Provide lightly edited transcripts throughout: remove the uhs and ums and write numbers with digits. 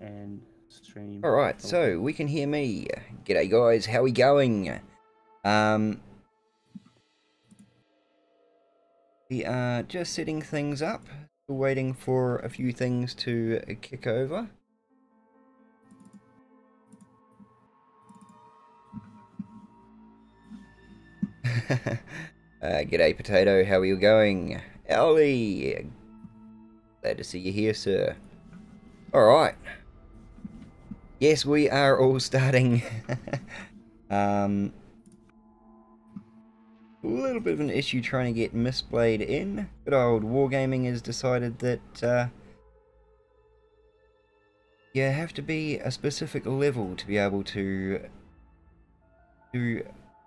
and stream. Alright, so we can hear me. G'day guys, how we going? We are just setting things up, still waiting for a few things to kick over. G'day Potato, how are you going? Ellie! Glad to see you here, sir. Alright. Yes, we are all starting. A little bit of an issue trying to get Mistblade in. Good old Wargaming has decided that you have to be a specific level to be able to do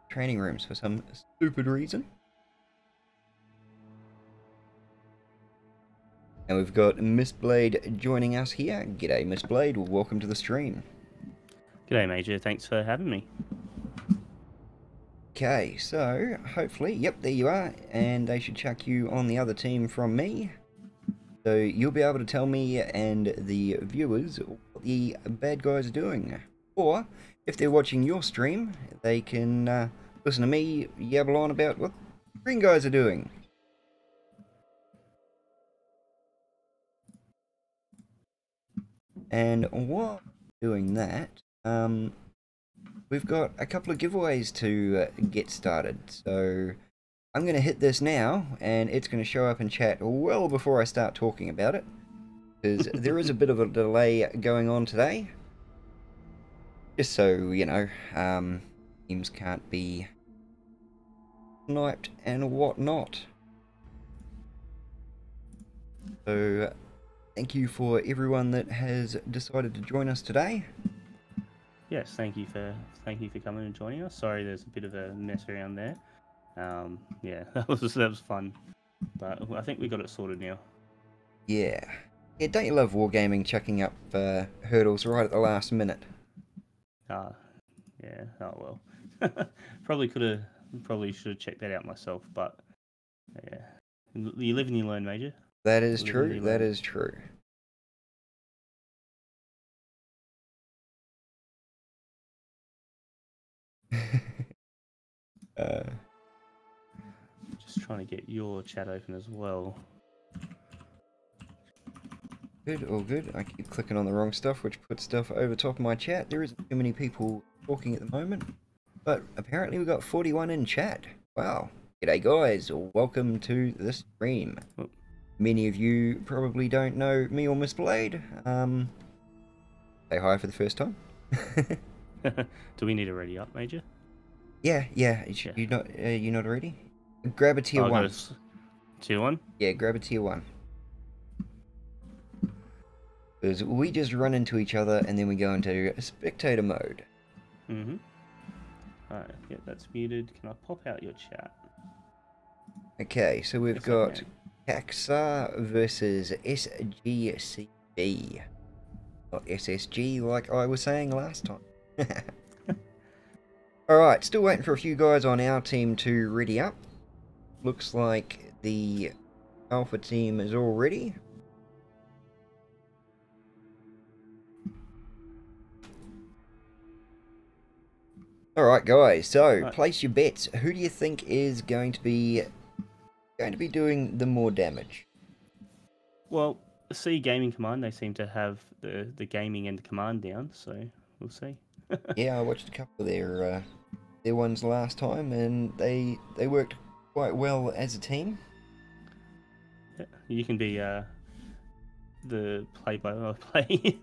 training rooms for some stupid reason. And we've got Mistblade joining us here. G'day Mistblade, welcome to the stream. G'day Major, thanks for having me. Okay, so hopefully, yep, there you are, and they should chuck you on the other team from me. So you'll be able to tell me and the viewers what the bad guys are doing. Or, if they're watching your stream, they can listen to me yabble on about what the green guys are doing. And while doing that, we've got a couple of giveaways to get started. So I'm going to hit this now, and it's going to show up in chat well before I start talking about it, because there is a bit of a delay going on today. Just so you know, teams can't be sniped and whatnot. So thank you for everyone that has decided to join us today. Yes, thank you for coming and joining us. Sorry, there's a bit of a mess around there. Yeah, that was fun, but I think we got it sorted now. Yeah, don't you love Wargaming chucking up hurdles right at the last minute? Yeah. Oh well. Probably should have checked that out myself, but yeah, you live and you learn, Major. That is true. That is true. Just trying to get your chat open as well. Good, all good. I keep clicking on the wrong stuff, which puts stuff over top of my chat. There isn't too many people talking at the moment, but apparently we've got 41 in chat. Wow. G'day guys, welcome to the stream. Oh. Many of you probably don't know me or Mistblade. Say hi for the first time. Do we need to ready up, Major? Yeah. You not ready? Grab a tier 1. Tier 1? Yeah, grab a tier 1. Because we just run into each other and then we go into spectator mode. Mm-hmm. Alright, yeah, that's muted. Can I pop out your chat? Okay, so we've got Caxar versus SGCB. Not SSG like I was saying last time. Alright, still waiting for a few guys on our team to ready up. Looks like the Alpha team is all ready. Alright guys, so place your bets. Who do you think is going to be doing the more damage? Well, C Gaming Command, they seem to have the gaming and the command down, so we'll see. Yeah, I watched a couple of their ones last time, and they worked quite well as a team. Yeah, you can be the play-by-play.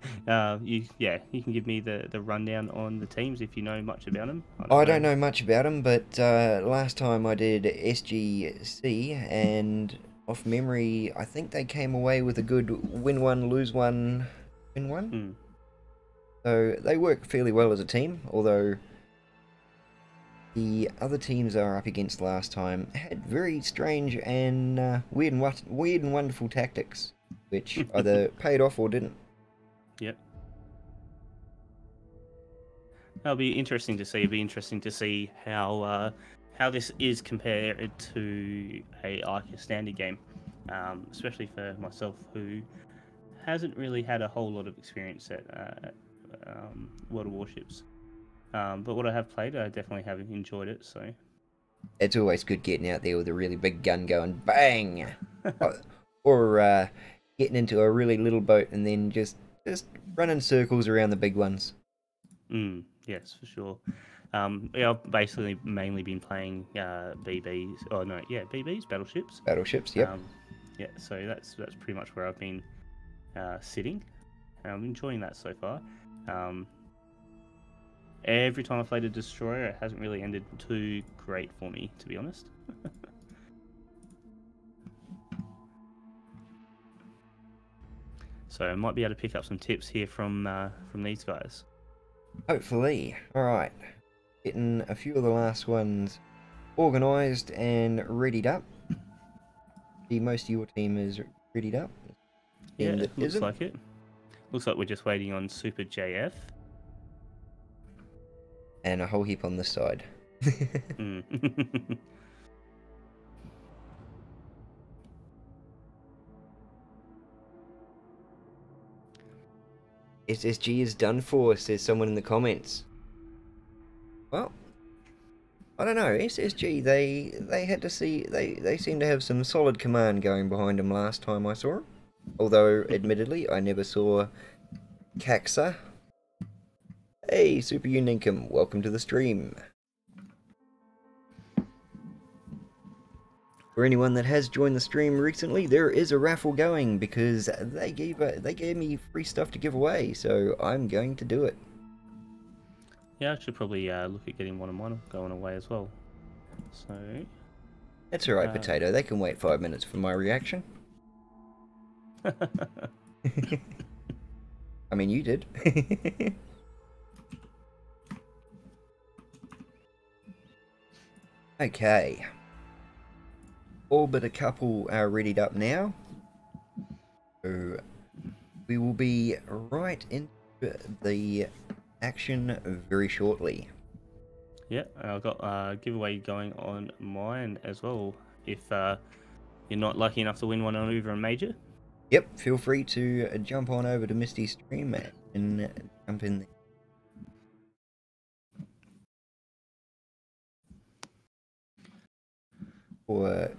You can give me the rundown on the teams if you know much about them. I don't know much about them, but last time I did SGC, and off memory, I think they came away with a good win one, lose one, win one. Mm. So they work fairly well as a team, although the other teams I were up against last time had very strange and weird and wonderful tactics, which either paid off or didn't. Yep. That'll be interesting to see. It'll be interesting to see how this is compared to a standard game, especially for myself who hasn't really had a whole lot of experience at World of Warships. But what I have played, I definitely have enjoyed it. So It's always good getting out there with a really big gun going bang, or getting into a really little boat and then just running circles around the big ones. Yes, for sure. Yeah, I've basically mainly been playing BBs. Oh no, yeah, BBs, battleships. Battleships, yep. Yeah, so that's pretty much where I've been sitting. I'm enjoying that so far. Every time I've played a destroyer, it hasn't really ended too great for me, to be honest. So I might be able to pick up some tips here from these guys. Hopefully. Alright. Getting a few of the last ones organised and readied up. See, most of your team is readied up. Yeah, it looks like it. Looks like we're just waiting on Super JF. And a whole heap on this side. SSG is done for, says someone in the comments. Well, I don't know. SSG, they had to see, they seem to have some solid command going behind them last time I saw them. Although, admittedly, I never saw Caxa. Hey, Super Unincum, welcome to the stream. For anyone that has joined the stream recently, there is a raffle going because they gave me free stuff to give away, so I'm going to do it. Yeah, I should probably look at getting one of mine going away as well. So that's alright, Potato. They can wait 5 minutes for my reaction. I mean, you did. Okay. All but a couple are readied up now. So we will be right into the action very shortly. Yeah, I've got a giveaway going on mine as well. If you're not lucky enough to win one on over a major. Yep, feel free to jump on over to Misty's stream and jump in there. For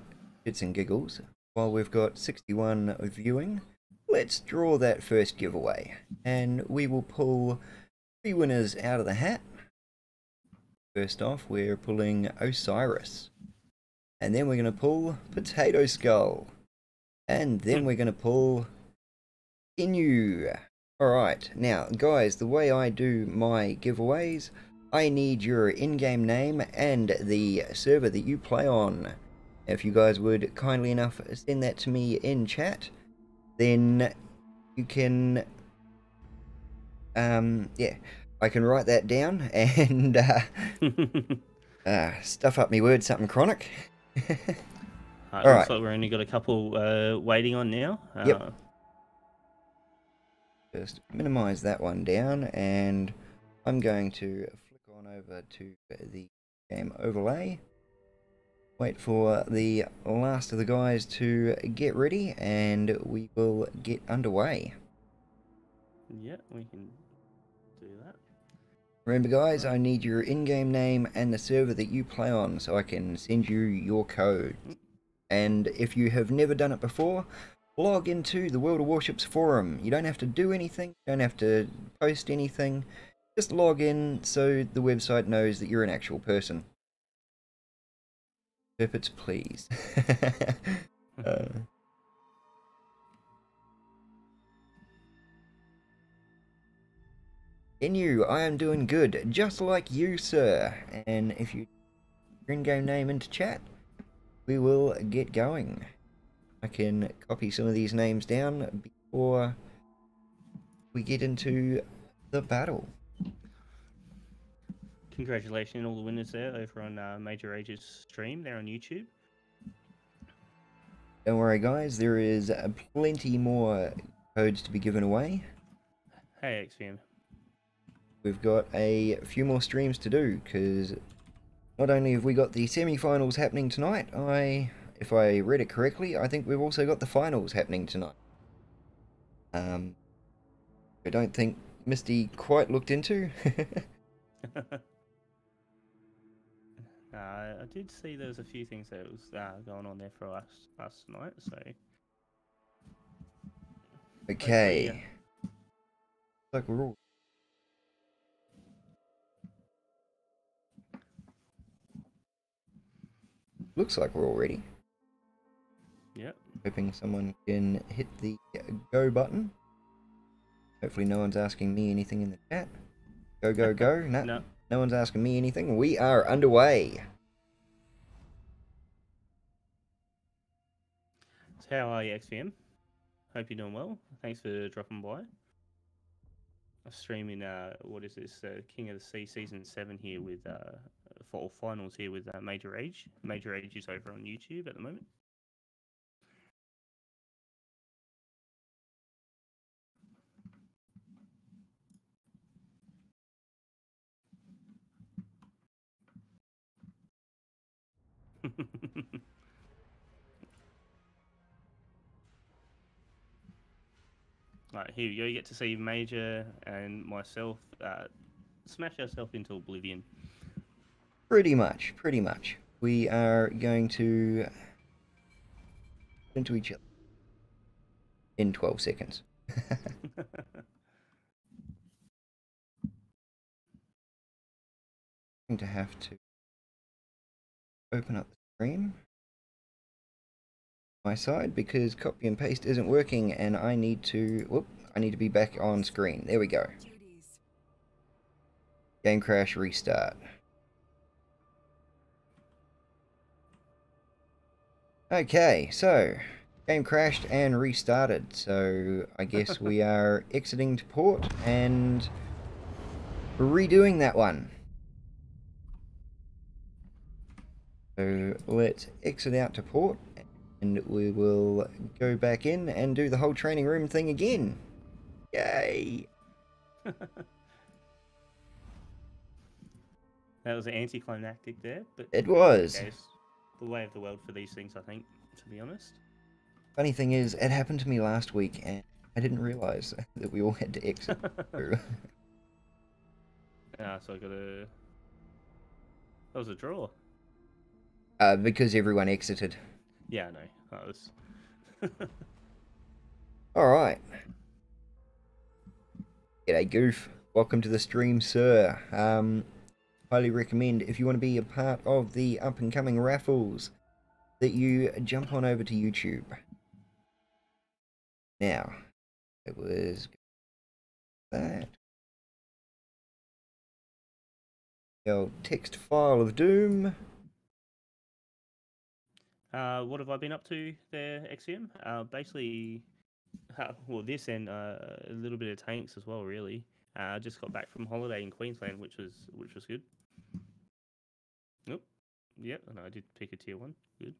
shits and giggles, while we've got 61 viewing, let's draw that first giveaway. And we will pull 3 winners out of the hat. First off, we're pulling Osiris. And then we're going to pull Potato Skull. And then we're going to pull Inu. Alright, now guys, the way I do my giveaways, I need your in-game name and the server that you play on. If you guys would kindly enough send that to me in chat, then you can, yeah, I can write that down and stuff up me words, something chronic. All right. Looks like we've only got a couple waiting on now. Yep. Just minimize that one down, and I'm going to flick on over to the game overlay. Wait for the last of the guys to get ready, and we will get underway. Yeah, we can do that. Remember guys, I need your in-game name and the server that you play on so I can send you your code. And if you have never done it before, log into the World of Warships forum. You don't have to do anything, you don't have to post anything. Just log in so the website knows that you're an actual person. Puppets, please. Inu, I am doing good, just like you, sir. And if you your in-game name into chat, we will get going. I can copy some of these names down before we get into the battle. Congratulations on all the winners there over on Major Age's stream there on YouTube. Don't worry guys, there is plenty more codes to be given away. Hey XVM. We've got a few more streams to do, because not only have we got the semi-finals happening tonight, if I read it correctly, I think we've also got the finals happening tonight. I don't think Misty quite looked into. I did see there was a few things that was going on there for us tonight, so hopefully, Okay. Like we're all... Looks like we're all ready. yep. Hoping someone can hit the go button. Hopefully no one's asking me anything in the chat. Go, go, go. No, No. no one's asking me anything. We are underway. So how are you, XVM? Hope you're doing well. Thanks for dropping by. I'm streaming, what is this, King of the Sea Season 7 here with, fall finals here with Major Age. Major Age is over on YouTube at the moment. Alright, here we go. You get to see Major and myself smash ourselves into oblivion. Pretty much, pretty much. We are going to into each other in 12 seconds. Going to have to open up the screen my side because copy and paste isn't working and I need to be back on screen. There we go. Game crash, restart. Okay, so game crashed and restarted, so I guess we are exiting to port and redoing that one. So let's exit out to port and we will go back in and do the whole training room thing again. Yay! That was anticlimactic there, but It was. okay, it's the way of the world for these things, I think, to be honest. Funny thing is, it happened to me last week and I didn't realise that we all had to exit through. So I gotta... That was a draw. Because everyone exited. Yeah, I know. That was... Alright. G'day Goof. Welcome to the stream, sir. Highly recommend, if you want to be a part of the up and coming raffles, that you jump on over to YouTube. Now, it was that. The old text file of doom. what have I been up to there, XM? Basically, well, this and a little bit of tanks as well, really. I just got back from holiday in Queensland, which was good. Nope. Yep, and I did pick a tier 1. Good.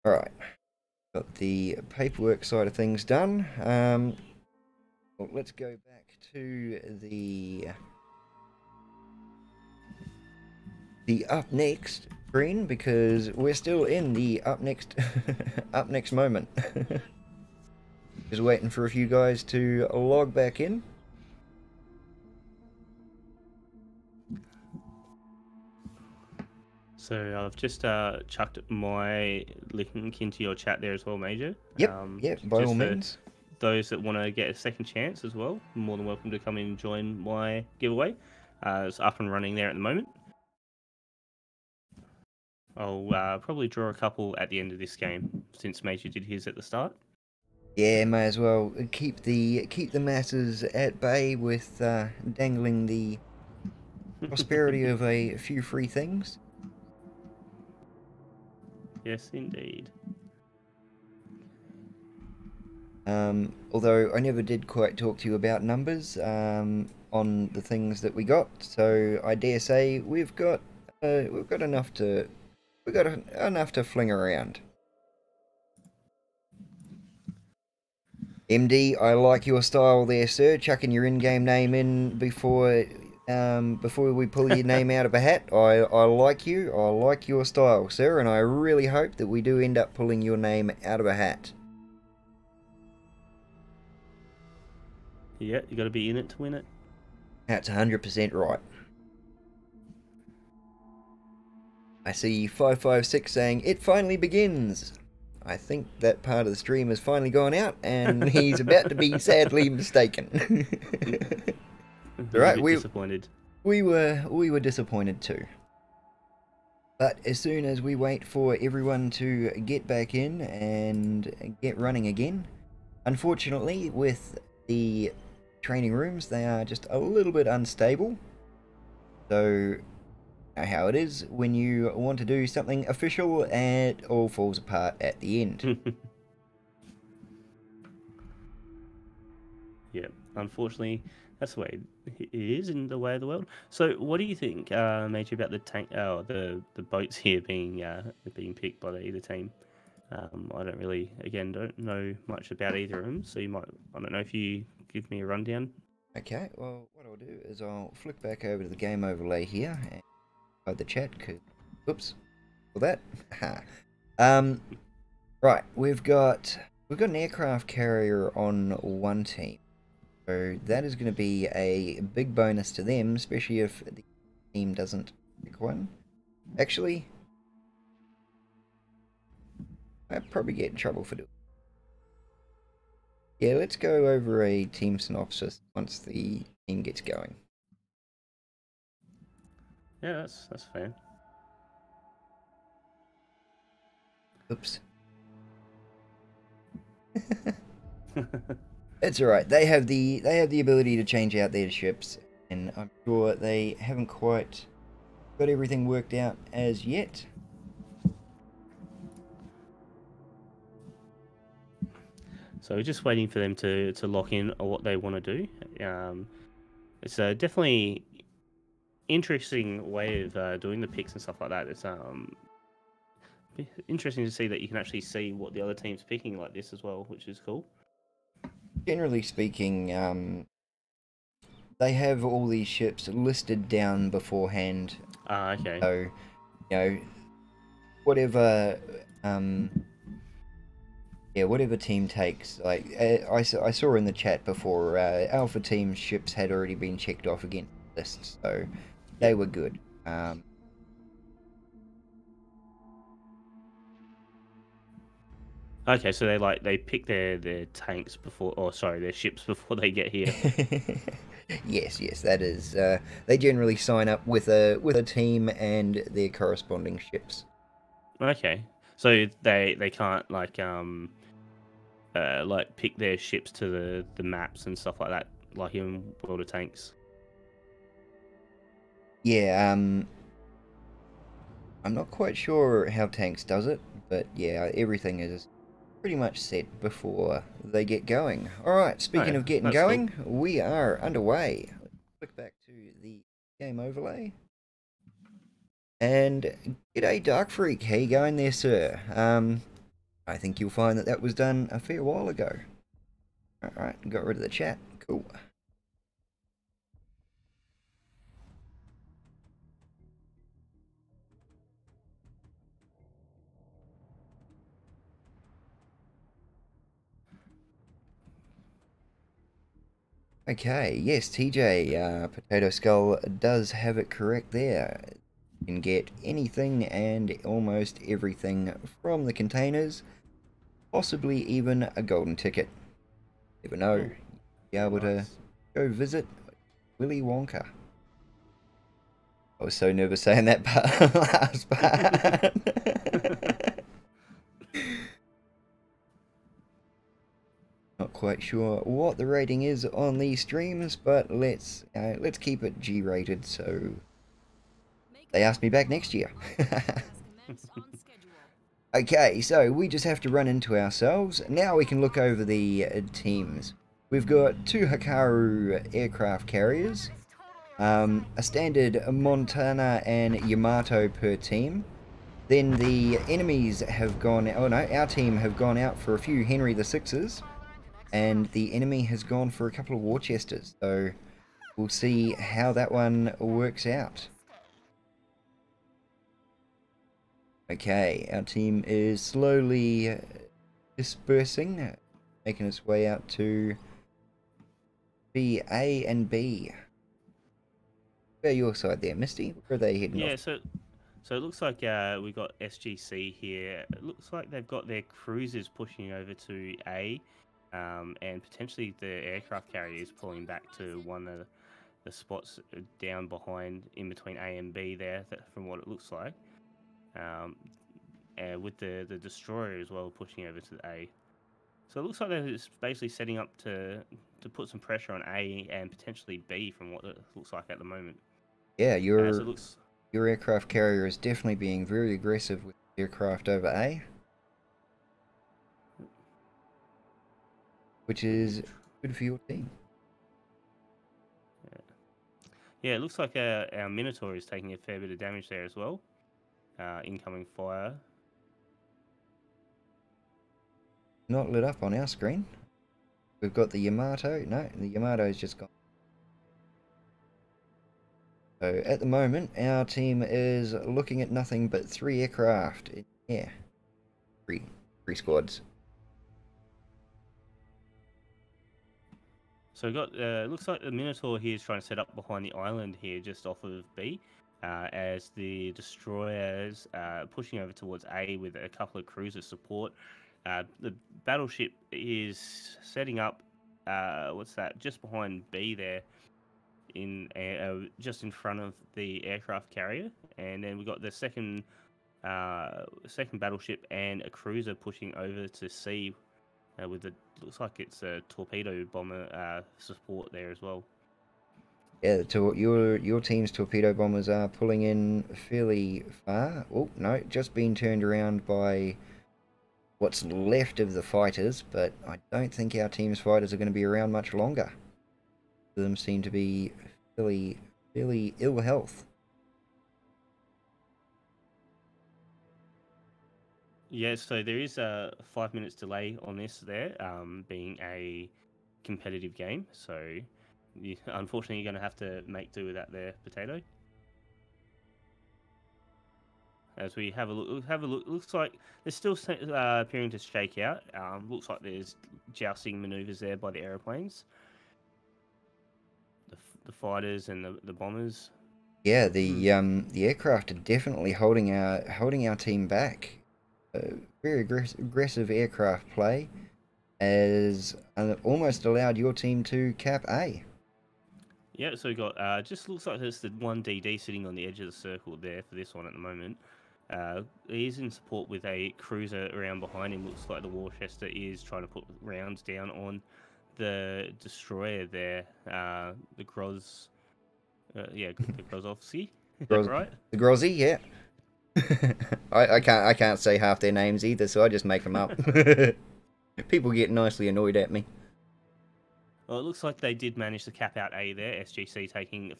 Alright. Got the paperwork side of things done. Well, let's go back to the up next screen because we're still in the up next up next moment. Just waiting for a few guys to log back in. So I've just chucked my link into your chat there as well, Major. Yep, yep, by all means. Those that want to get a second chance as well, more than welcome to come in and join my giveaway. It's up and running there at the moment. I'll probably draw a couple at the end of this game, since Major did his at the start. Yeah, may as well keep the masses at bay with dangling the prosperity of a few free things. Yes, indeed. Although I never did quite talk to you about numbers on the things that we got, so I dare say we've got enough to fling around. MD, I like your style there, sir. Chucking your in-game name in before before we pull your name out of a hat. I like you. I like your style, sir, and I really hope that we do end up pulling your name out of a hat. Yeah, you got to be in it to win it. That's 100% right. I see 556 saying, "It finally begins." I think that part of the stream has finally gone out, and he's about to be sadly mistaken. Right, disappointed. We were disappointed too. But as soon as we wait for everyone to get back in and get running again, unfortunately with the training rooms, they are just a little bit unstable. So, you know how it is when you want to do something official and it all falls apart at the end. Yeah, unfortunately, that's the way it is in the way of the world. So, what do you think, Major, about the tank? Oh, the boats here being picked by either team. I don't really, again, don't know much about either of them. So I don't know if you give me a rundown. Okay, well, what I'll do is I'll flick back over to the game overlay here and hide the chat. Oops, for that. Right, we've got an aircraft carrier on one team. So that is going to be a big bonus to them, especially if the team doesn't pick one. Actually, I'd probably get in trouble for doing it. Yeah, let's go over a team synopsis once the team gets going. Yeah, that's fair. Oops. It's alright. They have the ability to change out their ships, and I'm sure they haven't quite got everything worked out as yet. So we're just waiting for them to lock in on what they want to do. It's a definitely interesting way of doing the picks and stuff like that. It's interesting to see that you can actually see what the other team's picking like this as well, which is cool. Generally speaking, they have all these ships listed down beforehand. Ah, okay. So, you know, whatever, yeah, whatever team takes. Like I saw in the chat before, Alpha Team's ships had already been checked off against the list, so they were good. Okay, so they pick their tanks before, or sorry, their ships before they get here. Yes, that is. They generally sign up with a team and their corresponding ships. Okay, so they can't like pick their ships to the maps and stuff like that, like in World of Tanks. Yeah, I'm not quite sure how Tanks does it, but yeah, everything is pretty much set before they get going. Alright, speaking of getting going, cool. We are underway. Let's click back to the game overlay. And g'day Dark Freak, how you going there, sir? I think you'll find that was done a fair while ago. Alright, got rid of the chat. Cool. Okay, yes, TJ, Potato Skull does have it correct there. You can get anything and almost everything from the containers, possibly even a golden ticket. Never know, you'll be able to go visit Willy Wonka. I was so nervous saying that part, last part. Not quite sure what the rating is on these streams, but let's keep it G-rated. So they asked me back next year. Okay, so we just have to run into ourselves. Now we can look over the teams. We've got 2 Hikaru aircraft carriers, a standard Montana and Yamato per team. Then the enemies have gone. Oh no, our team have gone out for a few Henry VI's. And the enemy has gone for a couple of Worcesters, so we'll see how that one works out. Okay, our team is slowly dispersing, making its way out to B, A and B. Where are your side there, Misty? Where are they heading off? So it looks like we got SGC here. It looks like they've got their cruisers pushing over to A, and potentially the aircraft carriers pulling back to one of the spots down behind, in between A and B there, from what it looks like. And with the destroyer as well pushing over to the A. So it looks like they're just basically setting up to put some pressure on A and potentially B from what it looks like at the moment. Yeah, So it looks... your aircraft carrier is definitely being very aggressive with aircraft over A, which is good for your team. Yeah, it looks like our Minotaur is taking a fair bit of damage there as well. Incoming fire. Not lit up on our screen. We've got the Yamato. No, the Yamato's just gone. So at the moment, our team is looking at nothing but 3 aircraft in the air. Three squads. So we've got, looks like the Minotaur here is trying to set up behind the island here, just off of B, as the destroyers pushing over towards A with a couple of cruiser support. The battleship is setting up, just behind B there, just in front of the aircraft carrier, and then we've got the second battleship and a cruiser pushing over to C. With the, looks like it's a torpedo bomber support there as well. Yeah, your team's torpedo bombers are pulling in fairly far. Oh no, just been turned around by what's left of the fighters, but I don't think our team's fighters are going to be around much longer. Them seem to be fairly ill health. Yeah, so there is a 5 minutes delay on this there, being a competitive game. So unfortunately, you're going to have to make do with that there, Potato. As we have a look, looks like there's still appearing to shake out. Looks like there's jousting maneuvers there by the aeroplanes, the fighters and the bombers. Yeah, the aircraft are definitely holding our team back. Very aggressive aircraft play has almost allowed your team to cap A. Yeah, so we got just looks like there's the one DD sitting on the edge of the circle there for this one at the moment. He's in support with a cruiser around behind him. Looks like the Worcester is trying to put rounds down on the destroyer there. The Groz, the Grozovsky, is that right? The Grozzy, yeah. I can't say half their names either, so I just make them up. People get nicely annoyed at me. Well, it looks like they did manage to cap out A there. SGC taking,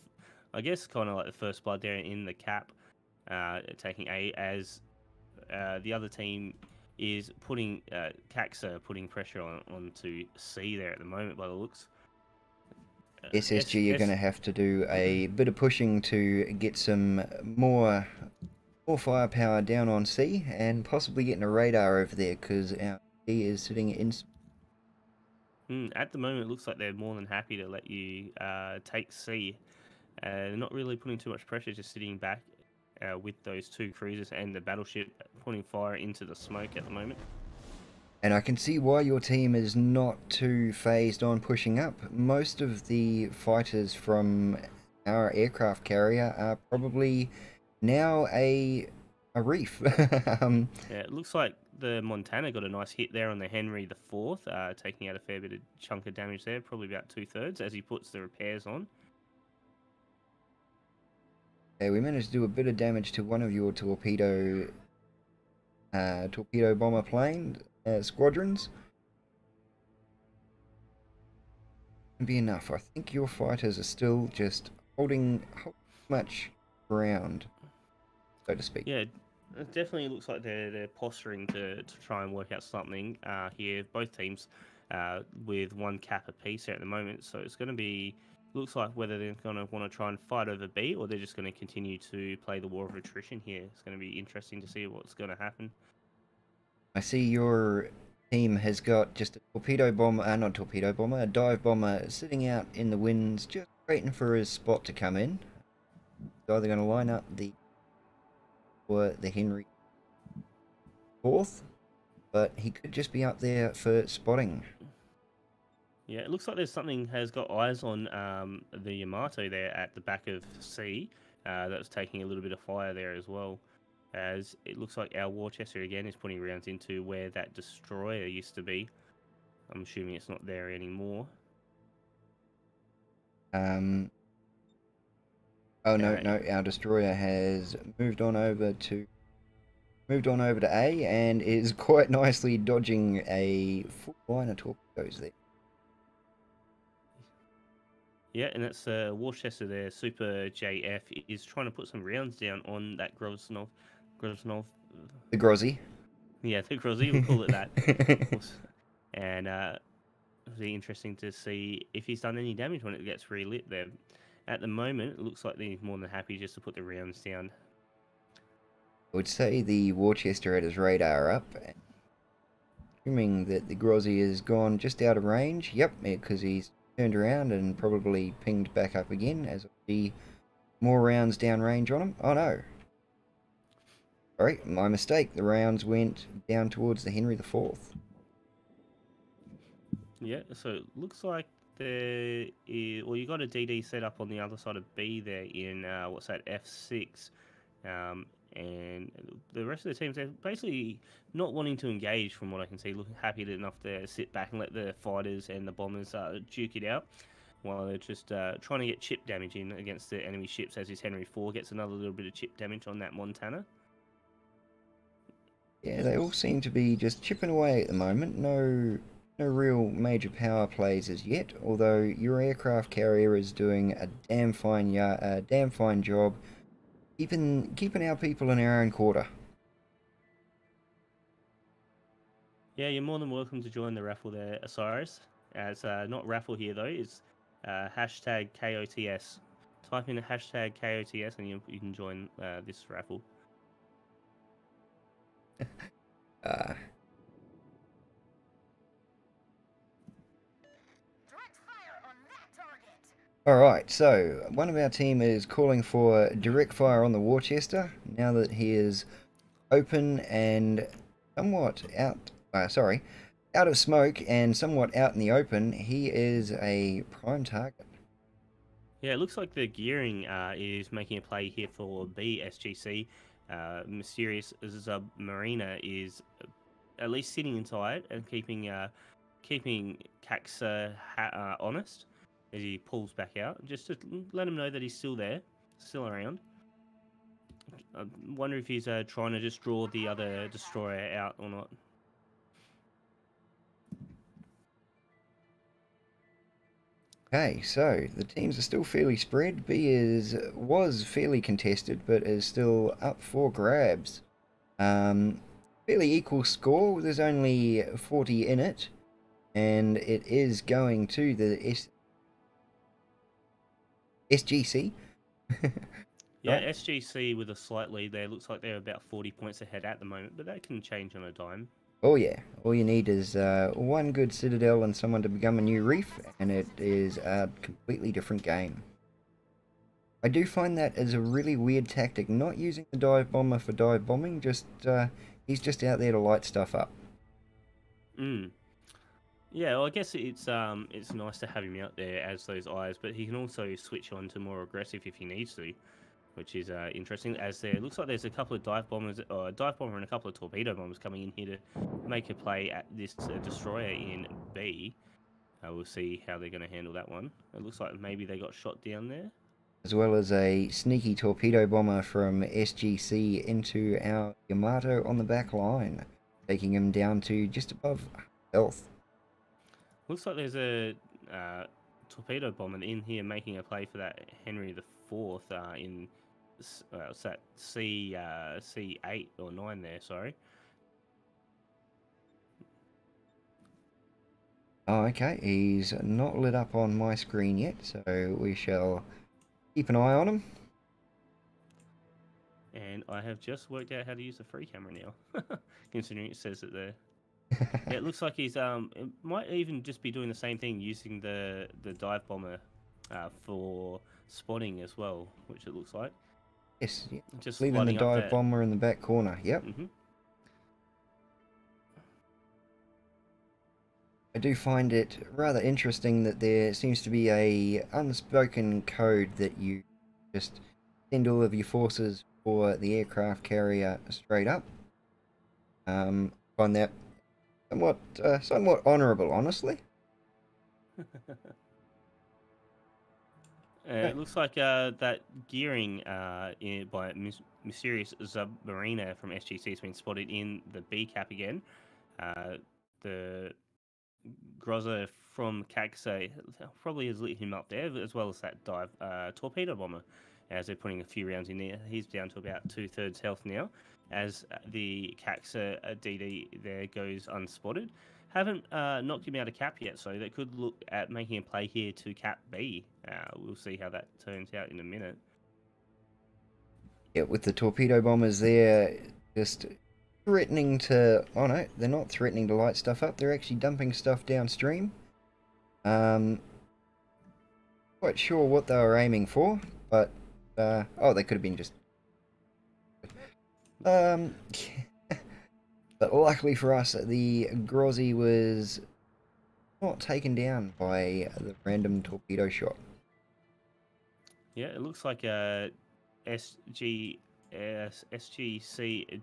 I guess, kind of like the first blood there in the cap, taking A, as the other team is putting Caxa putting pressure onto C there at the moment by the looks. SSG, you're going to have to do a bit of pushing to get some more firepower down on C, and possibly getting a radar over there, because our C is sitting in... At the moment, it looks like they're more than happy to let you take C. They're not really putting too much pressure, just sitting back with those 2 cruisers and the battleship putting fire into the smoke at the moment. And I can see why your team is not too phased on pushing up. Most of the fighters from our aircraft carrier are probably now a reef. Yeah, it looks like the Montana got a nice hit there on the Henry IV, taking out a fair bit of chunk of damage there, probably about 2/3 as he puts the repairs on. Okay, we managed to do a bit of damage to one of your torpedo bomber plane squadrons. Won't be enough. I think your fighters are still just holding much ground, so to speak. Yeah, it definitely looks like they're posturing to try and work out something here. Both teams with 1 cap apiece here at the moment, so it's going to be looks like whether they're going to want to try and fight over B or they're just going to continue to play the war of attrition here. It's going to be interesting to see what's going to happen. I see your team has got just a torpedo bomber, not torpedo bomber, a dive bomber sitting out in the winds, just waiting for his spot to come in. He's either going to line up or the Henry IV, but he could just be up there for spotting. Yeah, it looks like there's something has got eyes on the Yamato there at the back of C. That's taking a little bit of fire there as well. As it looks like our Worcester again is putting rounds into where that destroyer used to be. I'm assuming it's not there anymore. Oh no, our destroyer has moved on over to A and is quite nicely dodging a full line of torpedoes there. Yeah, and that's Worcester there. Super JF is trying to put some rounds down on that Grosnov. The Grozzy. Yeah, the Grozzy, we'll call it that. And it'll be interesting to see if he's done any damage when it gets relit there. At the moment, it looks like they're more than happy just to put the rounds down. I would say the Worcester had his radar up, assuming that the Grozzy has gone just out of range. Yep, because he's turned around and probably pinged back up again as I see more rounds down range on him. Oh no. Sorry, my mistake. The rounds went down towards the Henry IV. Yeah, so it looks like there is, well, you got a DD set up on the other side of B there in, what's that, F6. And the rest of the teams, they're basically not wanting to engage from what I can see, looking happy enough to sit back and let the fighters and the bombers duke it out, while they're just trying to get chip damage in against the enemy ships as his Henry IV gets another little bit of chip damage on that Montana. Yeah, they all seem to be just chipping away at the moment. No real major power plays as yet, although your aircraft carrier is doing a damn fine job keeping our people in our own quarter. Yeah, you're more than welcome to join the raffle there, Osiris. As not raffle here though, it's hashtag KOTS. Type in a hashtag KOTS and you can join this raffle. Alright, so one of our team is calling for direct fire on the Worcester now that he is open and somewhat out of smoke and somewhat out in the open. He is a prime target. Yeah, it looks like the gearing is making a play here for BSGC. Mysterious Marina is at least sitting inside and keeping Cax honest as he pulls back out, just to let him know that he's still there, still around. I wonder if he's trying to just draw the other destroyer out or not. Okay, so the teams are still fairly spread. B was fairly contested, but is still up for grabs. Fairly equal score. There's only 40 in it, and it is going to the SGC. Yeah, right. SGC with a slight lead there. Looks like they're about 40 points ahead at the moment, but that can change on a dime. Oh yeah, all you need is one good citadel and someone to become a new reef, and it is a completely different game. I do find that as a really weird tactic, not using the dive bomber for dive bombing, just he's just out there to light stuff up. Yeah, well, I guess it's nice to have him out there as those eyes, but he can also switch on to more aggressive if he needs to, which is interesting. As there looks like there's a couple of dive bombers, a dive bomber and a couple of torpedo bombers coming in here to make a play at this destroyer in B. We'll see how they're going to handle that one. It looks like maybe they got shot down there. As well as a sneaky torpedo bomber from SGC into our Yamato on the back line, taking him down to just above health. Looks like there's a torpedo bomber in here making a play for that Henry IV in what's that, C8 or 9 there, sorry. Oh, okay. He's not lit up on my screen yet, so we shall keep an eye on him. And I have just worked out how to use the free camera now, considering it says it there. Yeah, it looks like he's it might even just be doing the same thing, using the dive bomber for spotting as well, which it looks like. Yes, yeah. Just Leaving the flooding up dive that. bomber in the back corner. Yep. Hmm. I do find it rather interesting that there seems to be a unspoken code that you just send all of your forces for the aircraft carrier straight up. Find that somewhat honourable, honestly. It looks like that gearing by mysterious submariner from SGC has been spotted in the B cap again. The Groza from Kagsei probably has lit him up there, as well as that dive torpedo bomber. As they're putting a few rounds in there, he's down to about 2/3 health now. As the Kaxa DD there goes unspotted, haven't knocked him out of cap yet, so they could look at making a play here to cap B. We'll see how that turns out in a minute. Yeah, with the torpedo bombers there, just threatening to... Oh no, they're not threatening to light stuff up. They're actually dumping stuff downstream. Quite sure what they were aiming for, but... oh, they could have been just... but luckily for us, the Grozzy was not taken down by the random torpedo shot. Yeah, it looks like SGC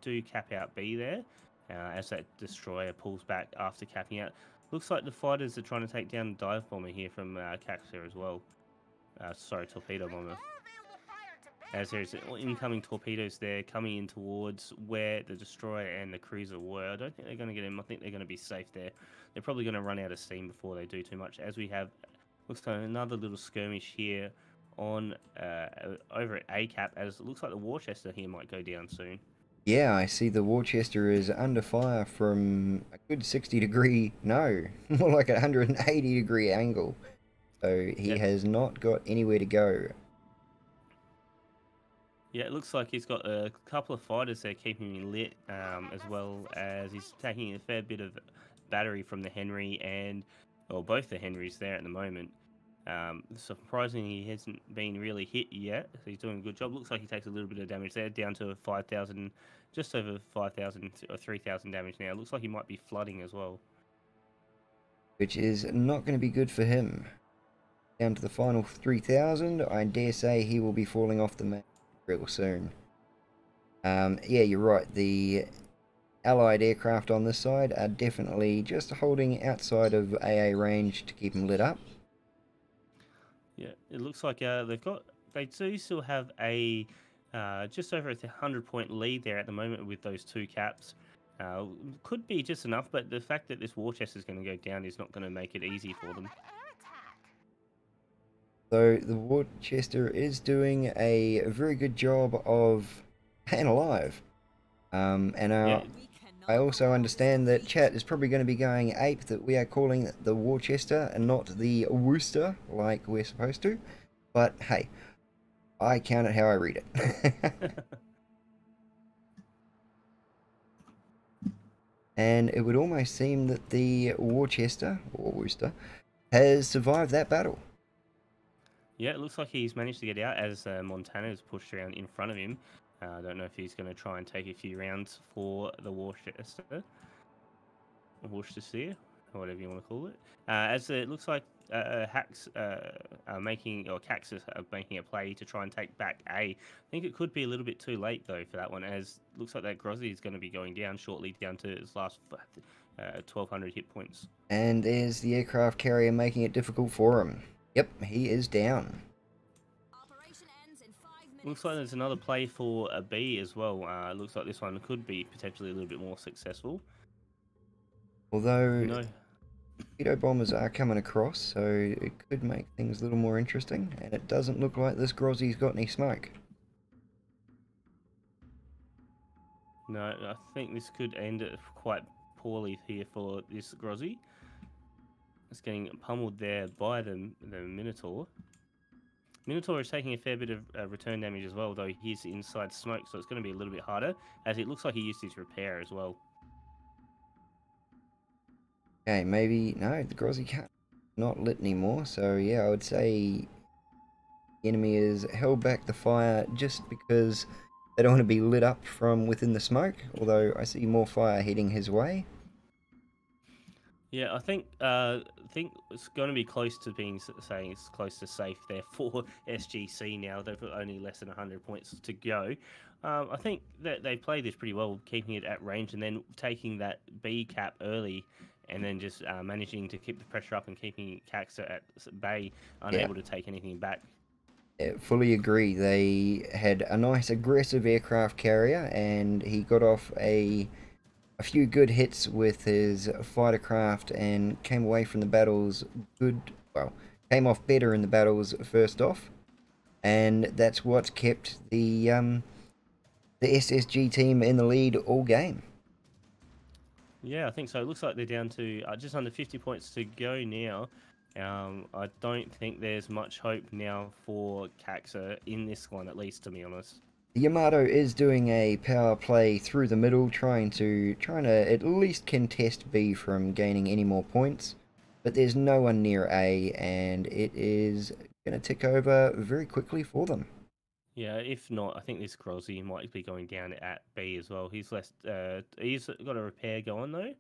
do cap out B there, as that destroyer pulls back after capping out. Looks like the fighters are trying to take down the dive bomber here from Caxer as well. Sorry, torpedo bomber. As there's incoming torpedoes there coming in towards where the destroyer and the cruiser were. I don't think they're going to get him. I think they're going to be safe there. They're probably going to run out of steam before they do too much. As we have, looks like another little skirmish here on over at A cap, as it looks like the Worcester here might go down soon. Yeah, I see the Worcester is under fire from a good 60-degree, no, more like a 180-degree angle. So he has not got anywhere to go. Yeah, it looks like he's got a couple of fighters there keeping him lit, as well as he's taking a fair bit of battery from the Henry and, or both the Henrys there at the moment. Surprisingly, he hasn't been really hit yet. So he's doing a good job. Looks like he takes a little bit of damage there, down to 5,000, just over 5,000 or 3,000 damage now. Looks like he might be flooding as well. Which is not going to be good for him. Down to the final 3,000. I dare say he will be falling off the map real soon. Yeah, you're right. The Allied aircraft on this side are definitely just holding outside of AA range to keep them lit up. Yeah, it looks like they do still have a just over a 100-point lead there at the moment with those two caps. Could be just enough, but the fact that this war chest is going to go down is not going to make it easy for them. So the Worcester is doing a very good job of staying alive. I also understand that chat is probably going to be going ape that we are calling the Worcester and not the Worcester like we're supposed to. But hey, I count it how I read it. And it would almost seem that the Worcester, or Worcester, has survived that battle. Yeah, it looks like he's managed to get out as Montana's pushed around in front of him. I don't know if he's going to try and take a few rounds for the Worcester, or whatever you want to call it. As it looks like Hacks are making, or Caxus are making a play to try and take back A. I think it could be a little bit too late though for that one, as it looks like that Grozzy is going to be going down shortly, down to its last 1,200 hit points. And there's the aircraft carrier making it difficult for him. Yep, he is down. Looks like there's another play for a B as well. Looks like this one could be potentially a little bit more successful. Although torpedo bombers are coming across, so it could make things a little more interesting. And it doesn't look like this Grozzy's got any smoke. No, I think this could end quite poorly here for this Grozzy. It's getting pummeled there by the Minotaur. Minotaur is taking a fair bit of return damage as well, though he's inside smoke, so it's going to be a little bit harder, as it looks like he used his repair as well. Okay, maybe... No, the Grozzy can't... Not lit anymore, so yeah, I would say... The enemy has held back the fire just because they don't want to be lit up from within the smoke, although I see more fire heading his way. Yeah, I think it's going to be close to being saying it's close to safe there for SGC now. They've got only less than 100 points to go. I think that they played this pretty well, keeping it at range and then taking that B cap early, and then just managing to keep the pressure up and keeping Caxa at bay, unable to take anything back. Yeah, fully agree. They had a nice aggressive aircraft carrier, and he got off a few good hits with his fighter craft and came away from the battles came off better in the battles first off, and that's what kept the SSG team in the lead all game. Yeah, I think so. It looks like they're down to just under 50 points to go now. I don't think there's much hope now for Caxa in this one, at least, to be honest. Yamato is doing a power play through the middle, trying to at least contest B from gaining any more points, but there's no one near A, and it is going to tick over very quickly for them. Yeah, if not, I think this Grozzy might be going down at B as well. He's he's got a repair going though,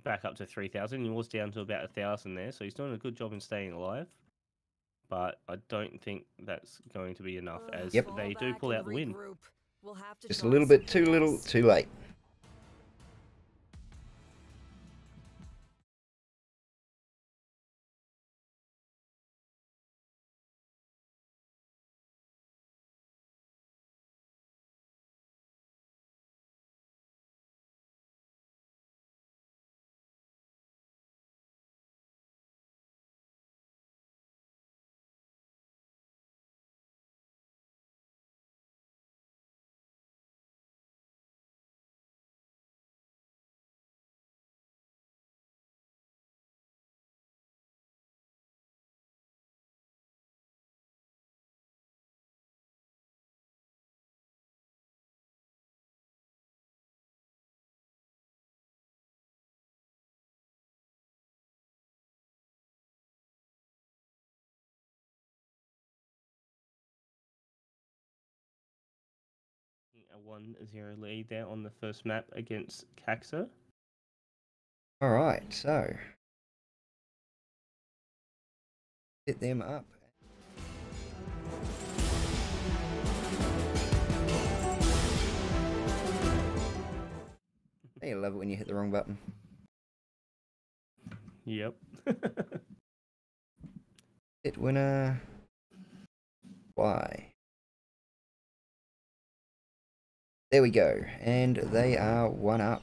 back up to 3,000. He was down to about 1,000 there, so he's doing a good job in staying alive. But I don't think that's going to be enough, as they do pull out the win. We'll have to Just a little bit too little, too late. A 1-0 lead there on the first map against Caxa. Alright, so hit them up. I love it when you hit the wrong button. Yep. Hit winner. Why? There we go, and they are 1 up.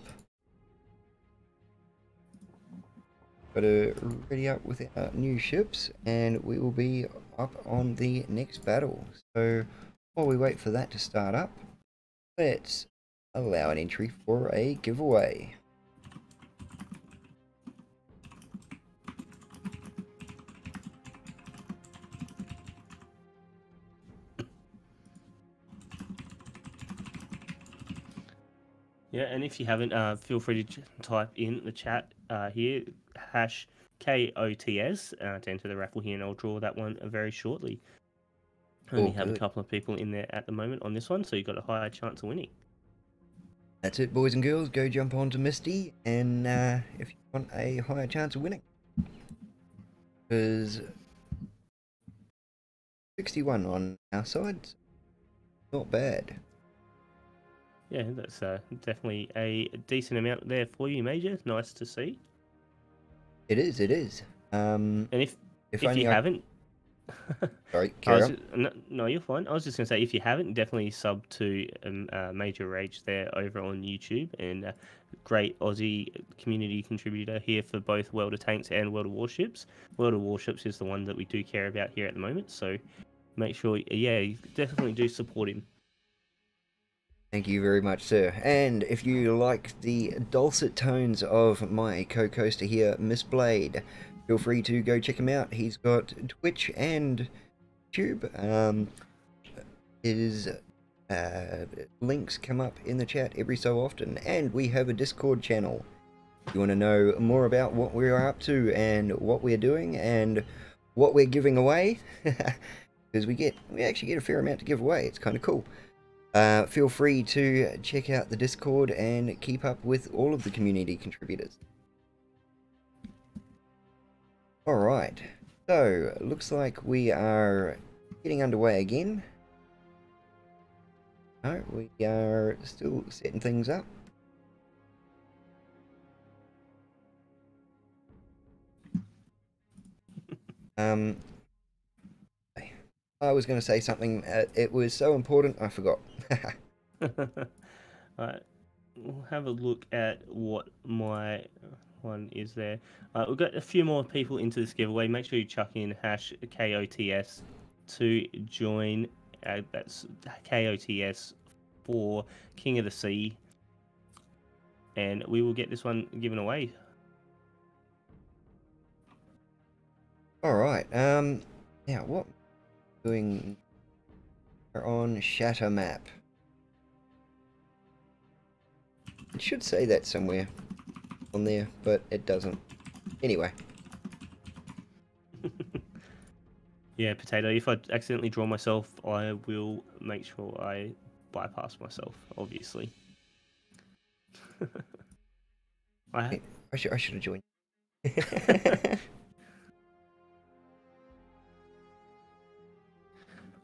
Got to ready up with our new ships, and we will be up on the next battle. So while we wait for that to start up, let's allow an entry for a giveaway. Yeah, and if you haven't, feel free to type in the chat here, hash KOTS, to enter the raffle here, and I'll draw that one very shortly. Only have a couple of people in there at the moment on this one, so you've got a higher chance of winning. That's it, boys and girls. Go jump onto Misty, and if you want a higher chance of winning. Because 61 on our side, not bad. Yeah, that's definitely a decent amount there for you, Major. Nice to see. It is, it is. And if you haven't... Sorry, carry on. No, you're fine. I was just going to say, if you haven't, definitely sub to Major Rage there over on YouTube, and great Aussie community contributor here for both World of Tanks and World of Warships. World of Warships is the one that we do care about here at the moment, so make sure, yeah, you definitely do support him. Thank you very much, sir. And if you like the dulcet tones of my co-coaster here, Miss Blade, feel free to go check him out. He's got Twitch and YouTube. His links come up in the chat every so often, and we have a Discord channel. If you want to know more about what we are up to and what we're doing and what we're giving away, because we actually get a fair amount to give away. It's kind of cool. Feel free to check out the Discord and keep up with all of the community contributors. Alright, so looks like we are getting underway again. No, we are still setting things up. I was going to say something, it was so important I forgot. Alright, we'll have a look at what my one is there. We've got a few more people into this giveaway. Make sure you chuck in #KOTS to join. That's KOTS for King of the Sea. And we will get this one given away. Alright, now what doing on Shatter Map? It should say that somewhere on there, but it doesn't. Anyway. Yeah, Potato, if I accidentally draw myself, I will make sure I bypass myself, obviously. I should have joined.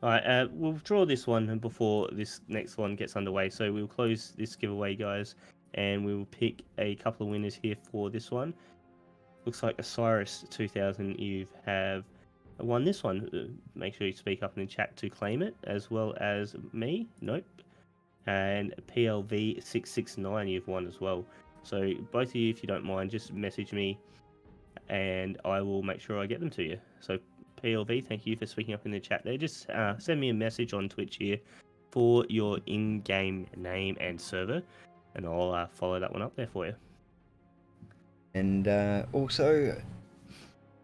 Alright, we'll draw this one before this next one gets underway. So we'll close this giveaway, guys, and we will pick a couple of winners here for this one. Looks like Osiris 2000, you have won this one. Make sure you speak up in the chat to claim it, as well as me. Nope. And PLV 669, you've won as well. So both of you, if you don't mind, just message me, and I will make sure I get them to you. So PLV, thank you for speaking up in the chat there. Just send me a message on Twitch here for your in-game name and server, and I'll follow that one up there for you. And also,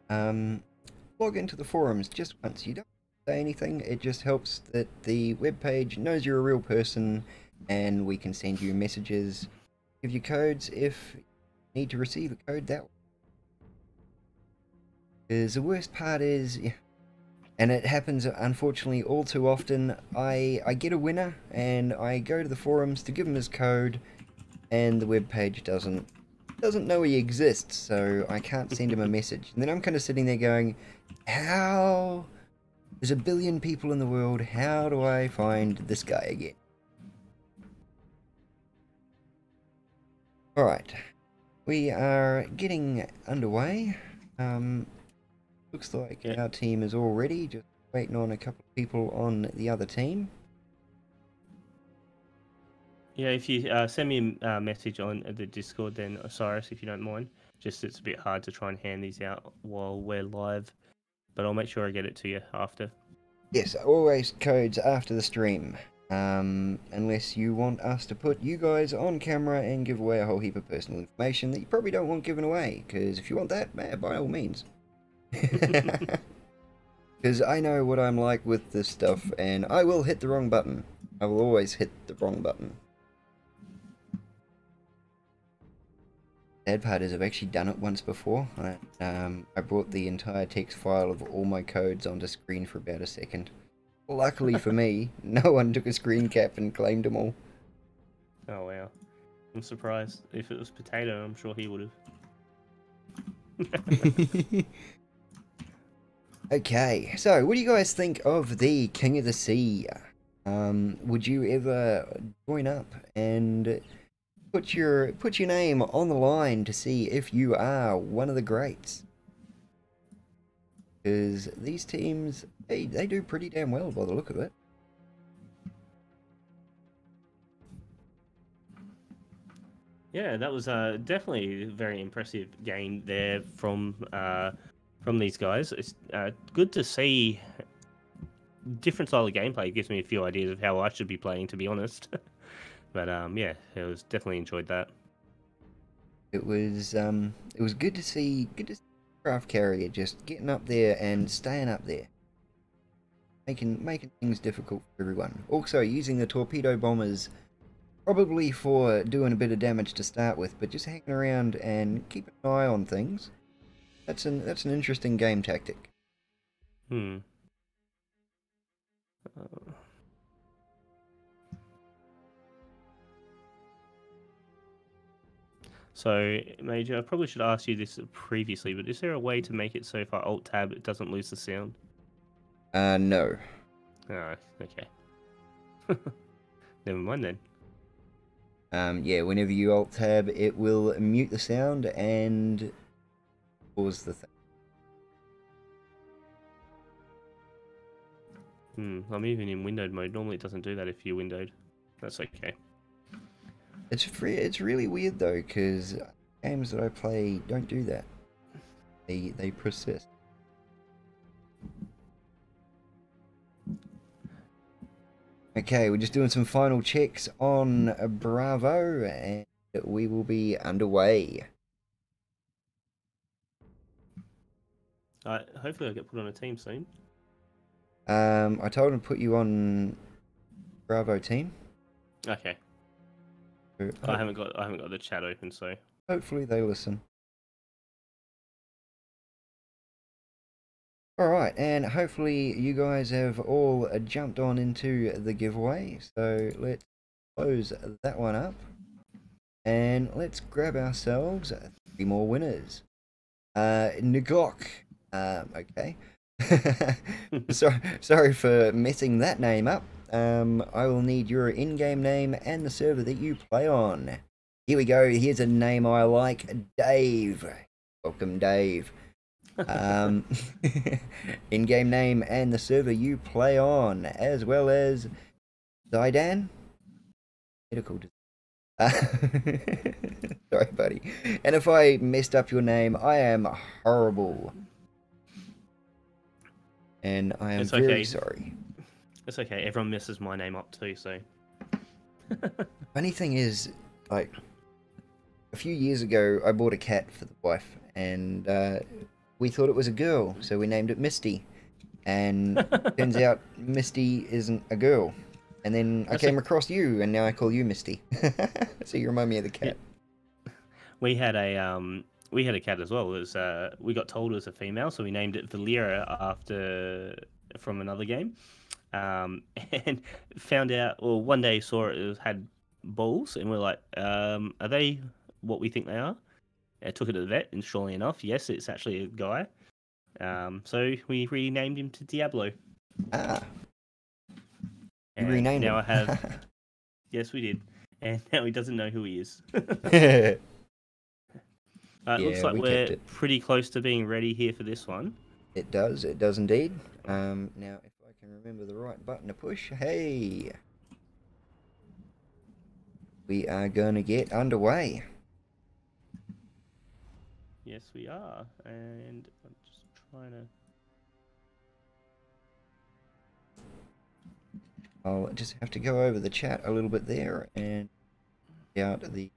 log into the forums just once. You don't say anything. It just helps that the webpage knows you're a real person, and we can send you messages, give you codes if you need to receive a code that way. Because the worst part is, and it happens unfortunately all too often, I get a winner and I go to the forums to give him his code, and the webpage doesn't know he exists, so I can't send him a message. And then I'm kind of sitting there going, how? There's a billion people in the world, how do I find this guy again? Alright, we are getting underway. Looks like our team is all ready, just waiting on a couple of people on the other team. Yeah, if you send me a message on the Discord, then Osiris, if you don't mind. Just it's a bit hard to try and hand these out while we're live, but I'll make sure I get it to you after. Yes, always codes after the stream. Unless you want us to put you guys on camera and give away a whole heap of personal information that you probably don't want given away, because if you want that, by all means. Because I know what I'm like with this stuff, and I will hit the wrong button. I will always hit the wrong button. Sad part is I've actually done it once before. I brought the entire text file of all my codes onto screen for about a second. Luckily for me, no one took a screen cap and claimed them all. Oh wow. I'm surprised. If it was Potato, I'm sure he would have. Okay, so what do you guys think of the King of the Sea? Would you ever join up and put your name on the line to see if you are one of the greats? Because these teams, they do pretty damn well by the look of it. Yeah, that was definitely a very impressive game there from these guys. It's good to see different style of gameplay. It gives me a few ideas of how I should be playing, to be honest. But yeah, it was definitely enjoyed that. It was good to see craft carrier just getting up there and staying up there, making things difficult for everyone. Also using the torpedo bombers probably for doing a bit of damage to start with, but just hanging around and keeping an eye on things. That's an interesting game tactic. Hmm. Uh, So, Major, I probably should ask you this previously, but is there a way to make it so if I Alt Tab, it doesn't lose the sound? No. Oh, okay. Never mind then. Yeah, whenever you Alt Tab, it will mute the sound and pause the thing. I'm even in windowed mode. Normally it doesn't do that if you're windowed. That's okay. It's really weird though, because games that I play don't do that. They persist. Okay, we're just doing some final checks on Bravo, and we will be underway. Hopefully I'll get put on a team soon. I told him to put you on Bravo team. Okay. So I haven't got the chat open, so hopefully they listen. Alright, and hopefully you guys have all jumped on into the giveaway. So let's close that one up. And let's grab ourselves 3 more winners. Ngok. Okay. Sorry for messing that name up. I will need your in-game name and the server that you play on. Here we go. Here's a name I like. Dave. Welcome, Dave. In-game name and the server you play on, as well as Zidane. Medical. Sorry, buddy. And if I messed up your name, I am horrible. And I am very sorry. It's okay. Everyone messes my name up too, so. Funny thing is, like, a few years ago, I bought a cat for the wife, and we thought it was a girl, so we named it Misty. And turns out Misty isn't a girl. And then I came across you, and now I call you Misty. So you remind me of the cat. Yeah. We had a cat as well. It was we got told it was a female, so we named it Valera from another game. And found out, well, one day saw it had balls, and we're like, are they what we think they are? I took it to the vet, and surely enough, yes, it's actually a guy. So we renamed him to Diablo. Ah. You and renamed now him. I have. Yes, we did, and now he doesn't know who he is. It looks like we're pretty close to being ready here for this one. It does indeed. Now, if I can remember the right button to push, hey, we are gonna get underway. Yes, we are, and I'm just trying to. I'll just have to go over the chat a little bit there and out the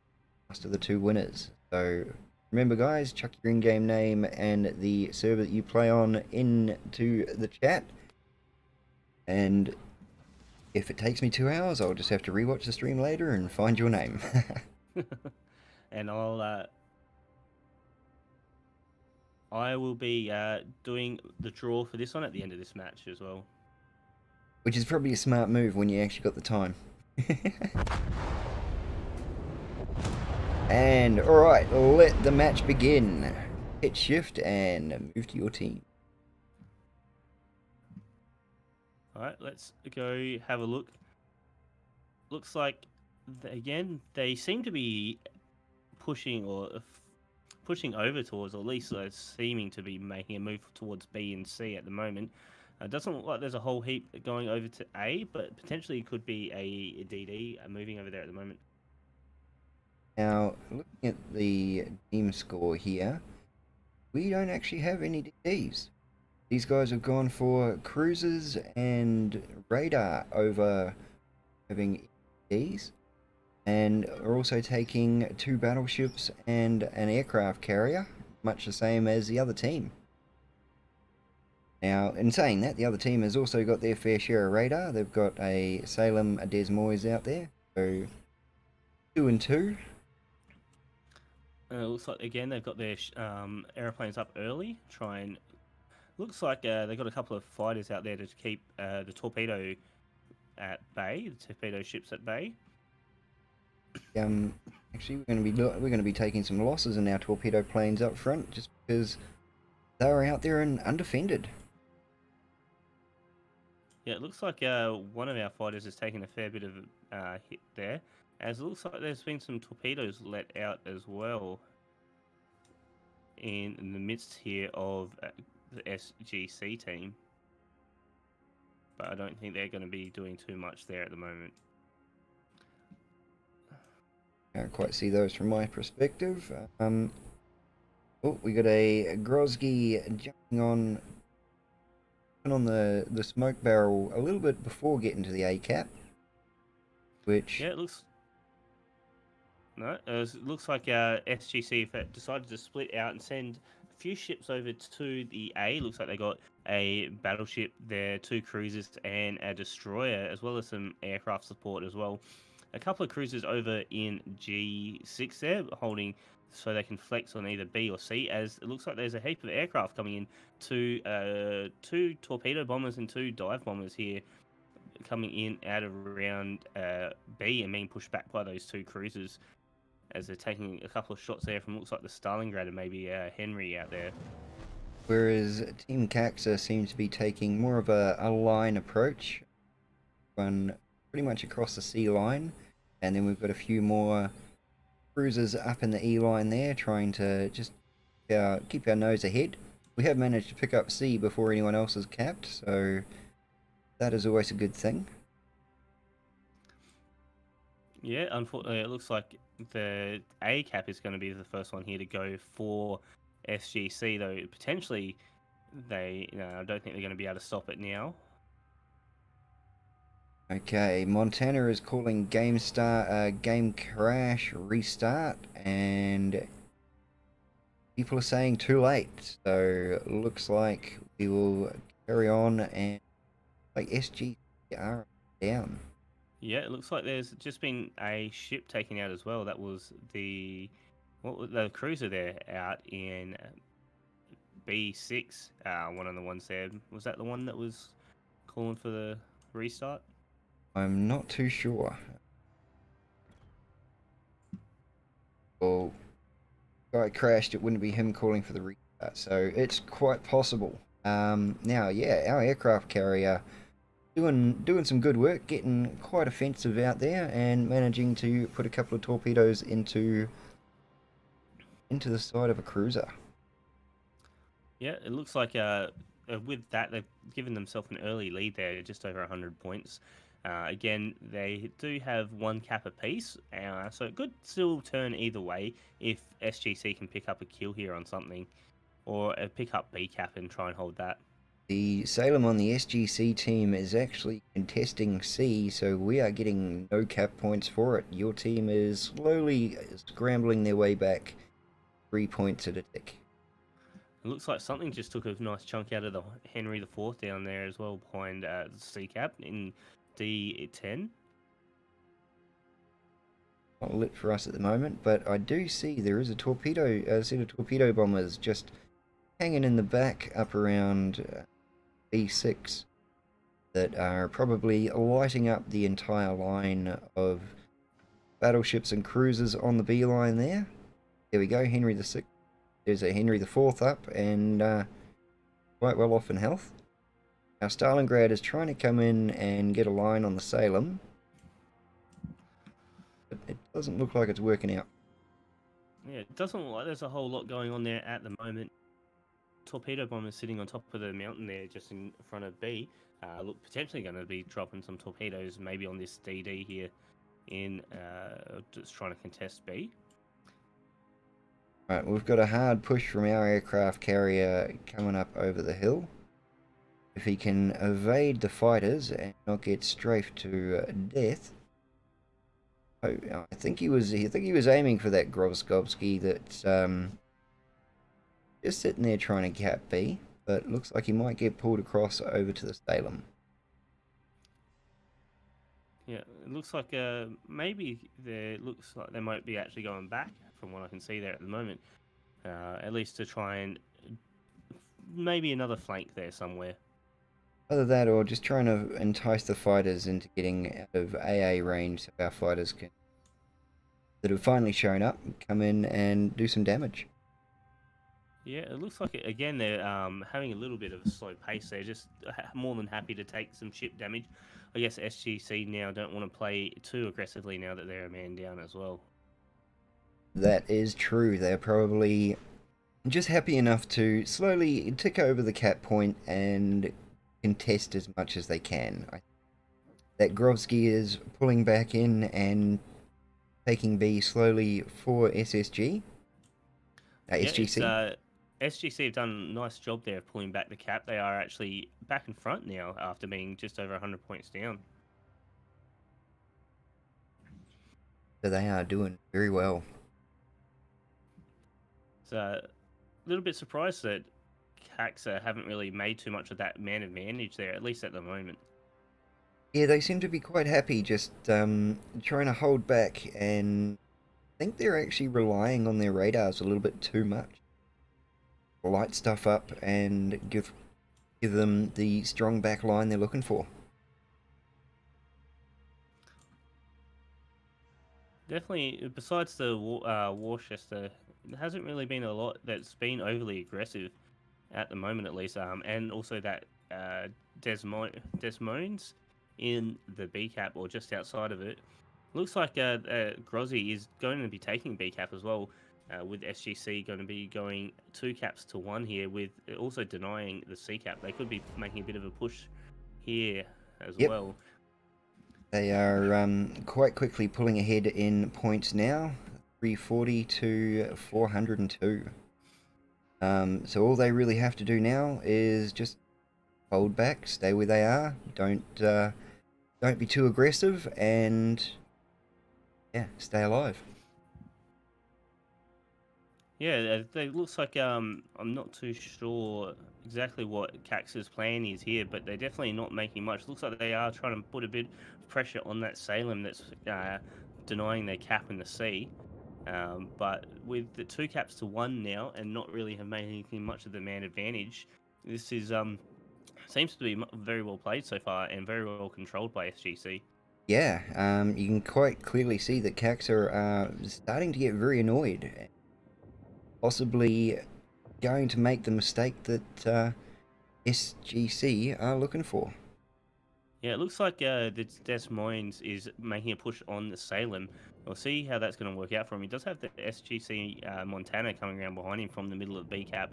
last of the 2 winners. So remember, guys, chuck your in-game name and the server that you play on into the chat. And if it takes me 2 hours, I'll just have to rewatch the stream later and find your name. And I will be doing the draw for this one at the end of this match as well. Which is probably a smart move when you actually got the time. And, alright, let the match begin. Hit shift and move to your team. Alright, let's go have a look. Looks like, again, they seem to be pushing over towards, or at least seeming to be making a move towards B and C at the moment. It doesn't look like there's a whole heap going over to A, but potentially it could be a DD moving over there at the moment. Now, looking at the team score here, we don't actually have any DDs. These guys have gone for cruisers and radar over having DDs. and are also taking 2 battleships and an aircraft carrier, much the same as the other team. Now, in saying that, the other team has also got their fair share of radar. They've got a Salem, a Des Moines out there, so 2 and 2. It looks like again they've got their airplanes up early. Looks like they've got a couple of fighters out there to keep the torpedo at bay, the torpedo ships at bay. Actually, we're going to be taking some losses in our torpedo planes up front, just because they're out there and undefended. Yeah, it looks like one of our fighters has taken a fair bit of hit there, as it looks like there's been some torpedoes let out as well in the midst here of the SGC team. But I don't think they're going to be doing too much there at the moment. Can't quite see those from my perspective. Oh, we got a Grozgy jumping on the smoke barrel a little bit before getting to the ACAP, which... Yeah, it looks... No, it looks like SGC decided to split out and send a few ships over to the A. Looks like they got a battleship there, 2 cruisers and a destroyer, as well as some aircraft support as well. A couple of cruisers over in G6 there, holding so they can flex on either B or C, as it looks like there's a heap of aircraft coming in. 2 torpedo bombers and 2 dive bombers here coming in out of around B and being pushed back by those 2 cruisers, as they're taking a couple of shots there from looks like the Stalingrad and maybe Henry out there. Whereas Team Caxa seems to be taking more of a line approach, one pretty much across the C line, and then we've got a few more cruisers up in the E line there, trying to just keep our nose ahead. We have managed to pick up C before anyone else is capped, so that is always a good thing. Yeah, unfortunately, it looks like the A cap is going to be the first one here to go for SGC, though potentially I don't think they're going to be able to stop it now. Okay, Montana is calling game crash, restart, and people are saying too late. So looks like we will carry on, and like SG are down. Yeah, it looks like there's just been a ship taken out as well. That was the cruiser there out in B6. One of the ones there, was that the one that was calling for the restart? I'm not too sure. Well, guy crashed, it wouldn't be him calling for the restart, so it's quite possible. Now, yeah, our aircraft carrier doing some good work, getting quite offensive out there, and managing to put a couple of torpedoes into the side of a cruiser. Yeah, it looks like with that they've given themselves an early lead there, just over 100 points. Again, they do have 1 cap apiece, so it could still turn either way if SGC can pick up a kill here on something, or pick up B cap and try and hold that. The Salem on the SGC team is actually contesting C, so we are getting no cap points for it. Your team is slowly scrambling their way back 3 points at a tick. It looks like something just took a nice chunk out of the Henry IV down there as well, behind the C cap in D10. Not lit for us at the moment, but I do see there is a set of torpedo bombers just hanging in the back up around B6 that are probably lighting up the entire line of battleships and cruisers on the B line there. There we go, Henry VI. There's a Henry IV up and quite well off in health. Now Stalingrad is trying to come in and get a line on the Salem, but it doesn't look like it's working out. Yeah, it doesn't look like there's a whole lot going on there at the moment. Torpedo bombers sitting on top of the mountain there, just in front of B. Look, potentially going to be dropping some torpedoes, maybe on this DD here, in just trying to contest B. Right, we've got a hard push from our aircraft carrier coming up over the hill. If he can evade the fighters and not get strafed to death, I think he was. I think he was aiming for that Grozgovsky that's just sitting there trying to cap B, but looks like he might get pulled across over to the Salem. Yeah, it looks like maybe there looks like they might be actually going back from what I can see there at the moment. At least to try and maybe another flank there somewhere. Either that or just trying to entice the fighters into getting out of AA range so our fighters can, that have finally shown up, come in and do some damage. Yeah, it looks like again they're having a little bit of a slow pace. They're just more than happy to take some ship damage. I guess SGC now don't want to play too aggressively now that they're a man down as well. That is true. They're probably just happy enough to slowly tick over the cap point and contest as much as they can. That Grovsky is pulling back in and taking B slowly for SSG. SGC. SGC have done a nice job there of pulling back the cap. They are actually back in front now after being just over 100 points down. So they are doing very well. So a little bit surprised that Caxa haven't really made too much of that man advantage there, at least at the moment. Yeah, they seem to be quite happy just trying to hold back, and I think they're actually relying on their radars a little bit too much. Light stuff up and give them the strong back line they're looking for. Definitely, besides the Worcester, there hasn't really been a lot that's been overly aggressive at the moment, at least. And also that Desmoines in the B cap or just outside of it. Looks like Grozzy is going to be taking B cap as well. With SGC going to be going 2 caps to 1 here, with also denying the C cap. They could be making a bit of a push here as well. They are quite quickly pulling ahead in points now, 340 to 402. So all they really have to do now is just hold back, stay where they are, don't be too aggressive, and yeah, stay alive. Yeah, it looks like I'm not too sure exactly what Cax's plan is here, but they're definitely not making much. Looks like they are trying to put a bit of pressure on that Salem that's denying their cap in the sea. But with the 2 caps to 1 now and not really have made anything much of the man advantage, this is seems to be very well played so far and very well controlled by SGC. Yeah, you can quite clearly see that Cax are starting to get very annoyed, possibly going to make the mistake that SGC are looking for. Yeah, it looks like the Des Moines is making a push on the Salem. We'll see how that's going to work out for him. He does have the SGC Montana coming around behind him from the middle of the B cap,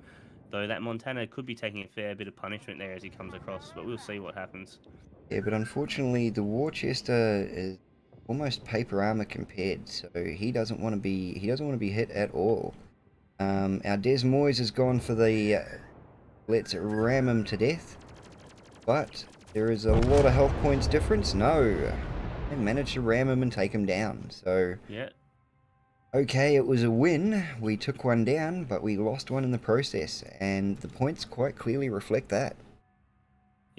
though that Montana could be taking a fair bit of punishment there as he comes across, but we'll see what happens. Yeah, but unfortunately the Worcester is almost paper armor compared, so he doesn't want to be hit at all. Our Des Moines has gone for the let's ram him to death, but there is a lot of health points difference. No, they managed to ram him and take him down. So yeah, okay, it was a win. We took one down, but we lost one in the process, and the points quite clearly reflect that.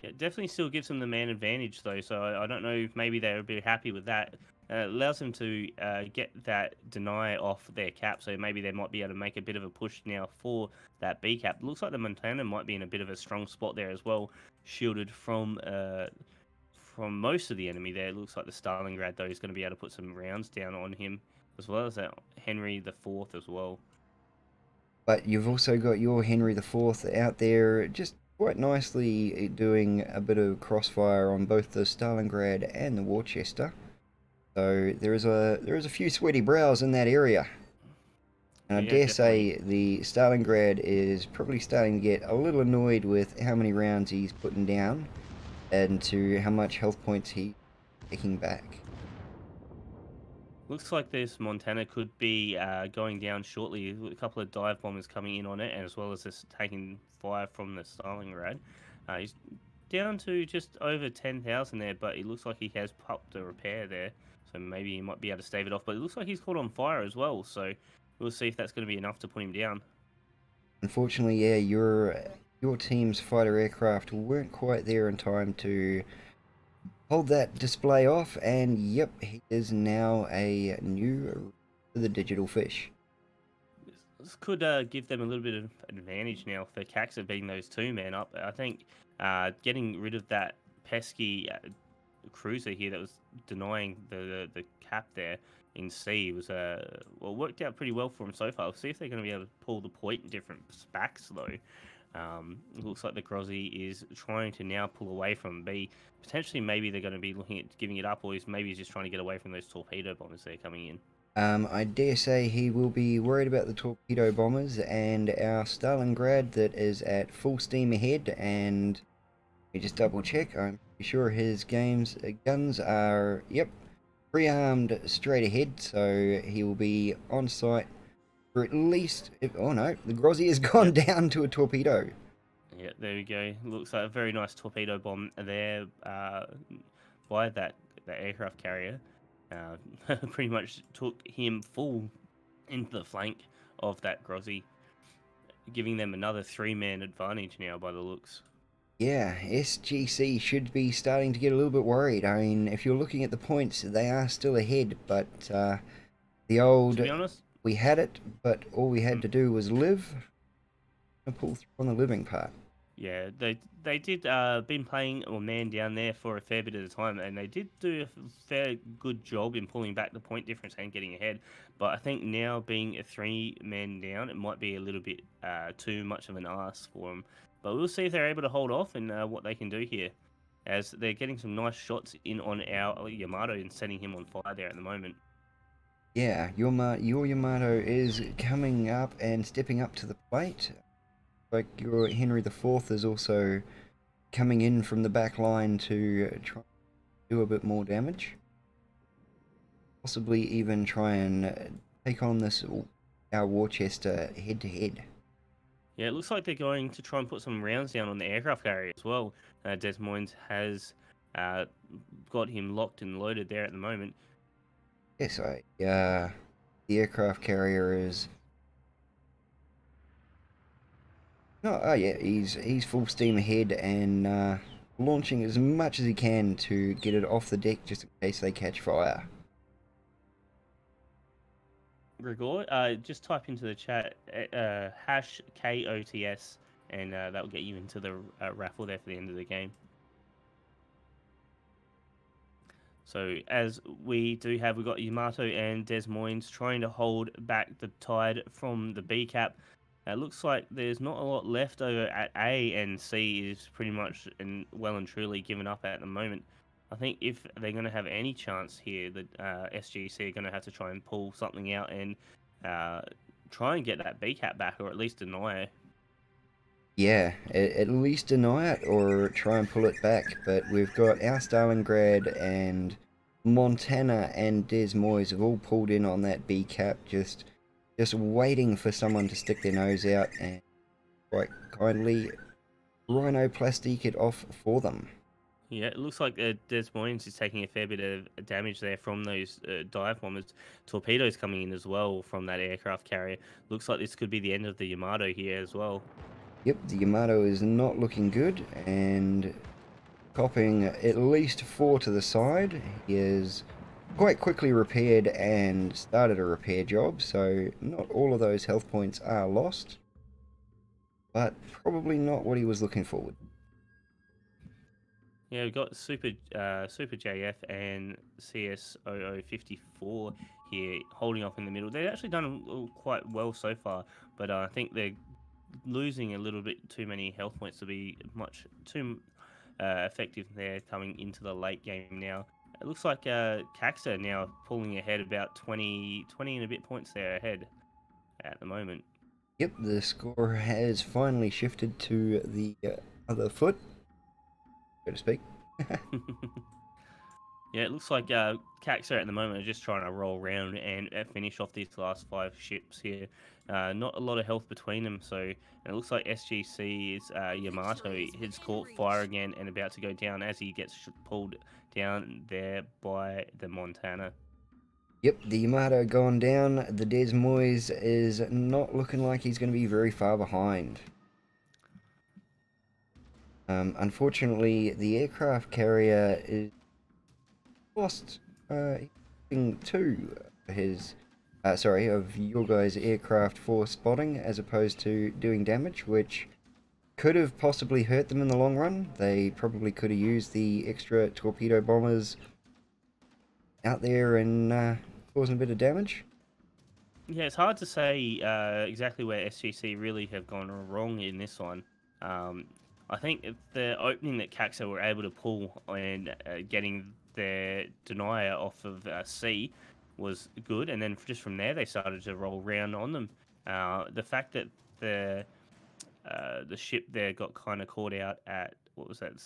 Yeah, definitely still gives them the man advantage though, so I don't know if maybe they would be happy with that. It allows them to get that deny off their cap, so maybe they might be able to make a bit of a push now for that B cap. Looks like the Montana might be in a bit of a strong spot there as well, shielded from most of the enemy there. It looks like the Stalingrad though is going to be able to put some rounds down on him, as well as that Henry IV as well. But you've also got your Henry IV out there just quite nicely doing a bit of crossfire on both the Stalingrad and the Worcester. So there is a few sweaty brows in that area. And I dare say the Stalingrad is probably starting to get a little annoyed with how many rounds he's putting down and to how much health points he's taking back. Looks like this Montana could be going down shortly. A couple of dive bombers coming in on it, and as well as just taking fire from the Stalingrad. He's down to just over 10,000 there, but it looks like he has popped a repair there. So maybe he might be able to stave it off. But it looks like he's caught on fire as well. So we'll see if that's going to be enough to put him down. Unfortunately, yeah, your team's fighter aircraft weren't quite there in time to hold that display off, and yep, he is now a new for the digital fish. This could give them a little bit of advantage now for Caxa beating those 2 men up. I think getting rid of that pesky cruiser here that was denying the cap there in C was well, worked out pretty well for him so far. We'll see if they're going to be able to pull the point in different specs though. It looks like the Grozzy is trying to now pull away from B. Potentially, maybe they're going to be looking at giving it up, or maybe he's just trying to get away from those torpedo bombers that are coming in. I dare say he will be worried about the torpedo bombers and our Stalingrad that is at full steam ahead. And let me just double check. I'm pretty sure his guns are, yep, pre-armed straight ahead. So he will be on site for at least. Oh no, the Grozzy has gone down to a torpedo. Yeah, there we go. Looks like a very nice torpedo bomb there by that aircraft carrier. Pretty much took him full into the flank of that Grozzy, giving them another 3-man advantage now by the looks. Yeah, SGC should be starting to get a little bit worried. I mean, if you're looking at the points, they are still ahead, but the old... To be honest, we had it, but all we had to do was live and pull through on the living part. Yeah, they did been playing or man down there for a fair bit of the time, and they did do a fair good job in pulling back the point difference and getting ahead. But I think now being a 3-man down, it might be a little bit too much of an ask for them. But we'll see if they're able to hold off and what they can do here, as they're getting some nice shots in on our Yamato and setting him on fire there at the moment. Yeah, your Yamato is coming up and stepping up to the plate. Like your Henry IV is also coming in from the back line to try and do a bit more damage. Possibly even try and take on this our Worcester head to head. Yeah, it looks like they're going to try and put some rounds down on the aircraft carrier as well. Des Moines has got him locked and loaded there at the moment. Yes, the aircraft carrier is. Oh yeah, he's full steam ahead and launching as much as he can to get it off the deck just in case they catch fire. Gregor, just type into the chat hash KOTS and that will get you into the raffle there for the end of the game. So as we've got Yamato and Des Moines trying to hold back the tide from the B cap. It looks like there's not a lot left over at A, and C is pretty much well and truly given up at the moment. I think if they're going to have any chance here, the SGC are going to have to try and pull something out and try and get that B cap back, or at least deny it. Yeah, at least deny it or try and pull it back. But we've got our Stalingrad and Montana and Des Moines have all pulled in on that B cap, just waiting for someone to stick their nose out and quite kindly rhinoplastic it off for them. Yeah, it looks like Des Moines is taking a fair bit of damage there from those dive bombers. Torpedoes coming in as well from that aircraft carrier. Looks like this could be the end of the Yamato here as well. Yep, the Yamato is not looking good and copping at least 4 to the side. He is quite quickly repaired and started a repair job, so not all of those health points are lost, but probably not what he was looking forward. Yeah, we've got Super JF and CS0054 here holding off in the middle. They've actually done quite well so far, but I think they're losing a little bit too many health points to be much too effective there coming into the late game now. It looks like Caxa now pulling ahead about 20 and a bit points there ahead at the moment. Yep, the score has finally shifted to the other foot, so to speak. Yeah, it looks like Caxa at the moment are just trying to roll around and finish off these last 5 ships here. Not a lot of health between them, so and it looks like SGC's Yamato is caught fire again and about to go down as he gets pulled down there by the Montana. Yep, the Yamato gone down. The Des Moines is not looking like he's going to be very far behind. Unfortunately, the aircraft carrier is lost two his of your guys' aircraft for spotting as opposed to doing damage, which could have possibly hurt them in the long run. They probably could have used the extra torpedo bombers out there and causing a bit of damage. Yeah, it's hard to say exactly where SGC really have gone wrong in this one. I think the opening that Caxa were able to pull and getting their denier off of C was good, and then just from there they started to roll round on them. The fact that the ship there got kind of caught out at what was that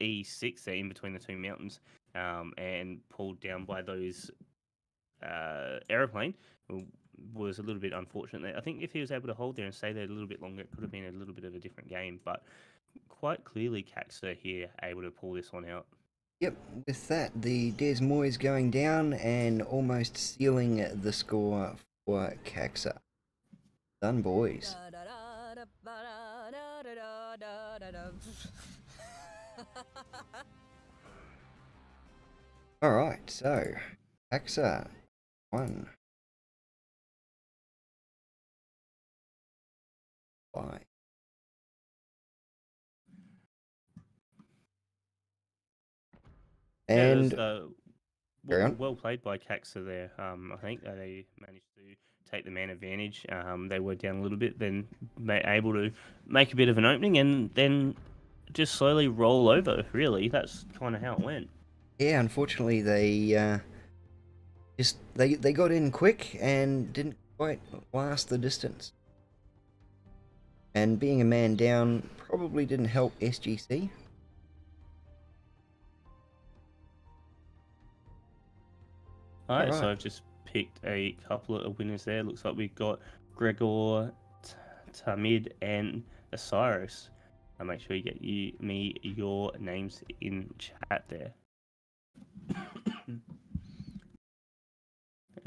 E6 there in between the two mountains, and pulled down by those aeroplane was a little bit unfortunate there. I think if he was able to hold there and stay there a little bit longer, it could have been a little bit of a different game. But quite clearly, Caxa here able to pull this one out. Yep, with that, the Des Moines going down and almost sealing the score for Caxa. Done, boys. Alright, so Caxa 1. Bye. And Well played by Caxa there. I think they managed to take the man advantage. They were down a little bit, then able to make a bit of an opening, and then just slowly roll over. Really, that's kind of how it went. Yeah, unfortunately, they they got in quick and didn't quite last the distance. And being a man down probably didn't help SGC. Alright, so I've just picked a couple of winners there. Looks like we've got Gregor, Tamid, and Osiris. I'll make sure you get me your names in chat there. And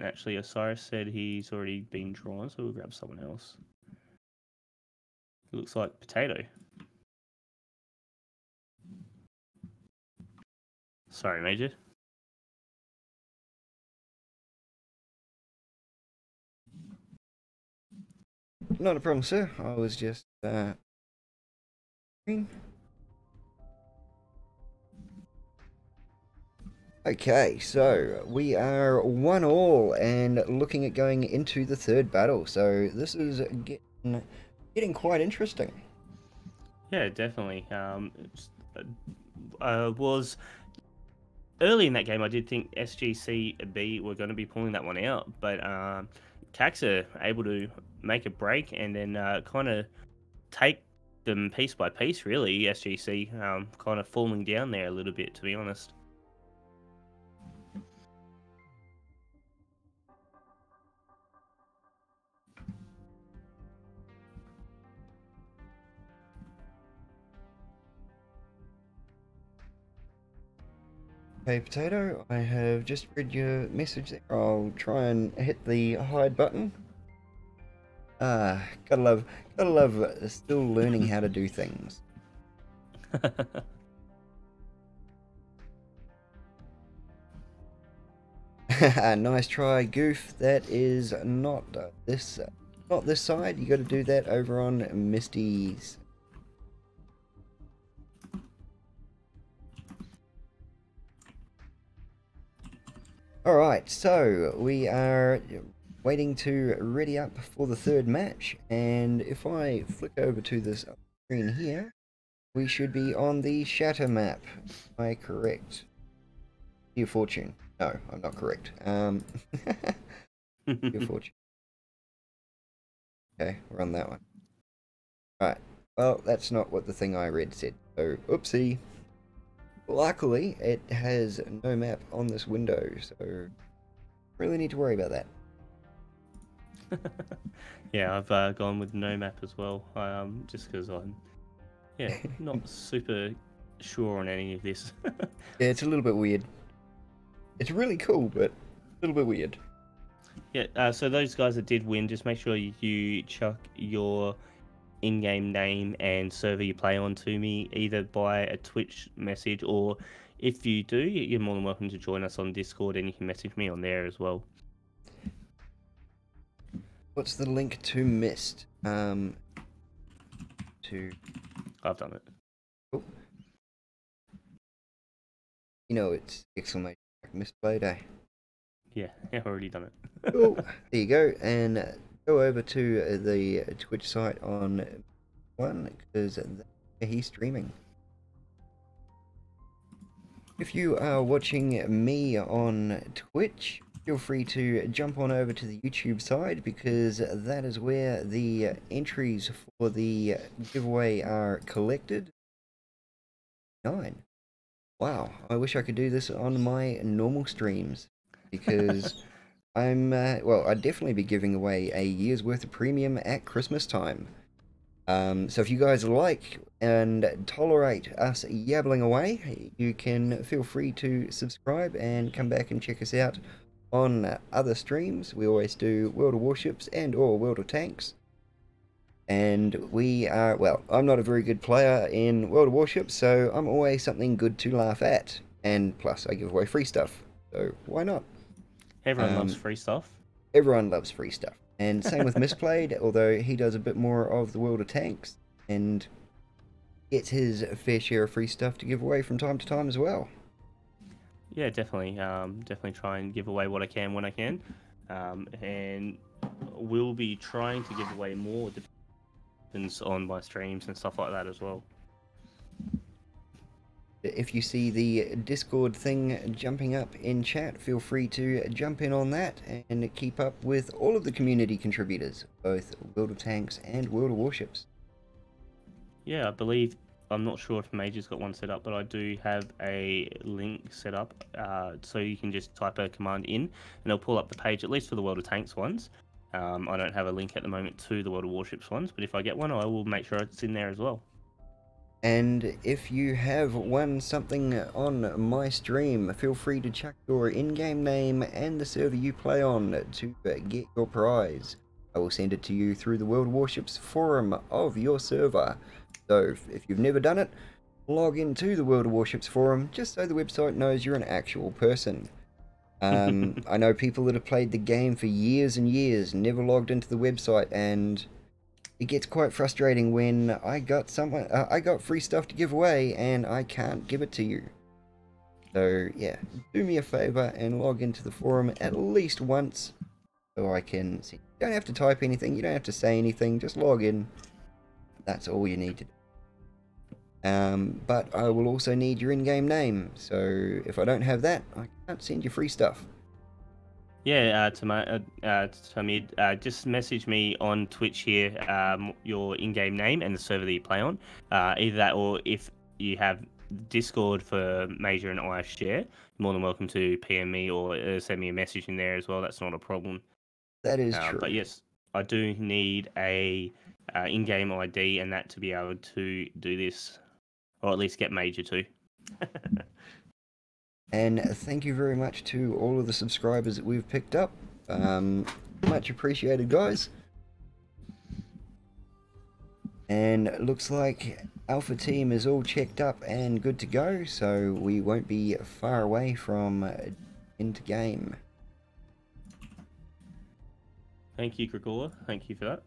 actually, Osiris said he's already been drawn, so we'll grab someone else. It looks like Potato. Sorry, Major. Not a problem, sir. I was just okay, so we are 1-1 and looking at going into the third battle. So this is getting quite interesting. Yeah, definitely. Was early in that game, I did think SGCB were going to be pulling that one out, but Caxa able to make a break and then kind of take them piece by piece, really. SGC kind of falling down there a little bit, to be honest. Hey Potato, I have just read your message there. I'll try and hit the hide button. Gotta love still learning how to do things. Nice try, Goof. That is not this side. You got to do that over on Misty's. Alright, so we are waiting to ready up for the third match, and if I flick over to this screen here, we should be on the Shatter map. Am I correct? Dear Fortune. No, I'm not correct. Dear Fortune. Okay, we're on that one. Right. Well, that's not what the thing I read said, so oopsie. Luckily, it has no map on this window, so really need to worry about that. Yeah, I've gone with no map as well, just because I'm not super sure on any of this. Yeah, it's a little bit weird. It's really cool, but a little bit weird. Yeah, so those guys that did win, just make sure you chuck your in-game name and server you play on to me, either by a Twitch message, or if you do, you're more than welcome to join us on Discord, and you can message me on there as well. What's the link to Mist? To I've done it. oh. You know it's exclamation mark Mistplayed, eh? Yeah, I've already done it. Cool. There you go, and go over to the Twitch site on one because he's streaming. If you are watching me on Twitch, feel free to jump on over to the YouTube side because that is where the entries for the giveaway are collected. 9. Wow, I wish I could do this on my normal streams because well, I'd definitely be giving away a year's worth of premium at Christmas time. So if you guys like and tolerate us yabbling away, you can feel free to subscribe and come back and check us out on other streams. We always do World of Warships and or World of Tanks. And we are, well, I'm not a very good player in World of Warships, so I'm always something good to laugh at. And plus, I give away free stuff, so why not? Everyone loves free stuff. Everyone loves free stuff. And same with Misplayed, although he does a bit more of the World of Tanks and gets his fair share of free stuff to give away from time to time as well. Yeah, definitely. Definitely try and give away what I can when I can. And we'll be trying to give away more depends on my streams and stuff like that as well. If you see the Discord thing jumping up in chat, feel free to jump in on that and keep up with all of the community contributors, both World of Tanks and World of Warships. Yeah, I believe, I'm not sure if Major's got one set up, but I do have a link set up, so you can just type a command in and it'll pull up the page, at least for the World of Tanks ones. I don't have a link at the moment to the World of Warships ones, but if I get one, I will make sure it's in there as well. And if you have won something on my stream, feel free to chuck your in-game name and the server you play on to get your prize. I will send it to you through the World of Warships forum of your server. So if you've never done it, log into the World of Warships forum just so the website knows you're an actual person. I know people that have played the game for years and years, never logged into the website, and it gets quite frustrating when I got free stuff to give away and I can't give it to you. So yeah, do me a favor and log into the forum at least once so I can see. You don't have to type anything, you don't have to say anything, just log in. That's all you need to do. But I will also need your in-game name, so if I don't have that, I can't send you free stuff. Yeah, Tamid, just message me on Twitch here, your in-game name and the server that you play on. Either that, or if you have Discord for Major and I share, more than welcome to PM me or send me a message in there as well. That's not a problem. That is true. But yes, I do need a in-game ID and that to be able to do this, or at least get Major to. And thank you very much to all of the subscribers that we've picked up. Much appreciated, guys. And it looks like Alpha Team is all checked up and good to go, so we won't be far away from into game. Thank you, Gregor. Thank you for that.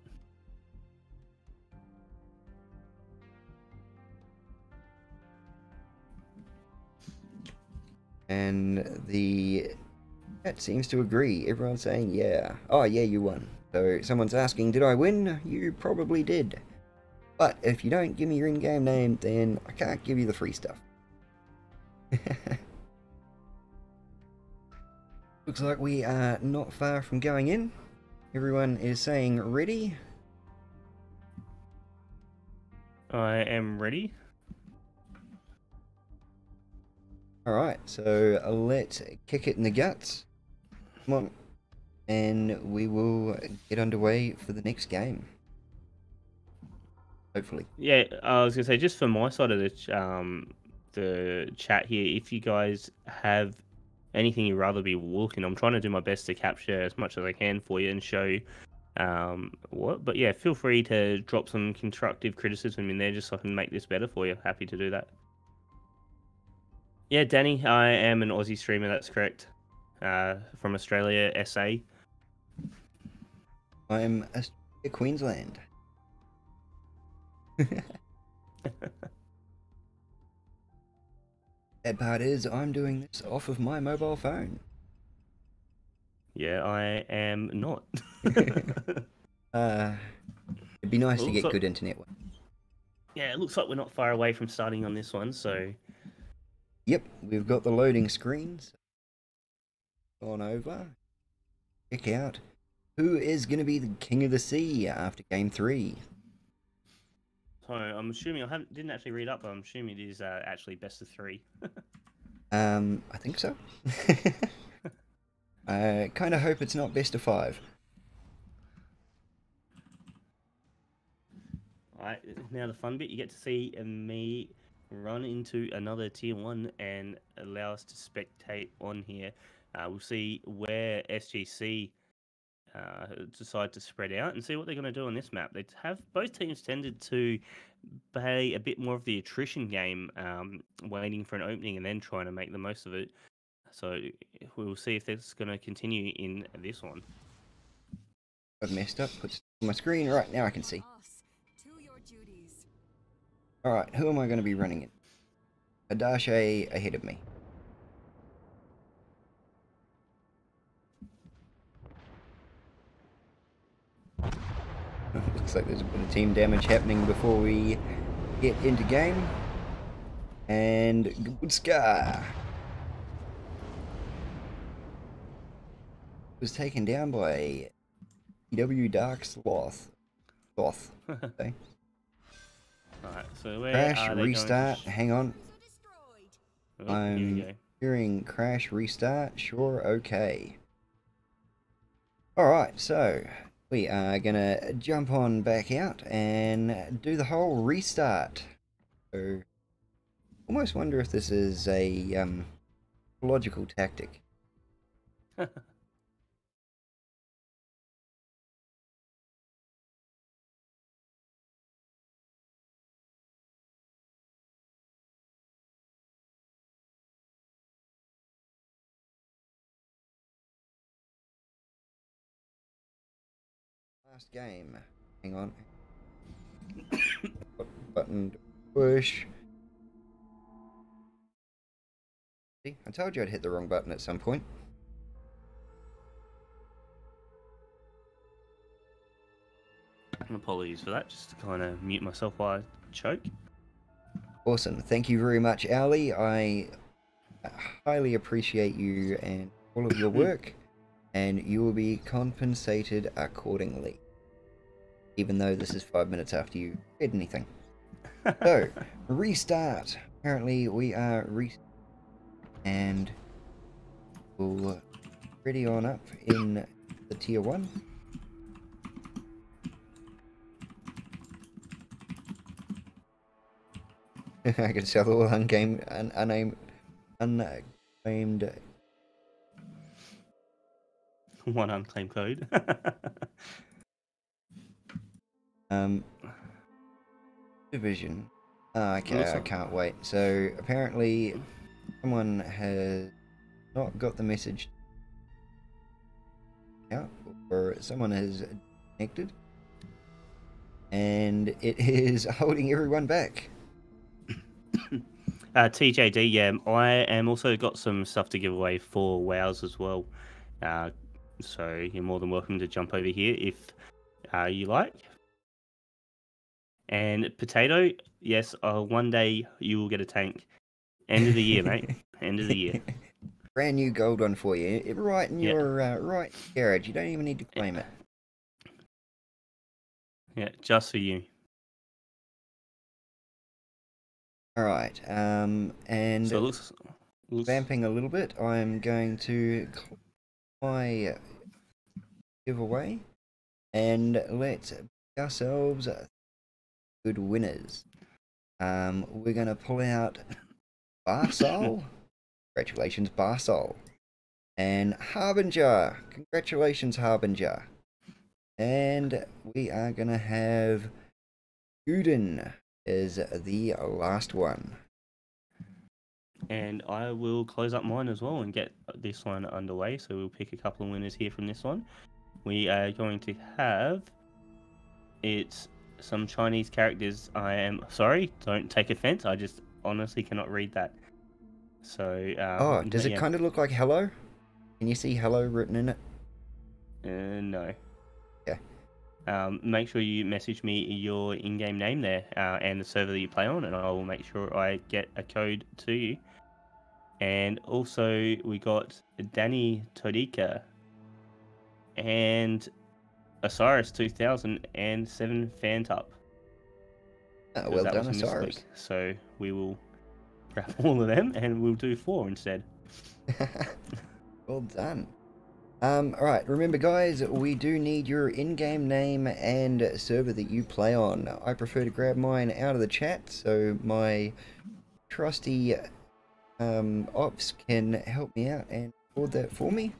And the chat seems to agree. Everyone's saying, yeah. Oh, yeah, you won. So someone's asking, did I win? You probably did. But if you don't give me your in-game name, then I can't give you the free stuff. Looks like we are not far from going in. Everyone is saying ready. I am ready. Alright, so let's kick it in the guts. Come on. And we will get underway for the next game. Hopefully. Yeah, I was gonna say, just for my side of the chat here, if you guys have anything you'd rather be looking, I'm trying to do my best to capture as much as I can for you and show what. But yeah, feel free to drop some constructive criticism in there just so I can make this better for you. Happy to do that. Yeah, Danny, I am an Aussie streamer. That's correct. From Australia, SA. I'm a Queensland. Bad part is I'm doing this off of my mobile phone. Yeah, I am not. It'd be nice to get good internet. Yeah, it looks like we're not far away from starting on this one, so... Yep, we've got the loading screens. On over. Check out who is going to be the king of the sea after game 3. So I'm assuming, didn't actually read up, but I'm assuming it is actually best of 3. I think so. I kind of hope it's not best of 5. Alright, now the fun bit, you get to see me run into another tier 1 and allow us to spectate on here. We'll see where SGC decide to spread out and see what they're going to do on this map. They have both teams tended to play a bit more of the attrition game, waiting for an opening and then trying to make the most of it. So we'll see if that's going to continue in this one. I've messed up. Put on my screen. Right, now I can see. Alright, who am I going to be running in? Adashe ahead of me. Looks like there's a bit of team damage happening before we get into game. And Gubutska was taken down by EW Dark Sloth. Okay. Alright, so where Crash, are they restart, going hang on. Oh, I'm hearing crash, restart, sure, okay. Alright, so we are gonna jump on back out and do the whole restart. So, almost wonder if this is a logical tactic. Last game. Hang on. Button to push. See, I told you I'd hit the wrong button at some point. Apologies for that, just to kind of mute myself while I choke. Awesome. Thank you very much, Ali. I highly appreciate you and all of your work, and you will be compensated accordingly. Even though this is 5 minutes after you did anything. So, restart. Apparently we are and we'll ready on up in the tier 1. I can sell all unclaimed One unclaimed code. Division. Okay, I can't wait. So apparently someone has not got the message out, or someone has connected, and it is holding everyone back. TJD, yeah, I am also got some stuff to give away for WoWs as well. So you're more than welcome to jump over here if you like. And Potato, yes, one day you will get a tank. End of the year, mate. End of the year. Brand new gold one for you, right in your right garage. You don't even need to claim it. Yeah, just for you. All right, and so it Looks vamping a little bit, I'm going to click my giveaway and let's pick ourselves good winners. We're going to pull out Barsol. Congratulations, Barsol. And Harbinger. Congratulations, Harbinger. And we are going to have Guden as the last one. And I will close up mine as well and get this one underway. So we'll pick a couple of winners here from this one. We are going to have some Chinese characters. I am sorry, don't take offense. I just honestly cannot read that. So Oh, does it kind of look like hello? Can you see hello written in it? No. Yeah. Make sure you message me your in-game name there and the server that you play on, and I will make sure I get a code to you. And also, we got Danny Todika and Osiris 2000 and 7 Fantub. Well done, Osiris. So we will grab all of them and we'll do 4 instead. Well done. Alright, remember guys, we do need your in-game name and server that you play on. I prefer to grab mine out of the chat so my trusty ops can help me out and record that for me.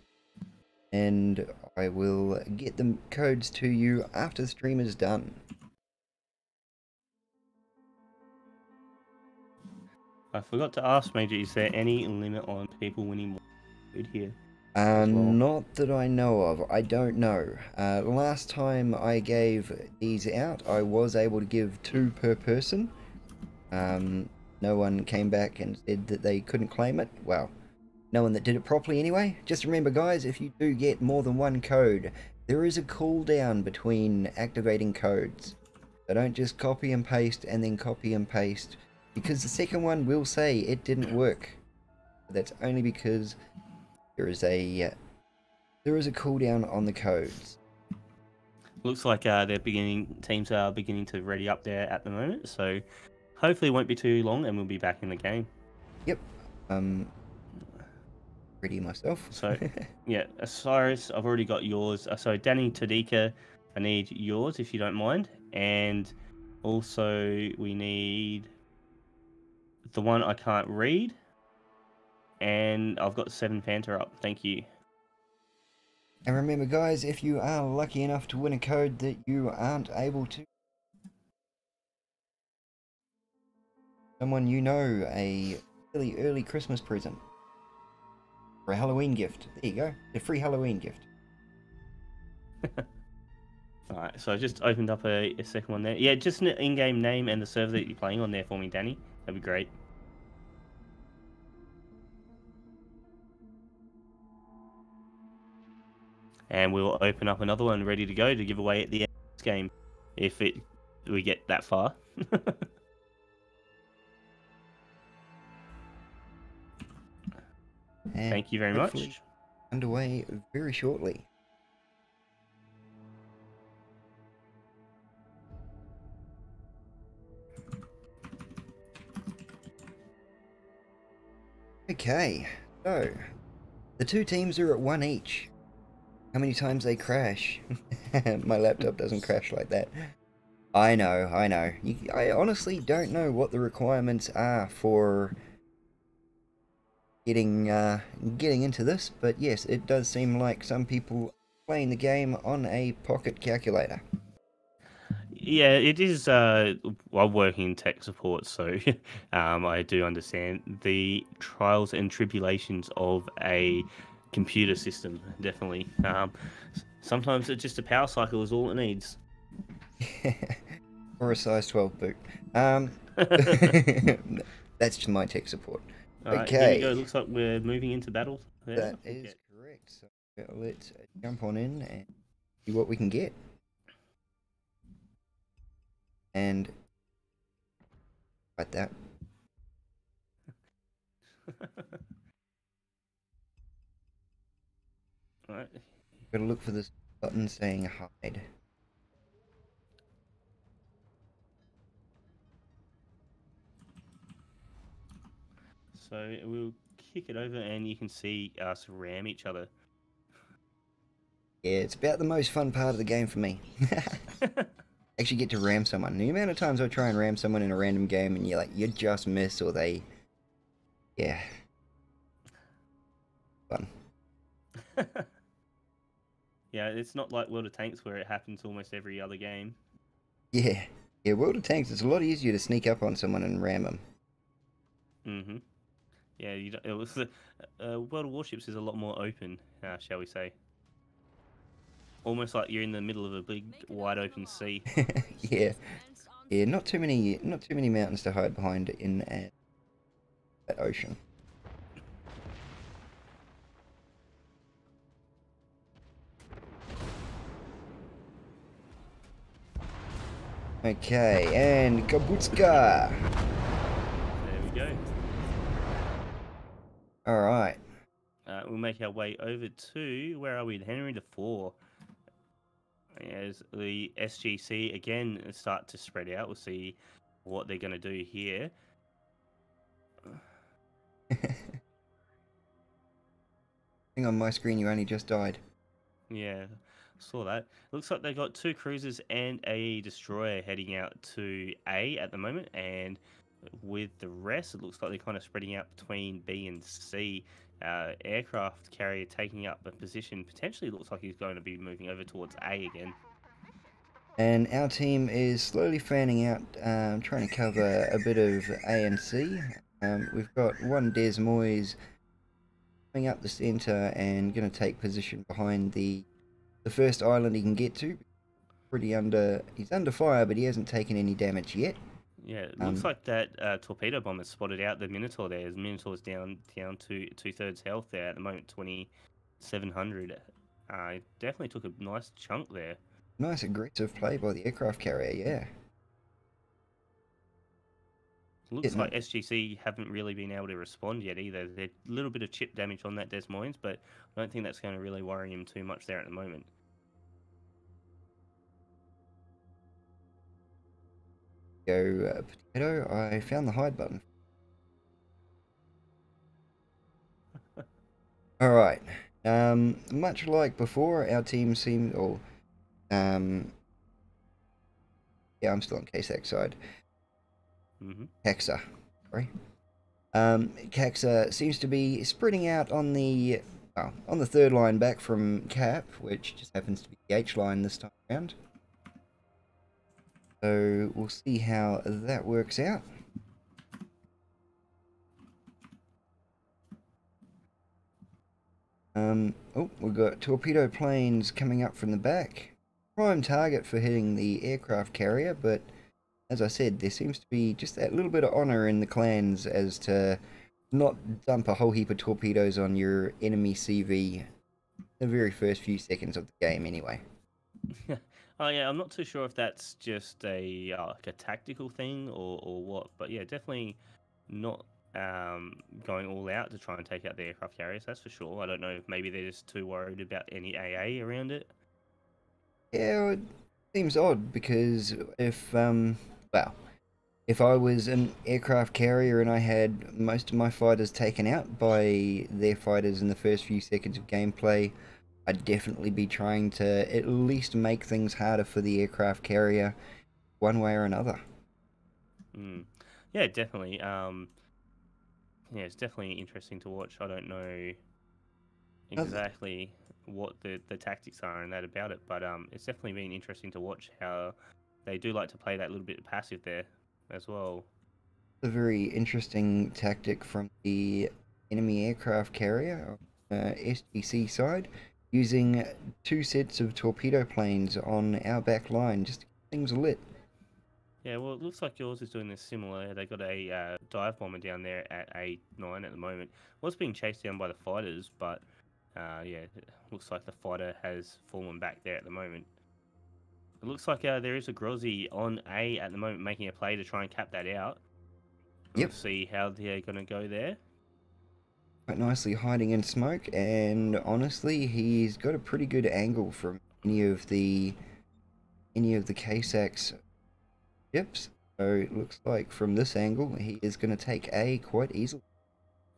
And I will get the codes to you after the stream is done. I forgot to ask, Major, is there any limit on people winning more food here? Not that I know of. I don't know. Last time I gave these out, I was able to give 2 per person. No one came back and said that they couldn't claim it. Well, no one that did it properly anyway. Just remember guys, if you do get more than 1 code, there is a cooldown between activating codes. So don't just copy and paste and then copy and paste, because the second one will say it didn't work. That's only because there is a cooldown on the codes. Looks like teams are beginning to ready up there at the moment, so hopefully it won't be too long and we'll be back in the game. Yep. Ready myself. So yeah, Osiris, I've already got yours. So Danny Tadika, I need yours if you don't mind, and also we need the one I can't read, and I've got 7 Fanta up. Thank you. And remember guys, if you are lucky enough to win a code that you aren't able to, someone you know a really early Christmas present or a Halloween gift. There you go, a free Halloween gift. Alright, so I just opened up a second one there. Yeah, just an in-game name and the server that you're playing on there for me, Danny. That'd be great. And we'll open up another one ready to go to give away at the end of this game, if we get that far. Thank you very much. Underway very shortly. Okay, so the 2 teams are at 1 each. How many times they crash? My laptop doesn't crash like that. I know. I honestly don't know what the requirements are for getting into this, but yes, it does seem like some people are playing the game on a pocket calculator. Yeah, it is. I'm working in tech support, so I do understand the trials and tribulations of a computer system. Definitely. Sometimes it's just a power cycle is all it needs. Or a size 12 boot. That's just my tech support. Right, okay. Here we go. Looks like we're moving into battle. That is correct. So let's jump on in and see what we can get. And like that. Alright. Gotta look for this button saying hide. So we'll kick it over and you can see us ram each other. Yeah, it's about the most fun part of the game for me. Actually get to ram someone. The amount of times I try and ram someone in a random game and you just miss or they... Yeah. Fun. Yeah, it's not like World of Tanks where it happens almost every other game. Yeah. Yeah, World of Tanks, it's a lot easier to sneak up on someone and ram them. Mm-hmm. Yeah, it was World of Warships is a lot more open, shall we say? Almost like you're in the middle of a big, wide open sea. Yeah. Yeah, not too many mountains to hide behind in that ocean. Okay, and Kabutska! There we go. Alright. We'll make our way over to, where are we? Henry IV. As the SGC again start to spread out, we'll see what they're going to do here. Thing on my screen, you only just died. Yeah, saw that. Looks like they got 2 cruisers and a destroyer heading out to A at the moment, and with the rest, it looks like they're kind of spreading out between B and C. Aircraft carrier taking up a position. Potentially looks like he's going to be moving over towards A again. And our team is slowly fanning out, trying to cover a bit of A and C. We've got one Des Moines coming up the centre and going to take position behind the first island he can get to. He's under fire, but he hasn't taken any damage yet. Yeah, it looks like that torpedo bomber spotted out the Minotaur there. As Minotaur's down to 2/3 health there at the moment, 2,700. Definitely took a nice chunk there. Nice aggressive play by the aircraft carrier, yeah. Looks like SGC haven't really been able to respond yet either. There's a little bit of chip damage on that Des Moines, but I don't think that's going to really worry him too much there at the moment. Go potato, I found the hide button. Alright, much like before, our team seemed, yeah, I'm still on KSAC side. Caxa, sorry. Caxa seems to be spreading out on the third line back from Cap, which just happens to be the H line this time around. So we'll see how that works out. Oh, we've got torpedo planes coming up from the back. Prime target for hitting the aircraft carrier, but as I said, there seems to be just that little bit of honour in the clans as to not dump a whole heap of torpedoes on your enemy CV the very first few seconds of the game anyway. Oh yeah, I'm not too sure if that's just a like a tactical thing or what, but yeah, definitely not going all out to try and take out the aircraft carriers. That's for sure. I don't know if maybe they're just too worried about any AA around it. Yeah, it seems odd because if if I was an aircraft carrier and I had most of my fighters taken out by their fighters in the first few seconds of gameplay, I'd definitely be trying to at least make things harder for the aircraft carrier one way or another. Yeah, definitely. Yeah, it's definitely interesting to watch. I don't know exactly what the tactics are and that about it, but it's definitely been interesting to watch how they do like to play that little bit passive there as well. A very interesting tactic from the enemy aircraft carrier on SGC side, using 2 sets of torpedo planes on our back line just to keep things lit. Yeah, well, it looks like yours is doing this similar. They got a dive bomber down there at A9 at the moment. Well, it's being chased down by the fighters, but yeah, it looks like the fighter has fallen back there at the moment. It looks like there is a Grozzy on A at the moment making a play to try and cap that out. Yep. We'll see how they're going to go there. Quite nicely hiding in smoke, and honestly, he's got a pretty good angle from any of the KSAC's ships. So it looks like from this angle, he is going to take A quite easily.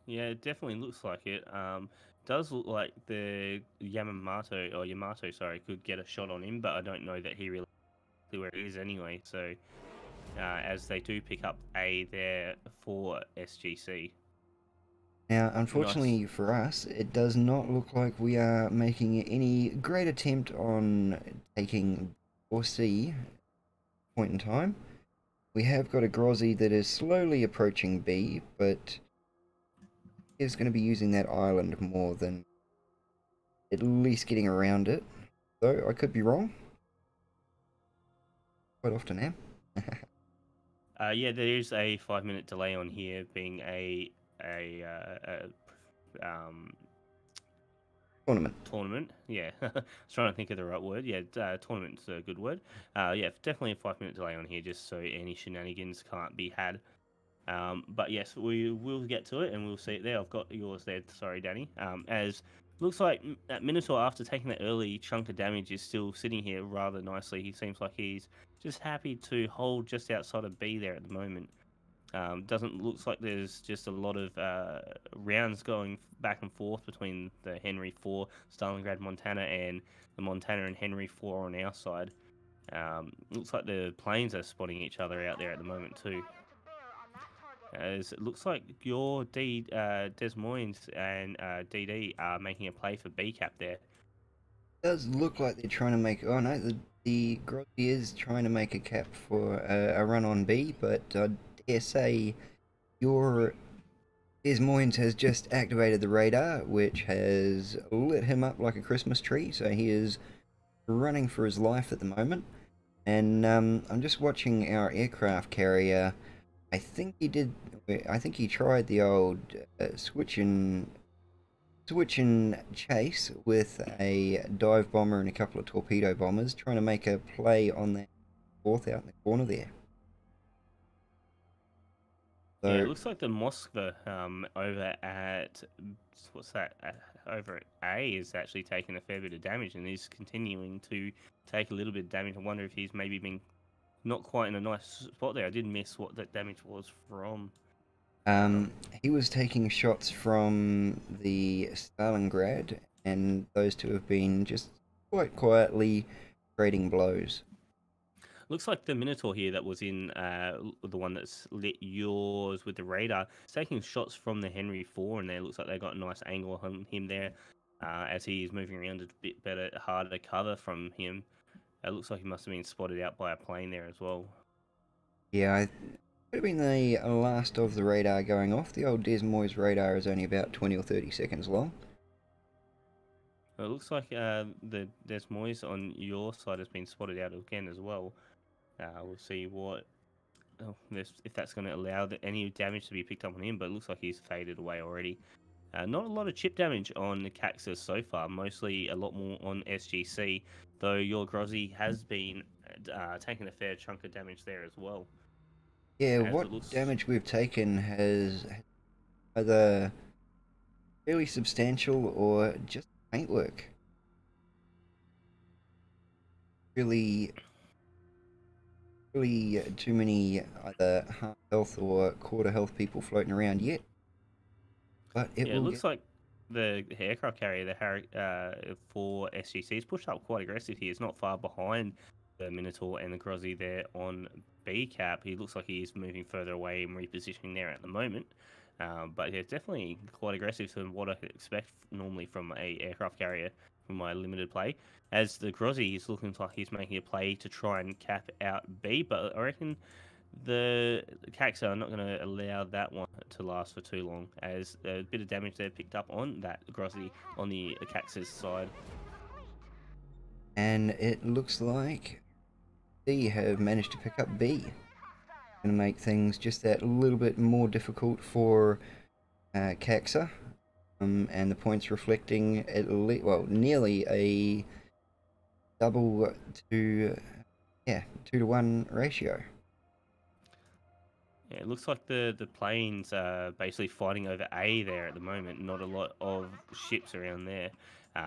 Yeah, it definitely looks like it. Does look like the Yamato, sorry, could get a shot on him, but I don't know that he really knows where he is anyway. So, as they do pick up A there for SGC. Now, Nice. unfortunately for us, it does not look like we are making any great attempt on taking 4C point in time. We have got a Grozzy that is slowly approaching B, but is going to be using that island more than at least getting around it. Though I could be wrong. Quite often am. Yeah, there is a 5 minute delay on here, being a Tournament. tournament. Yeah, I was trying to think of the right word. Yeah, tournament's a good word. Yeah, definitely a 5 minute delay on here, just so any shenanigans can't be had. But yes, we will get to it and we'll see it there. I've got yours there. Sorry, Danny. As looks like that Minotaur, after taking that early chunk of damage, is still sitting here rather nicely. He seems like he's just happy to hold just outside of B there at the moment. Doesn't looks like there's just a lot of rounds going back and forth between the Henry 4 Stalingrad Montana and the Montana and Henry 4 on our side. Looks like the planes are spotting each other out there at the moment too. As it looks like your Des Moines and DD are making a play for B cap there. It does look like they're trying to make. Oh no, the Grozzy is trying to make a cap for a run on B, but I dare say your Des Moines has just activated the radar, which has lit him up like a Christmas tree, so he is running for his life at the moment. And I'm just watching our aircraft carrier. I think he did. I think he tried the old switch and chase with a dive bomber and a couple of torpedo bombers, trying to make a play on that fourth out in the corner there. Yeah, it So looks like the Moskva over at what's that? Over at A is actually taking a fair bit of damage and he's continuing to take a little bit of damage. I wonder if he's maybe been not quite in a nice spot there. I did miss what that damage was from. um, he was taking shots from the Stalingrad, and those two have been just quite quietly trading blows. Looks like the Minotaur here that was in the one that's lit yours with the radar. It's taking shots from the Henry 4 and there. Looks like they got a nice angle on him there as he is moving around a bit better, harder to cover from him. It looks like he must have been spotted out by a plane there as well. Yeah, I could have been the last of the radar going off. The old Des Moines radar is only about 20 or 30 seconds long. It looks like the Des Moines on your side has been spotted out again as well. We'll see what if that's going to allow any damage to be picked up on him, but it looks like he's faded away already. Not a lot of chip damage on the Caxus so far, mostly a lot more on SGC, though your Grozzy has been taking a fair chunk of damage there as well. Yeah, As it what looks, damage we've taken has either fairly substantial or just paintwork. Really, really too many either half health or quarter health people floating around yet. But it yeah, it will get. looks like the aircraft carrier, for SGC, is pushed up quite aggressive here. It's not far behind the Minotaur and the Grozzy there on B cap. He looks like he is moving further away and repositioning there at the moment. But yeah, definitely quite aggressive to what I could expect normally from a aircraft carrier from my limited play. As the Grozzy is looking like he's making a play to try and cap out B, but I reckon the Cax are not going to allow that one to last for too long, as a bit of damage there picked up on that Grozzy on the Cax's side. And it looks like C have managed to pick up B. Going to make things just that little bit more difficult for Caxa. And the points reflecting at least, well, nearly a double to, yeah, 2-to-1 ratio. Yeah, it looks like the planes are basically fighting over A there at the moment. Not a lot of ships around there.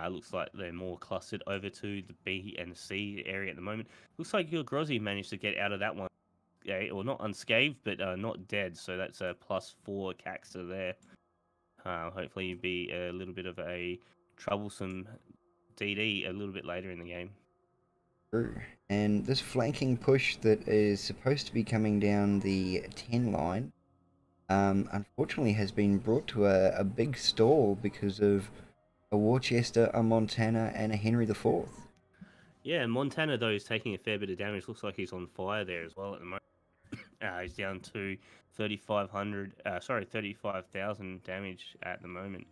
Looks like they're more clustered over to the B and C area at the moment. Looks like your Grozzy managed to get out of that one, yeah, or not unscathed, but not dead. So that's a +4 Caxa there. Hopefully, be a little bit of a troublesome DD a little bit later in the game. True. And this flanking push that is supposed to be coming down the 10 line, unfortunately has been brought to a big stall because of a Worcester, a Montana, and a Henry IV. Yeah, Montana though is taking a fair bit of damage. Looks like he's on fire there as well at the moment. He's down to 35,000 damage at the moment.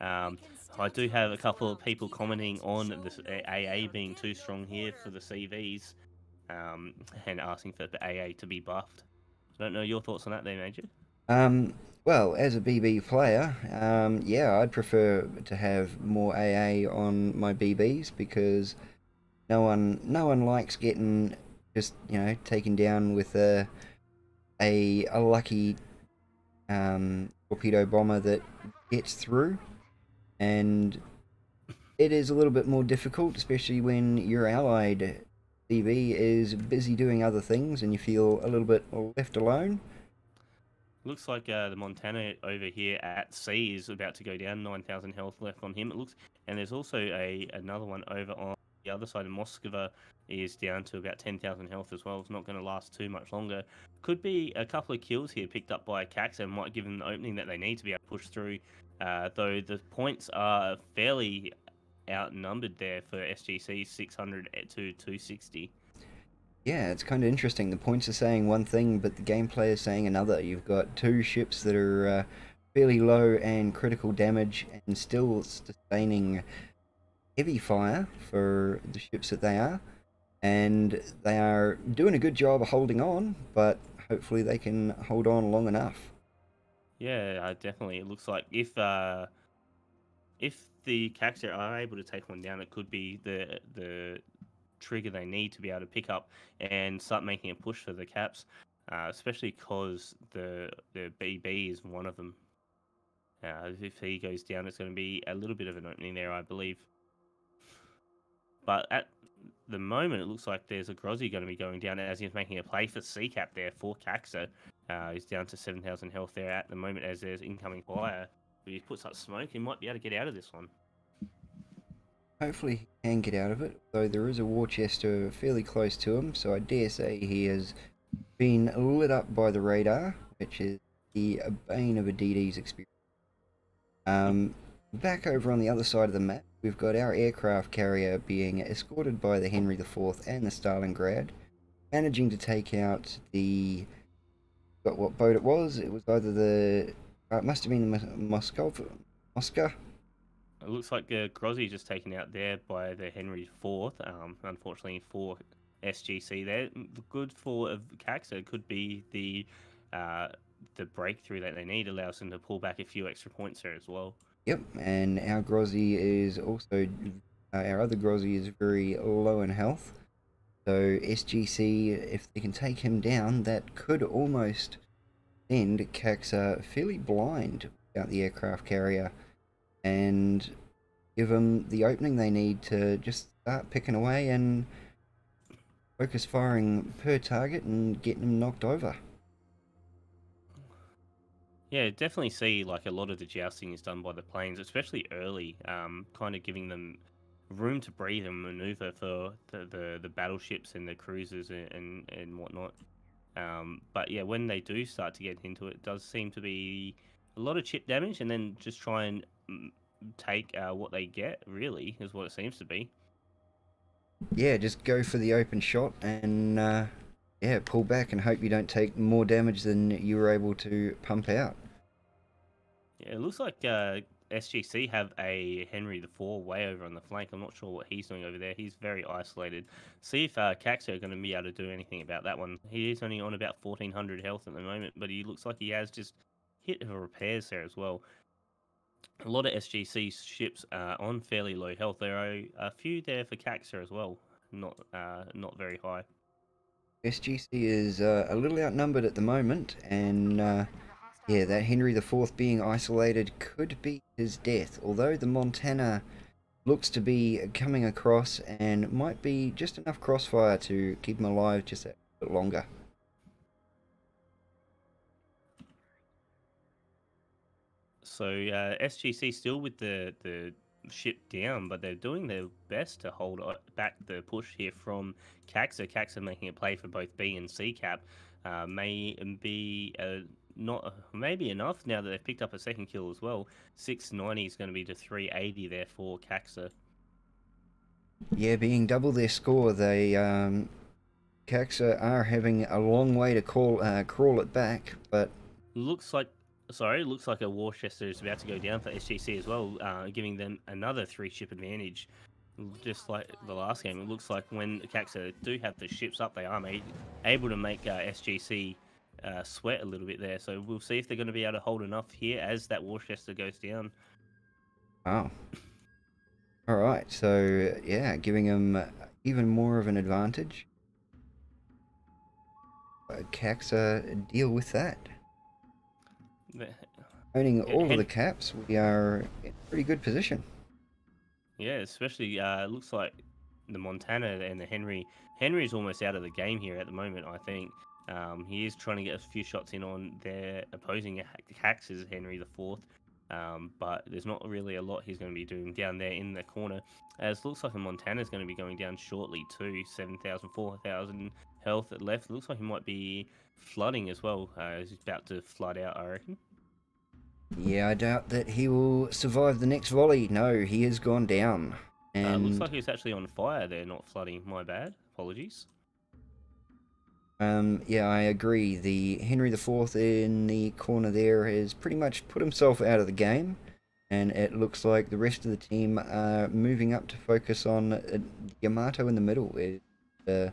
I do have a couple of people commenting on this AA being too strong here for the CVs, and asking for the AA to be buffed. I don't know your thoughts on that there, Major. Well, as a BB player, yeah, I'd prefer to have more AA on my BBs because no one likes getting just taken down with a lucky torpedo bomber that gets through, and it is a little bit more difficult, especially when your allied BB is busy doing other things and you feel a little bit left alone. Looks like the Montana over here at C is about to go down. 9,000 health left on him, it looks. And there's also another one over on the other side of Moskva is down to about 10,000 health as well. It's not going to last too much longer. Could be a couple of kills here picked up by Cax and might give them the opening that they need to be able to push through. Though the points are fairly outnumbered there for SGC, 600 to 260. Yeah, it's kind of interesting. The points are saying one thing, but the gameplay is saying another. You've got two ships that are fairly low and critical damage and still sustaining heavy fire for the ships that they are. And they are doing a good job of holding on, but hopefully they can hold on long enough. Yeah, definitely. It looks like if the Caxer are able to take one down, it could be the trigger they need to be able to pick up and start making a push for the Caps, especially because the BB is one of them. If he goes down, it's going to be a little bit of an opening there, I believe. But at the moment, it looks like there's a Grozzy going to be going down as he's making a play for C-Cap there for Caxer. He's down to 7,000 health there at the moment as there's incoming fire. If he puts up smoke, he might be able to get out of this one. Hopefully he can get out of it, though there is a Worcester fairly close to him, so I dare say he has been lit up by the radar, which is the bane of a DD's experience. Back over on the other side of the map, we've got our aircraft carrier being escorted by the Henry IV and the Stalingrad, managing to take out the... got what boat it was? It was either the... it must have been the Moscow? It looks like Grozzy just taken out there by the Henry IV. Unfortunately for SGC there. Good for Caxa could be the breakthrough that they need. Allows them to pull back a few extra points there as well. Yep, and our Grozzy is also... our other Grozzy is very low in health. So SGC, if they can take him down, that could almost send Caxa fairly blind without the aircraft carrier, and give them the opening they need to just start picking away and focus firing per target and getting them knocked over. Yeah, definitely see like a lot of the jousting is done by the planes, especially early, kind of giving them room to breathe and maneuver for the battleships and the cruisers and whatnot. But yeah, when they do start to get into it, it does seem to be a lot of chip damage, and then just try and take what they get, really, is what it seems to be. Yeah, just go for the open shot and yeah, pull back and hope you don't take more damage than you were able to pump out. Yeah, it looks like SGC have a Henry IV way over on the flank. I'm not sure what he's doing over there. He's very isolated. See if Caxo are going to be able to do anything about that one. He is only on about 1,400 health at the moment, but he looks like he has just hit her repairs there as well. A lot of SGC ships are on fairly low health. There are a few there for Caxa as well, not very high. SGC is a little outnumbered at the moment, and yeah, that Henry IV being isolated could be his death, although the Montana looks to be coming across and might be just enough crossfire to keep him alive just a bit longer. So SGC still with the ship down, but they're doing their best to hold back the push here from Caxa. Caxa making a play for both B and C cap. May be not maybe enough now that they've picked up a second kill as well. 690 is going to be to 380 there for Caxa. Yeah, being double their score, they Caxa are having a long way to crawl it back, but Looks like a Worcester is about to go down for SGC as well, giving them another 3-ship advantage. Just like the last game, it looks like when Caxa do have the ships up, they are able to make SGC sweat a little bit there. So we'll see if they're going to be able to hold enough here as that Worcester goes down. oh. Alright, so yeah, giving them even more of an advantage. Caxa deal with that. Owning all of the caps, we are in a pretty good position. Yeah, especially it looks like the Montana and the Henry. Henry's almost out of the game here at the moment, I think. He is trying to get a few shots in on their opposing Cax's Henry the Fourth. But there's not really a lot he's going to be doing down there in the corner. As it looks like a Montana's going to be going down shortly too. 7,000, 4,000 health left. It looks like he might be flooding as well. He's about to flood out, I reckon. Yeah, I doubt that he will survive the next volley. No, he has gone down. And looks like he's actually on fire there, not flooding. My bad. Apologies. Yeah, I agree. The Henry IV in the corner there has pretty much put himself out of the game, and it looks like the rest of the team are moving up to focus on Yamato in the middle. It's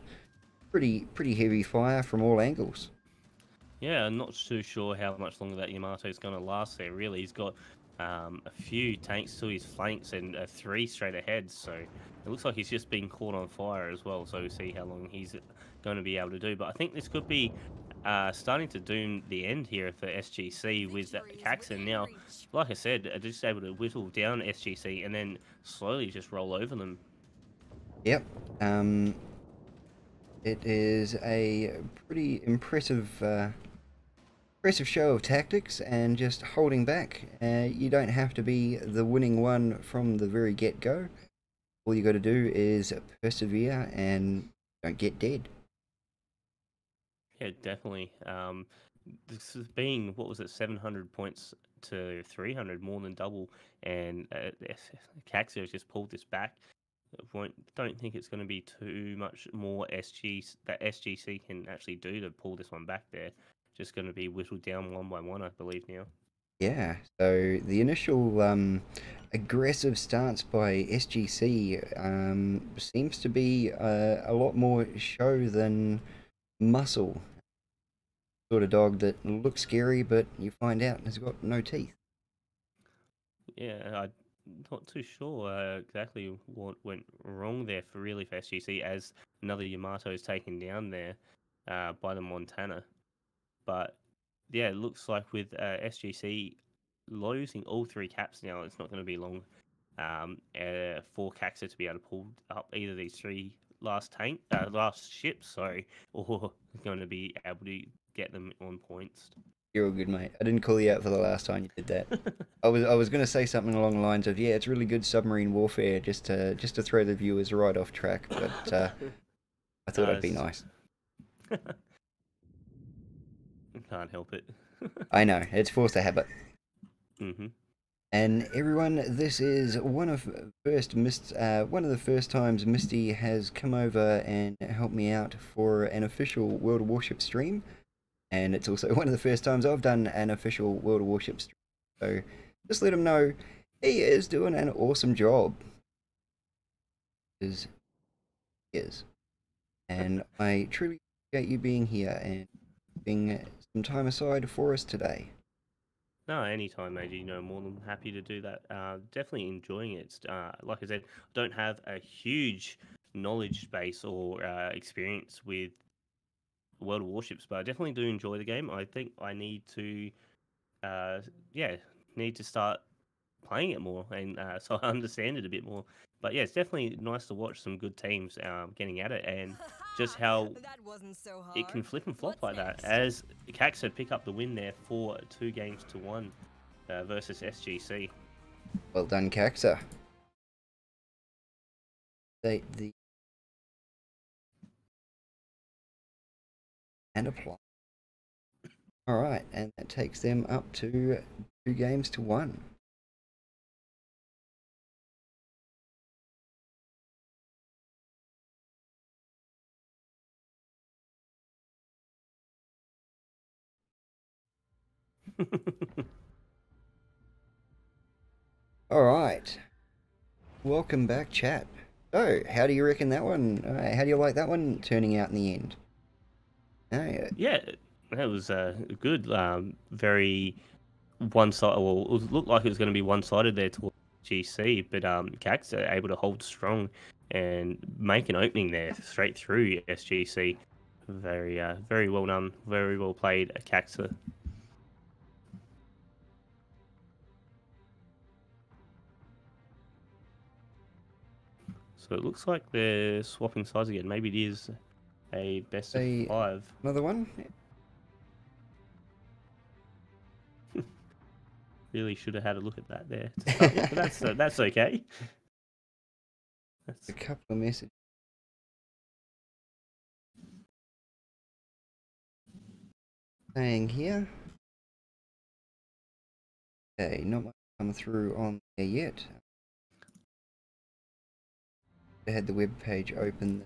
pretty heavy fire from all angles. Yeah, I'm not too sure how much longer that Yamato is going to last there, really. He's got a few tanks to his flanks and 3 straight ahead, so it looks like he's just been caught on fire as well, so we'll see how long he's going to be able to do. But I think this could be starting to doom the end here for SGC with Caxton. Now, like I said, just able to whittle down SGC and then slowly just roll over them. Yep. It is a pretty impressive show of tactics and just holding back. You don't have to be the winning one from the very get-go. All you got to do is persevere and don't get dead. Yeah, definitely. This is being, what was it, 700 points to 300, more than double, and Caxio has just pulled this back. Don't think it's going to be too much more that SGC can actually do to pull this one back there. Just going to be whittled down one by one, I believe now. Yeah, so the initial aggressive stance by SGC seems to be a lot more show than muscle. Sort of dog that looks scary, but you find out has got no teeth. Yeah, I'm not too sure exactly what went wrong there for SGC, as another Yamato is taken down there by the Montana. But yeah, it looks like with SGC losing all 3 caps now, it's not going to be long for Caxa to be able to pull up either of these 3 last ships, or going to be able to get them on points. You're all good, mate. I didn't call you out for the last time you did that. I was going to say something along the lines of, yeah, it's really good submarine warfare, just to throw the viewers right off track. But I thought I'd be nice. Can't help it. I know, it's forced a habit. Mm-hmm. And everyone, this is one of the first times Misty has come over and helped me out for an official World of Warship stream. And it's also one of the first times I've done an official World of Warship stream. So just let him know he is doing an awesome job. Is. And I truly appreciate you being here and being some time aside for us today. No, anytime, mate. More than happy to do that. Definitely enjoying it. Like I said, don't have a huge knowledge base or experience with World of Warships, but I definitely do enjoy the game. I think I need to, start playing it more, and so I understand it a bit more. But yeah, it's definitely nice to watch some good teams getting at it, and just how it can flip and flop like that. As Cax had pick up the win there for 2 games to 1. versus SGC. Well done, Caxa. The and apply. All right, and that takes them up to 2 games to 1. All right, welcome back, chat. So, how do you reckon that one? How do you like that one turning out in the end? Yeah, that was good. Very one-sided. Well, it looked like it was going to be one-sided there towards GC, but Cax are able to hold strong and make an opening there straight through SGC. Very well done. Very well played, Caxa. So it looks like they're swapping sides again. Maybe it is a best of 5. Another one? Really should have had a look at that there to start with, but that's okay. That's a couple of messages. Saying here. Okay, not much come through on there yet. I had the web page open.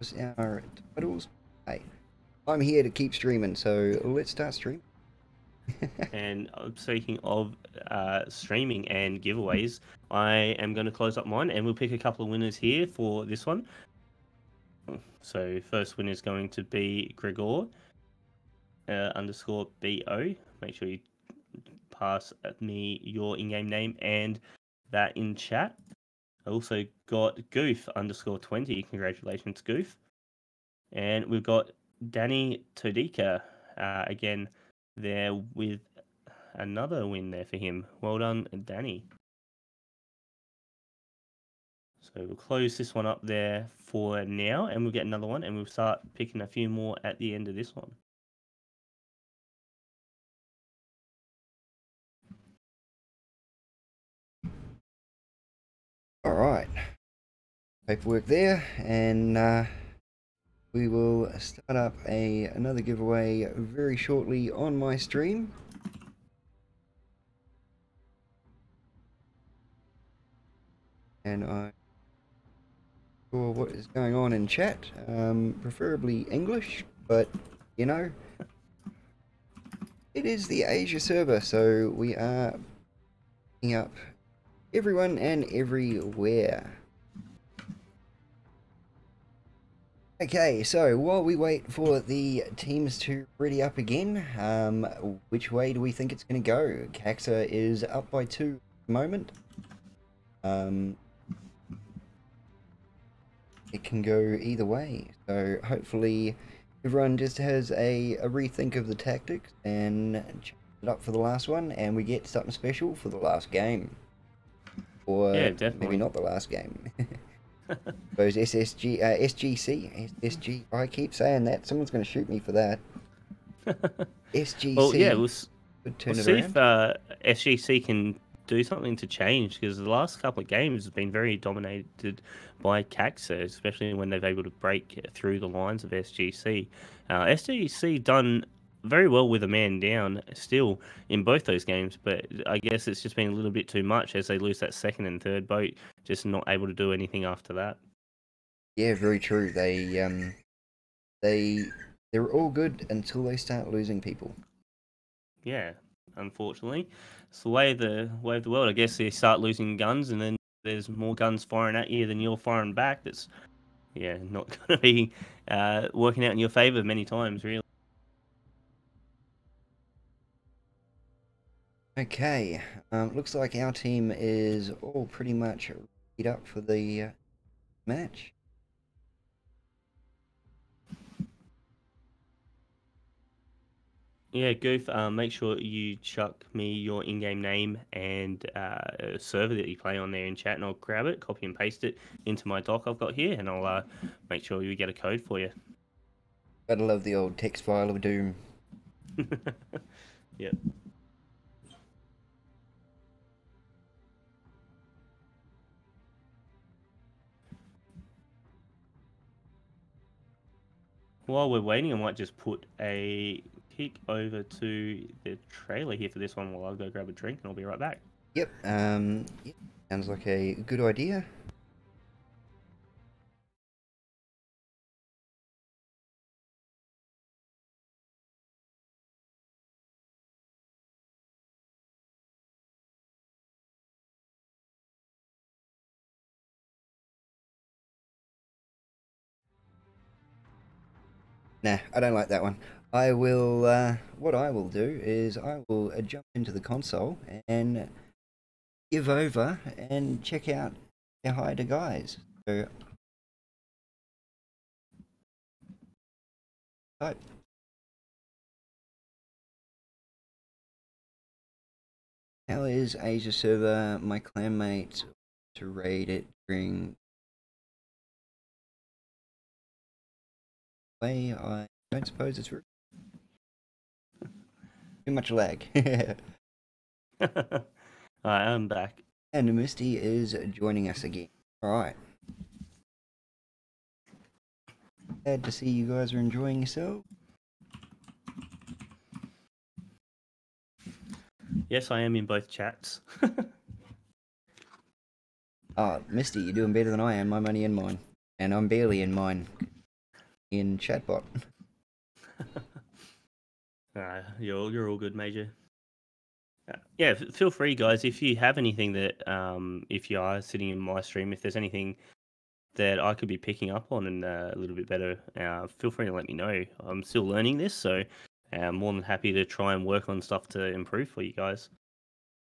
Was our titles. Hey, I'm here to keep streaming, so let's start streaming. And speaking of streaming and giveaways, I am going to close up mine, and we'll pick a couple of winners here for this one. So first winner is going to be Gregor _BO. Make sure you pass me your in-game name and that in chat. I also got Goof _20. Congratulations, Goof. And we've got Danny Todika again there with another win there for him. Well done, Danny. So we'll close this one up there for now, and we'll get another one, and we'll start picking a few more at the end of this one. All right, paperwork there, and we will start up another giveaway very shortly on my stream. And I'm sure what is going on in chat, preferably English, but you know, it is the Asia server, so we are picking up everyone and everywhere. Okay, so while we wait for the teams to ready up again, which way do we think it's going to go? Caxa is up by 2 at the moment. It can go either way, so hopefully everyone just has a rethink of the tactics and change it up for the last one, and we get something special for the last game. Or yeah, definitely. Maybe not the last game. Suppose SGC. I keep saying that. Someone's going to shoot me for that. SGC. Well, yeah, we'll see if SGC can do something to change, because the last couple of games have been very dominated by Caxa, especially when they've able to break through the lines of SGC. SGC done very well with a man down still in both those games, but I guess it's just been a little bit too much as they lose that second and third boat, just not able to do anything after that. Yeah, very true. They're all good until they start losing people. Yeah, unfortunately, it's the way of the world. I guess you start losing guns, and then there's more guns firing at you than you're firing back. That's not going to be working out in your favor many times, really. Okay, looks like our team is all pretty much ready up for the match. Yeah, Goof, make sure you chuck me your in-game name and server that you play on there in chat, and I'll grab it, copy and paste it into my doc I've got here, and I'll make sure we get a code for you. Gotta love the old text file of doom. Yep. while we're waiting, I might just put a kick over to the trailer here for this one while I go grab a drink, and I'll be right back. Yep. Yep. Sounds like a good idea. Nah, I don't like that one. I will, what I will do is I will jump into the console and give over and check out our hider guys. So, type. How is Asia server? My clanmates to raid it during play. I don't suppose it's too much lag. Alright, I'm back. And Misty is joining us again. Alright. Glad to see you guys are enjoying yourself. Yes, I am in both chats. Oh, Misty, you're doing better than I am. I'm only in mine. And I'm barely in mine. In chatbot. You're all good, Major. Yeah, feel free, guys. If you have anything that, if you are sitting in my stream, if there's anything that I could be picking up on and a little bit better, feel free to let me know. I'm still learning this, so I'm more than happy to try and work on stuff to improve for you guys.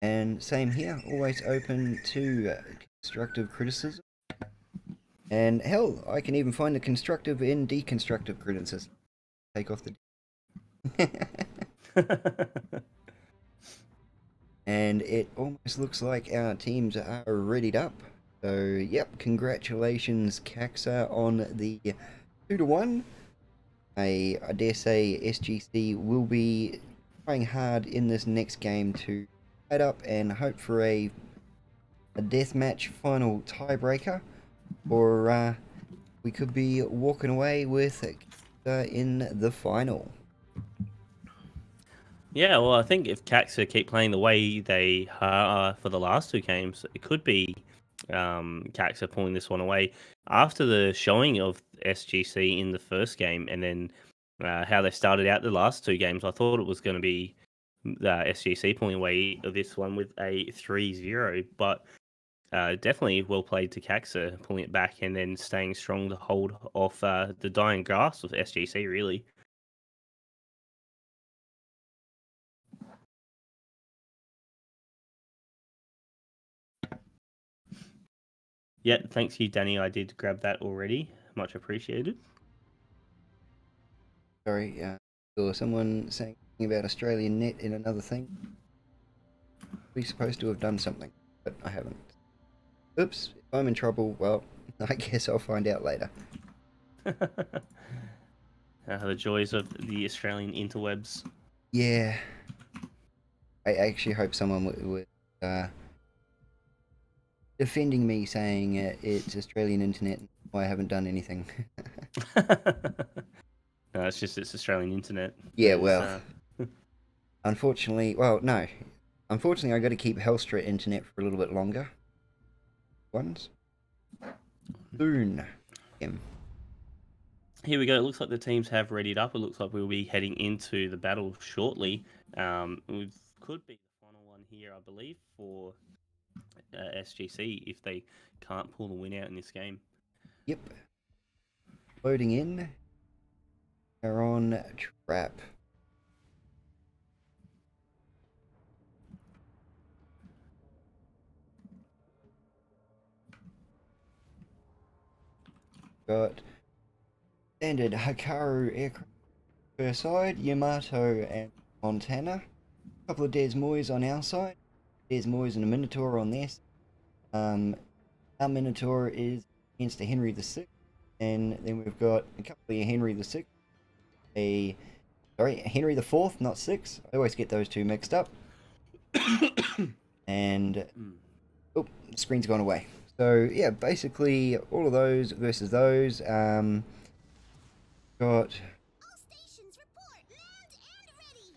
And same here, always open to constructive criticism. And hell, I can even find the constructive in deconstructive criticism. Take off the... And it almost looks like our teams are readied up. So, yep, congratulations, Caxa, on the 2-1. I dare say SGC will be trying hard in this next game to fight up and hope for a deathmatch final tiebreaker, or we could be walking away with in the final. Yeah, well, I think if Caxa keep playing the way they are for the last two games, it could be Caxa pulling this one away. After the showing of SGC in the first game and then how they started out the last two games, I thought it was going to be SGC pulling away of this one with a 3-0, but definitely well played to Caxa, pulling it back and then staying strong to hold off the dying grasp of SGC, really. Yeah, thanks you, Danny. I did grab that already. Much appreciated. Sorry, or someone saying about Australian net in another thing. We're supposed to have done something, but I haven't. Oops, if I'm in trouble, well, I guess I'll find out later. The joys of the Australian interwebs. Yeah. I actually hope someone would defending me saying it's Australian internet and I haven't done anything. No, it's Australian internet. Yeah, well, unfortunately, well, no. Unfortunately, I got to keep Hellstra internet for a little bit longer. Soon. Here we go. It looks like the teams have readied up. It looks like we'll be heading into the battle shortly. We could be the final one here, I believe, for SGC if they can't pull the win out in this game. Yep. Loading in. They're on trap. Got standard Hikaru aircraft per side, Yamato and Montana. A couple of Des Moines on our side. Des Moines and a Minotaur on this. Our Minotaur is against a Henry VI. And then we've got a couple of Henry VI. Henry IV, not 6. I always get those two mixed up. And oh, the screen's gone away. So yeah, basically all of those versus those. got All stations report. Manned and ready.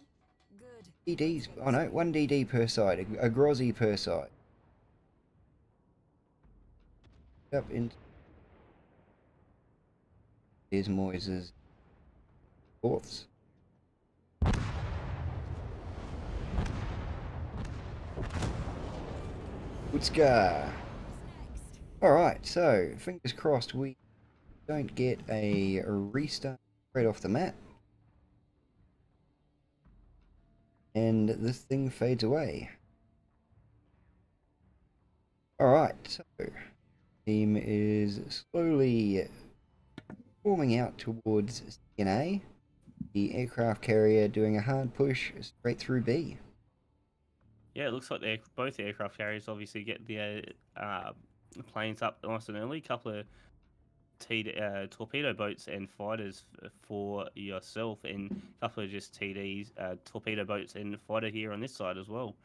Good. DDs. Oh no, 1 DD per side, a Grozzy per side. Up into Des Moises' fourths. Woodska. Next. Alright, so fingers crossed we don't get a restart straight off the map. And this thing fades away. Alright, so team is slowly forming out towards CNA. The aircraft carrier doing a hard push straight through B. Yeah, it looks like both aircraft carriers obviously get the planes up nice and early. A couple of torpedo boats and fighters for yourself, and a couple of just TDs, torpedo boats and fighter here on this side as well.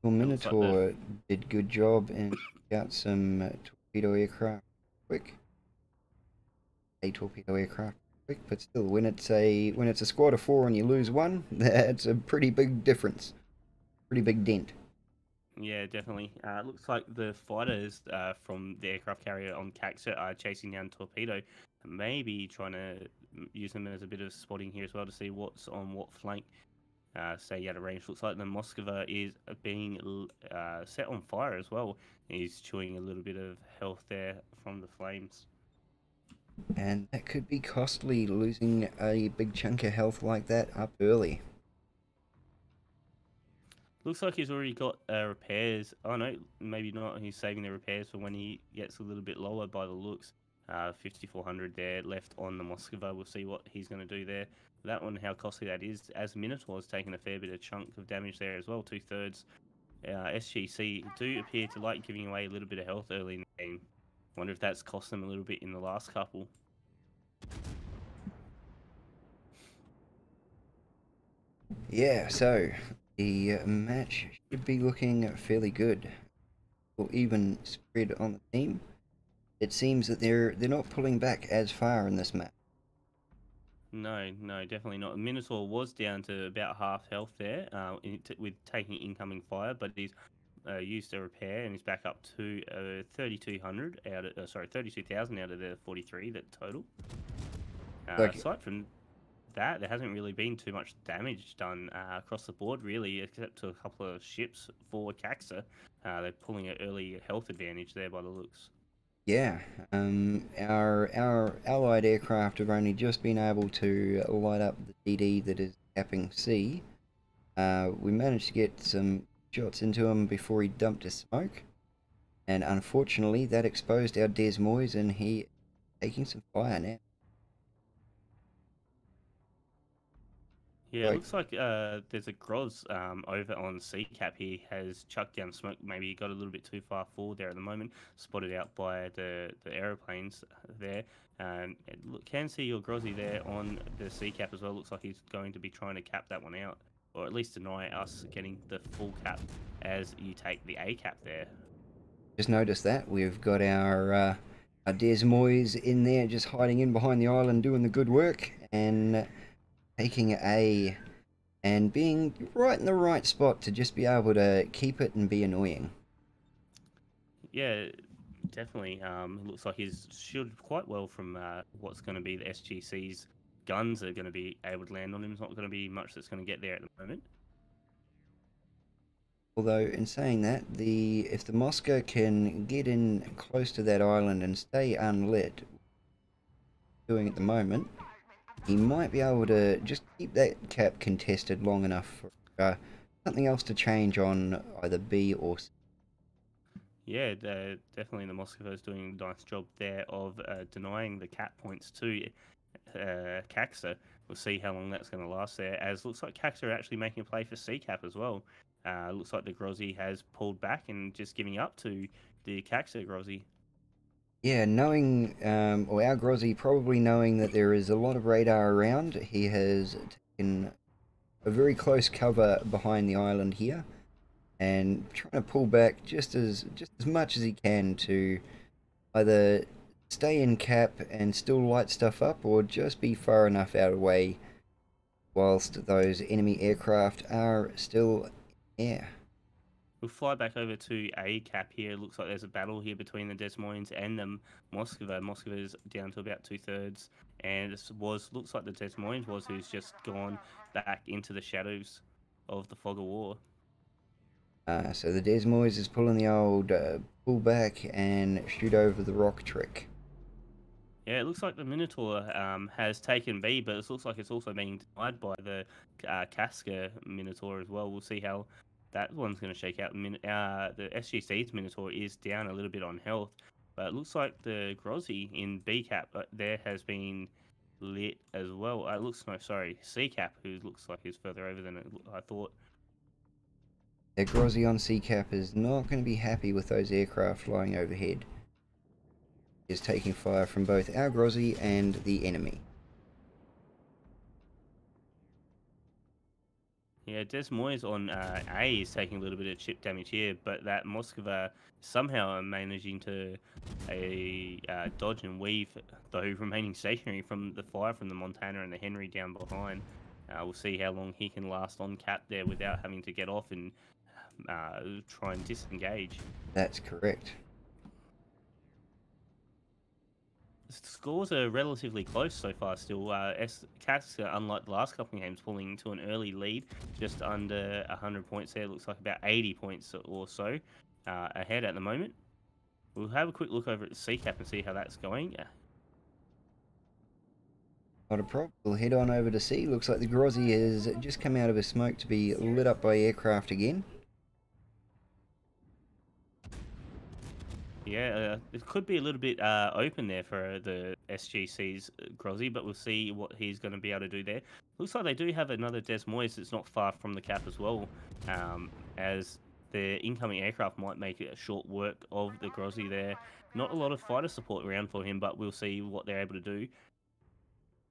Well, It looks like Minotaur did good job and got some torpedo aircraft quick. A torpedo aircraft quick, but still, when it's a squad of 4 and you lose one, that's a pretty big difference, pretty big dent. Yeah, definitely. It looks like the fighters from the aircraft carrier on Caxa are chasing down Torpedo, maybe trying to use them as a bit of spotting here as well to see what's on what flank. Stay out of range. Looks like the Moskva is being set on fire as well. He's chewing a little bit of health there from the flames. And that could be costly, losing a big chunk of health like that up early. Looks like he's already got repairs. Oh no, maybe not. He's saving the repairs for when he gets a little bit lower by the looks. 5,400 there left on the Moskva. We'll see what he's going to do there. That one, how costly that is, as Minotaur's taken a fair bit of chunk of damage there as well, 2/3. SGC do appear to like giving away a little bit of health early in the game. Wonder if that's cost them a little bit in the last couple. Yeah, so the match should be looking fairly good, or even spread on the team. It seems that they're not pulling back as far in this map. No, definitely not. Minotaur was down to about half health there with taking incoming fire, but he's used a repair and he's back up to 3,200 out of 32,000 out of the 43 that total. Aside from that, there hasn't really been too much damage done across the board, really, except to a couple of ships for Caxa. They're pulling an early health advantage there by the looks. Yeah, our allied aircraft have only just been able to light up the DD that is capping C. We managed to get some shots into him before he dumped his smoke, and unfortunately that exposed our Des Moines, and he is taking some fire now. Yeah, it looks like there's a Groz over on C-Cap. He has chucked down smoke. Maybe he got a little bit too far forward there at the moment. Spotted out by the aeroplanes there. Can see your Grozzy there on the C-Cap as well. Looks like he's going to be trying to cap that one out, or at least deny us getting the full cap as you take the A-Cap there. Just noticed that we've got our Des Moines in there, just hiding in behind the island, doing the good work, and taking A and being right in the right spot to just be able to keep it and be annoying. Yeah, definitely. Looks like he's shielded quite well from what's going to be the SGC's guns are going to be able to land on him. There's not going to be much that's going to get there at the moment. Although, in saying that, if the Moscow can get in close to that island and stay unlit, doing at the moment, he might be able to just keep that cap contested long enough for something else to change on either B or C. Yeah, definitely the Moscow is doing a nice job there of denying the cap points to Caxa. We'll see how long that's going to last there, as looks like Caxa are actually making a play for C-Cap as well. Looks like the Grozzy has pulled back and just giving up to the Caxa Grozzy. Yeah, knowing, or our Grozzy probably knowing that there is a lot of radar around, he has taken a very close cover behind the island here, and trying to pull back just as much as he can to either stay in cap and still light stuff up, or just be far enough out of the way whilst those enemy aircraft are still in air. We'll fly back over to A cap here. Looks like there's a battle here between the Des Moines and the Moskva. Moskva is down to about 2/3, and this looks like the Des Moines who's just gone back into the shadows of the fog of war. So the Des Moines is pulling the old pull back and shoot over the rock trick. Yeah, it looks like the Minotaur has taken B, but it looks like it's also being denied by the Casca Minotaur as well. We'll see how that one's going to shake out. The SGC's Minotaur is down a little bit on health, but it looks like the Grozzy in B cap there has been lit as well. C cap, who looks like he's further over than I thought. The Grozzy on C cap is not going to be happy with those aircraft flying overhead. Is taking fire from both our Grozzy and the enemy. Yeah, Des Moines on A is taking a little bit of chip damage here, but that Moskva somehow are managing to dodge and weave, though remaining stationary from the fire from the Montana and the Henry down behind. We'll see how long he can last on cap there without having to get off and try and disengage. That's correct. The scores are relatively close so far still. Casca, unlike the last couple of games, pulling to an early lead, just under 100 points there. Looks like about 80 points or so ahead at the moment. We'll have a quick look over at the C-Cap and see how that's going. Not a problem. We'll head on over to C. Looks like the Grozzy has just come out of a smoke to be lit up by aircraft again. Yeah, it could be a little bit open there for the SGC's Grozzy, but we'll see what he's going to be able to do there. Looks like they do have another Des Moines that's not far from the cap as well, as the incoming aircraft might make it a short work of the Grozzy there. Not a lot of fighter support around for him, but we'll see what they're able to do.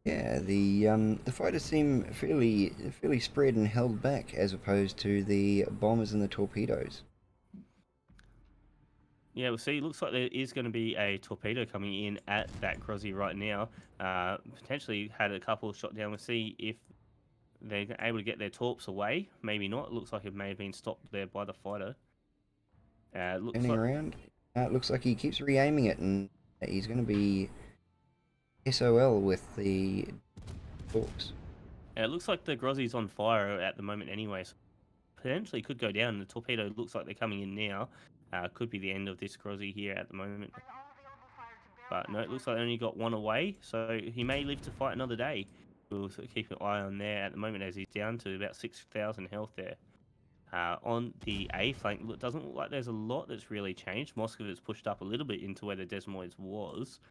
Yeah, the fighters seem fairly spread and held back as opposed to the bombers and the torpedoes. Yeah, we'll see. Looks like there is going to be a torpedo coming in at that Grozzy right now. Potentially had a couple shot down. We'll see if they're able to get their torps away. Maybe not. It looks like it may have been stopped there by the fighter. Turning around. It looks like he keeps re-aiming it, and he's going to be SOL with the torps. It looks like the Grozzy's on fire at the moment anyway, so potentially could go down. The torpedo looks like they're coming in now. Could be the end of this Grozzy here at the moment. But no, it looks like they only got one away, so he may live to fight another day. We'll sort of keep an eye on there at the moment as he's down to about 6,000 health there. On the A flank, it doesn't look like there's a lot that's really changed. Moscow has pushed up a little bit into where the Des Moines was.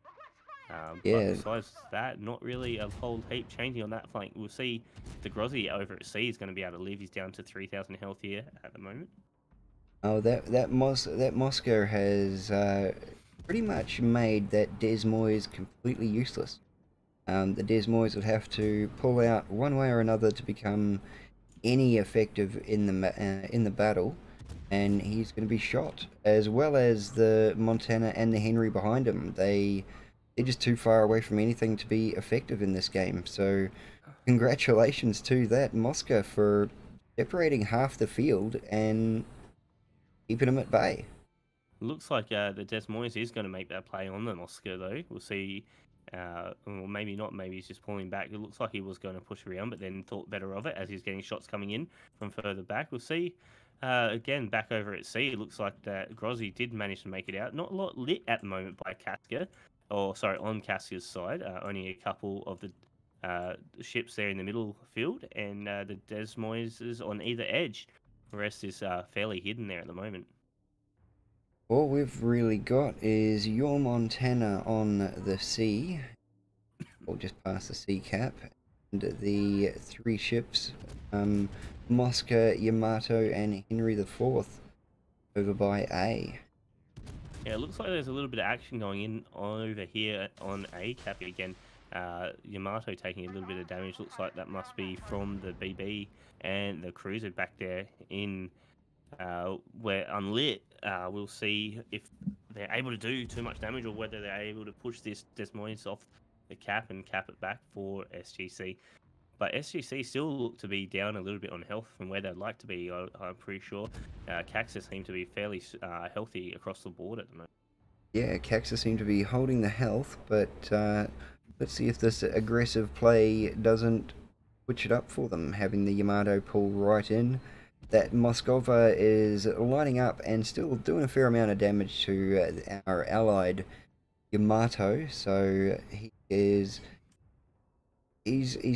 Yeah. But besides that, not really a whole heap changing on that flank. We'll see the Grozzy over at C is going to be able to live. He's down to 3,000 health here at the moment. Oh, that Moscow has pretty much made that Des Moines completely useless. The Des Moines would have to pull out one way or another to become any effective in the battle, and he's going to be shot, as well as the Montana and the Henry behind him. They're just too far away from anything to be effective in this game. So, congratulations to that Moscow for separating half the field and keeping him at bay. Looks like the Des Moines is going to make that play on the Moscow, though. We'll see. Or maybe not. Maybe he's just pulling back. It looks like he was going to push around, but then thought better of it as he's getting shots coming in from further back. We'll see. Again, back over at sea, it looks like that Grozzy did manage to make it out. Not a lot lit at the moment by Casca, on Casca's side. Only a couple of the ships there in the middle field, and the Des Moines is on either edge. The rest is fairly hidden there at the moment. All we've really got is your Montana on the sea, or just past the sea cap, and the three ships, Moscow, Yamato, and Henry IV, over by A. Yeah, it looks like there's a little bit of action going in over here on A cap again. Yamato taking a little bit of damage. Looks like that must be from the BB and the cruiser back there in where unlit. We'll see if they're able to do too much damage or whether they're able to push this Des Moines off the cap and cap it back for SGC. But SGC still look to be down a little bit on health from where they'd like to be. I'm pretty sure Caxa seem to be fairly healthy across the board at the moment. Yeah, Caxa seem to be holding the health, but let's see if this aggressive play doesn't switch it up for them, having the Yamato pull right in. That Moskova is lining up and still doing a fair amount of damage to our allied Yamato, so he's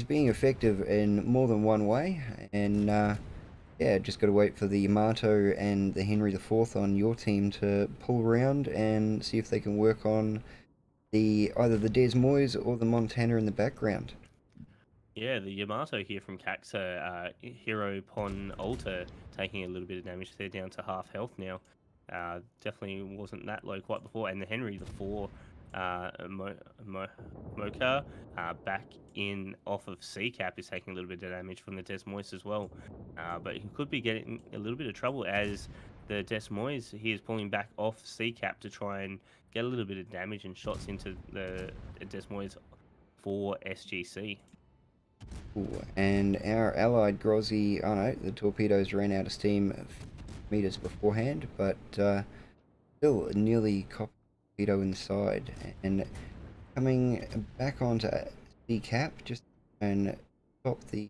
being effective in more than one way, and yeah, just got to wait for the Yamato and the Henry IV on your team to pull around and see if they can work on either the Des Moines or the Montana in the background. Yeah, the Yamato here from Caxa, Hero Pon Alta taking a little bit of damage. They're down to half health now. Definitely wasn't that low quite before. And the Henry IV Mocha back in off of C-Cap is taking a little bit of damage from the Des Moines as well. But he could be getting a little bit of trouble as the Des Moines, he is pulling back off C-Cap to try and get a little bit of damage and shots into the Des Moines for SGC. Ooh, and our allied Grozzy, oh no, the torpedoes ran out of steam meters beforehand, but still nearly caught the torpedo inside. And coming back onto C-Cap, just and stop the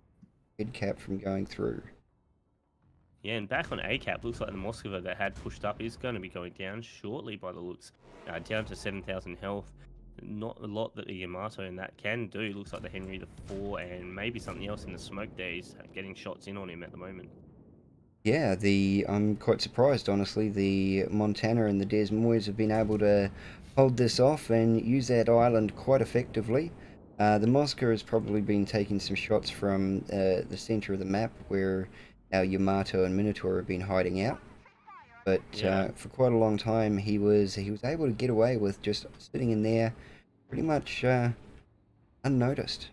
head cap from going through. Yeah, and back on A-Cap, looks like the Moskova that had pushed up is going to be going down shortly by the looks. Down to 7,000 health. Not a lot that the Yamato and that can do. Looks like the Henry IV and maybe something else in the smoke there. He's getting shots in on him at the moment. Yeah, I'm quite surprised, honestly. The Montana and the Des Moines have been able to hold this off and use that island quite effectively. The Moscow has probably been taking some shots from the center of the map where our Yamato and Minotaur have been hiding out. But Yeah. for quite a long time, he was able to get away with just sitting in there pretty much unnoticed.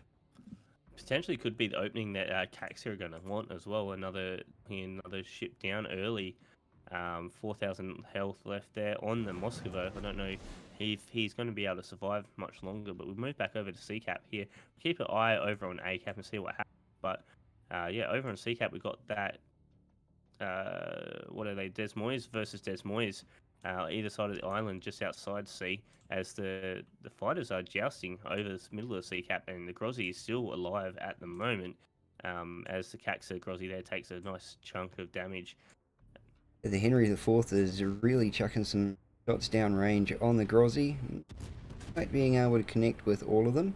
Potentially could be the opening that Caxa are going to want as well. Another ship down early. 4,000 health left there on the Moskova. I don't know if he's going to be able to survive much longer, but we've moved back over to C-Cap here. Keep an eye over on A-Cap and see what happens. But yeah, over on C-Cap, we've got that. What are they? Des Moines versus Des Moines. Either side of the island, just outside C, as the fighters are jousting over the middle of the C-Cap, and the Grozzy is still alive at the moment. As the Caxa Grozzy there takes a nice chunk of damage. The Henry IV is really chucking some shots downrange on the Grozzy, despite being able to connect with all of them.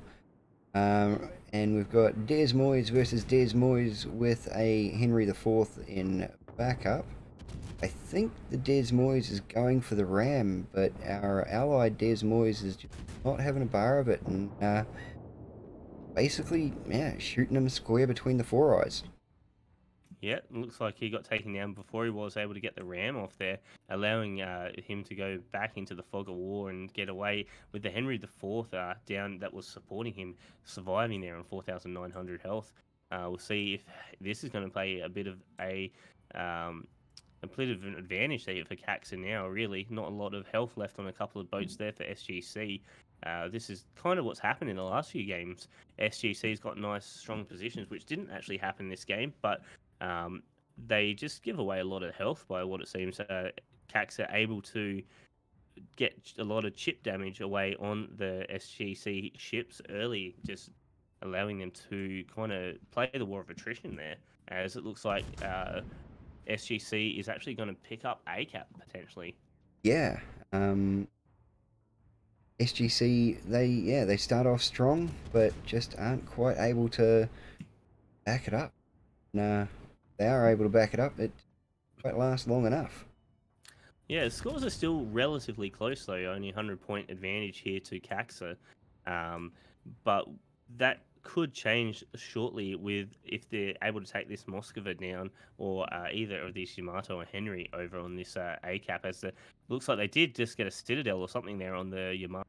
And we've got Des Moines versus Des Moines with a Henry IV in backup. I think the Des Moines is going for the ram, but our allied Des Moines is just not having a bar of it, and basically, yeah, shooting him square between the four eyes. Yeah, looks like he got taken down before he was able to get the ram off there, allowing him to go back into the fog of war and get away with the Henry IV down that was supporting him, surviving there on 4,900 health. We'll see if this is going to play a bit of an advantage there for Caxa now, really. Not a lot of health left on a couple of boats there for SGC. This is kind of what's happened in the last few games. SGC's got nice, strong positions, which didn't actually happen this game, but they just give away a lot of health by what it seems. Caxa able to get a lot of chip damage away on the SGC ships early, just allowing them to kind of play the war of attrition there, as it looks like SGC is actually going to pick up A-Cap potentially. Yeah, SGC, they start off strong, but just aren't quite able to back it up. Nah, they are able to back it up. It won't last long enough. Yeah, the scores are still relatively close though. Only 100-point advantage here to Caxa, but that could change shortly with if they're able to take this Moskova down, or either of these Yamato or Henry over on this A-Cap. As looks like they did just get a Citadel or something there on the Yamato.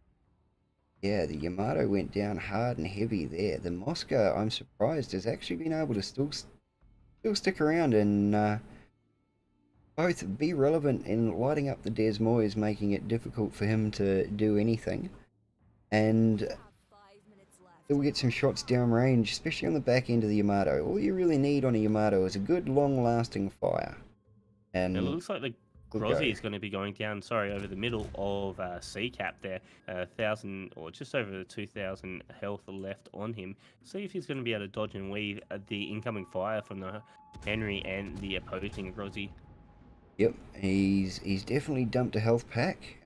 Yeah, the Yamato went down hard and heavy there. The Moscow, I'm surprised, has actually been able to still stick around and both be relevant in lighting up the Des Moines, making it difficult for him to do anything, and he'll get some shots downrange, especially on the back end of the Yamato. All you really need on a Yamato is a good long-lasting fire, It and looks like the we'll Grozzy go. is going to be going down, sorry, over the middle of C cap there. 1,000 or just over 2,000 health left on him. See if he's going to be able to dodge and weave the incoming fire from the Henry and the opposing Grozzy. Yep, he's definitely dumped a health pack.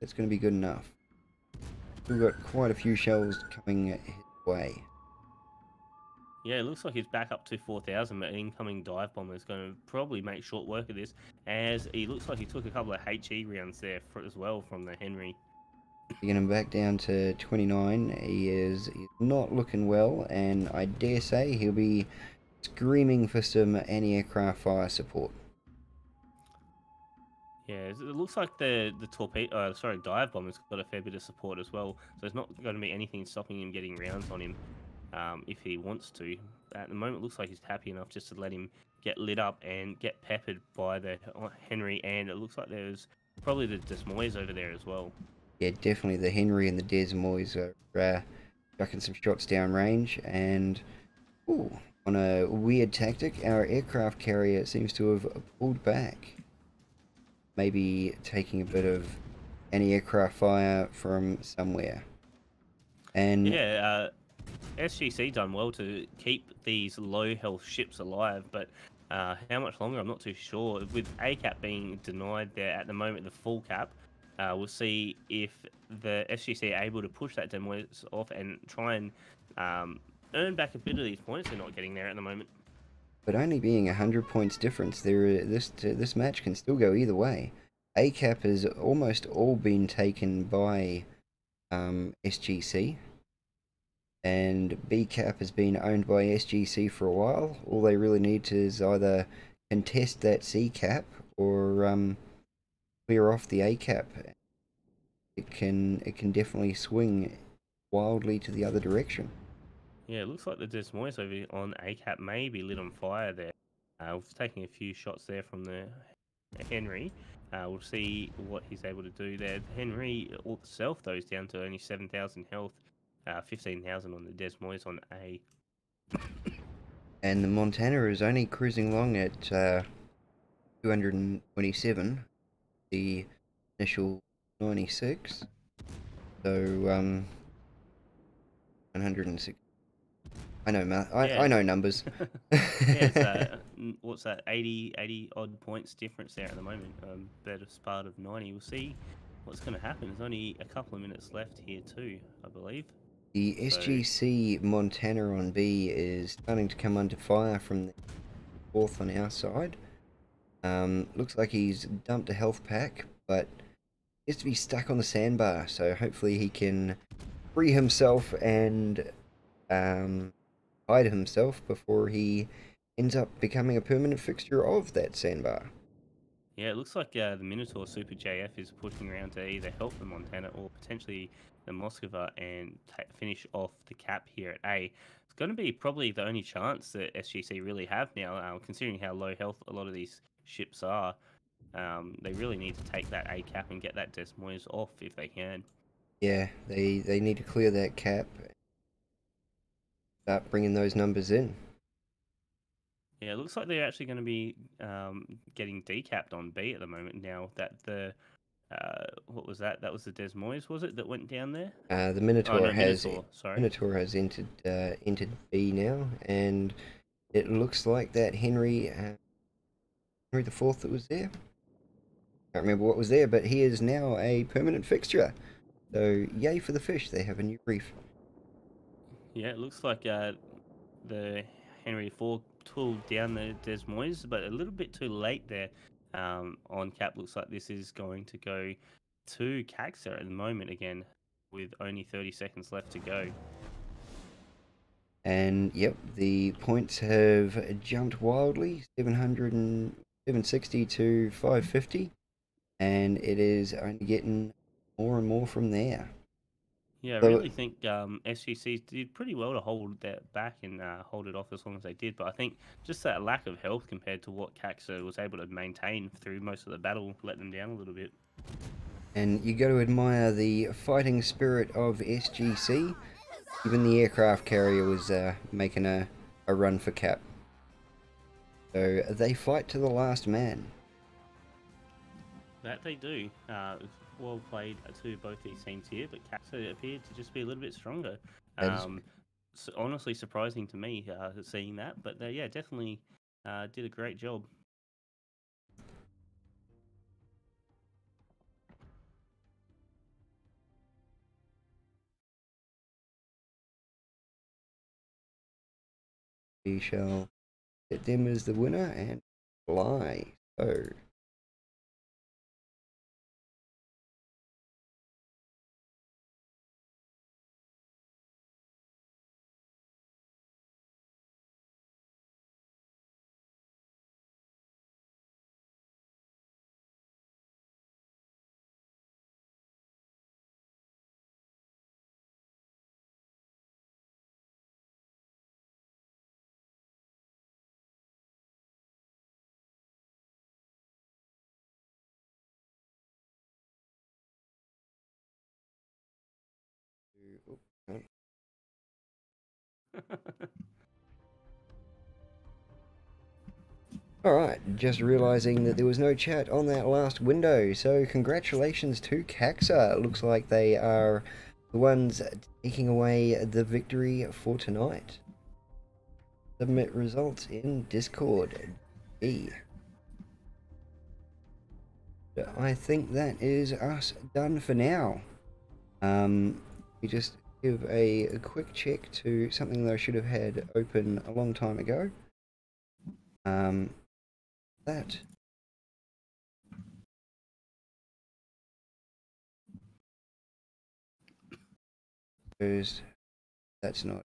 That's going to be good enough. We've got quite a few shells coming his way. Yeah, it looks like he's back up to 4,000, but an incoming dive bomber is going to probably make short work of this, as he looks like he took a couple of HE rounds there as well from the Henry. Getting him back down to 29. He's not looking well, and I dare say he'll be screaming for some anti-aircraft fire support. Yeah, it looks like the torpedo, dive bomber's got a fair bit of support as well, so there's not going to be anything stopping him getting rounds on him if he wants to. At the moment, it looks like he's happy enough just to let him get lit up and get peppered by the Henry, and it looks like there's probably the Des Moines over there as well. Yeah, definitely the Henry and the Des Moines are chucking some shots down range, and ooh, on a weird tactic, our aircraft carrier seems to have pulled back. Maybe taking a bit of anti-aircraft fire from somewhere. And yeah, SGC done well to keep these low health ships alive, but how much longer, I'm not too sure. With ACAP being denied there at the moment, the full cap, we'll see if the SGC are able to push that Demois off and try and earn back a bit of these points they're not getting there at the moment. but only being 100 points difference, this match can still go either way. ACAP has almost all been taken by SGC, and BCAP has been owned by SGC for a while. All they really need to is either contest that C cap or clear off the A cap. It can definitely swing wildly to the other direction. Yeah, it looks like the Des Moines over on ACAP may be lit on fire there. We've taken a few shots there from the Henry. We'll see what he's able to do there. Henry itself, though, is down to only 7,000 health, 15,000 on the Des Moines on A. And the Montana is only cruising along at 227, the initial 96. So 106. I know math. I know numbers. Yeah, it's what's that? 80 odd points difference there at the moment. Better part of 90. We'll see what's going to happen. There's only a couple of minutes left here too, I believe. The SGC Montana on B is starting to come under fire from the fourth on our side. Looks like he's dumped a health pack, but he has to be stuck on the sandbar, so hopefully he can free himself and hide himself before he ends up becoming a permanent fixture of that sandbar. Yeah, it looks like the Minotaur Super JF is pushing around to either help the Montana or potentially the Moskva and finish off the cap here at A. It's going to be probably the only chance that SGC really have now, considering how low health a lot of these ships are. They really need to take that A cap and get that Des Moines off if they can. Yeah, they need to clear that cap, start bringing those numbers in. Yeah, it looks like they're actually going to be getting decapped on B at the moment now that the what was that? That was the Des Moines, was it, that went down there? The Minotaur Minotaur, sorry. Minotaur has entered B now, and it looks like that Henry the Fourth that was there. Can't remember what was there, but he is now a permanent fixture. So yay for the fish! They have a new reef. Yeah, it looks like the Henry IV tooled down the Des Moines, but a little bit too late there on cap. Looks like this is going to go to Caxer at the moment again, with only 30 seconds left to go. And yep, the points have jumped wildly, 760 to 550, and it is only getting more and more from there. Yeah, I So, really think SGC did pretty well to hold that back and hold it off as long as they did. But I think just that lack of health compared to what Caxa was able to maintain through most of the battle let them down a little bit. and you got to admire the fighting spirit of SGC. Even the aircraft carrier was making a run for Cap. So they fight to the last man. That they do. Well played to both these teams here, but Caxa appeared to just be a little bit stronger. That is So honestly surprising to me seeing that, but yeah, definitely did a great job. we shall get them as the winner and fly. So alright, just realizing that there was no chat on that last window, so congratulations to Caxa. Looks like they are the ones taking away the victory for tonight. Submit results in Discord. G. I think that is us done for now. We just give a quick check to something that I should have had open a long time ago. That is, that's not,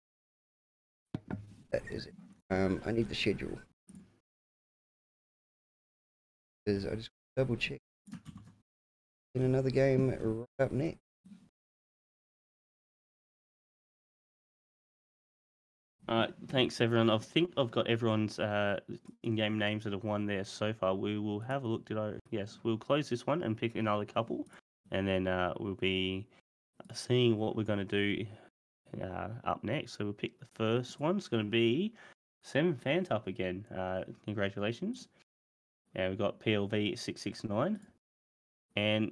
that is it. I need the schedule. Because I just double check in another game right up next. Alright, thanks everyone. I think I've got everyone's in-game names that have won there so far. We will have a look. Yes, we'll close this one and pick another couple, and then we'll be seeing what we're going to do up next. So we'll pick the first one. It's going to be 7 Fantup again. Congratulations. And we've got PLV 669 and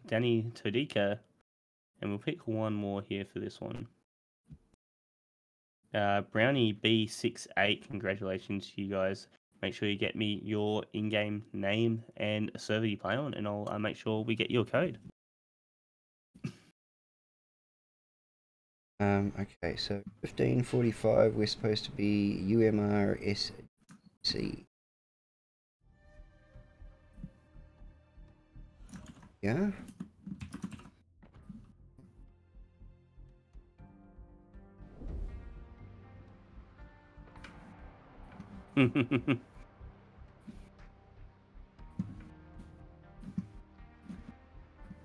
Danny Todika, and we'll pick one more here for this one. Brownie B68, congratulations to you guys. Make sure you get me your in-game name and server you play on, and I'll make sure we get your code. Okay, so 1545, we're supposed to be UMRSC. Yeah?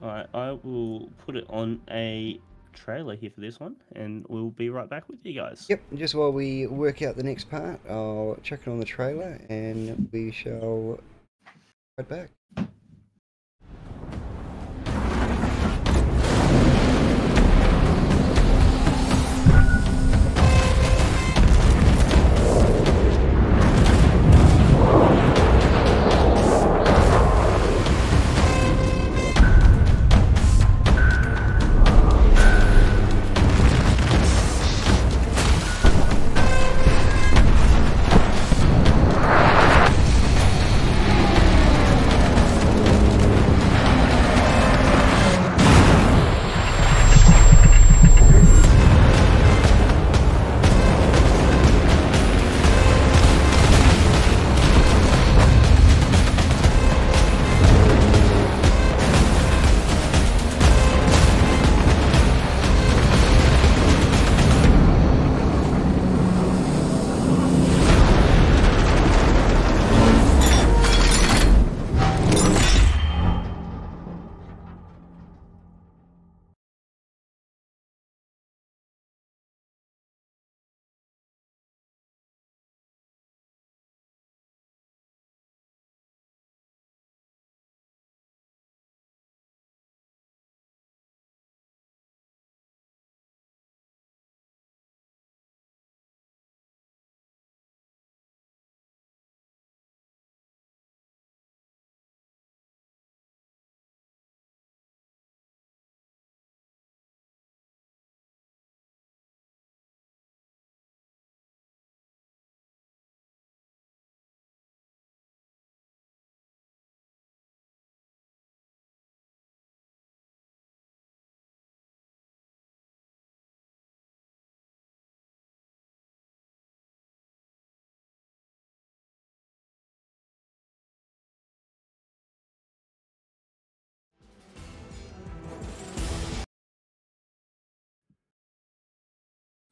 Alright, I will put it on a trailer here for this one, and we'll be right back with you guys. Yep, just while we work out the next part, I'll chuck it on the trailer and we shall right back.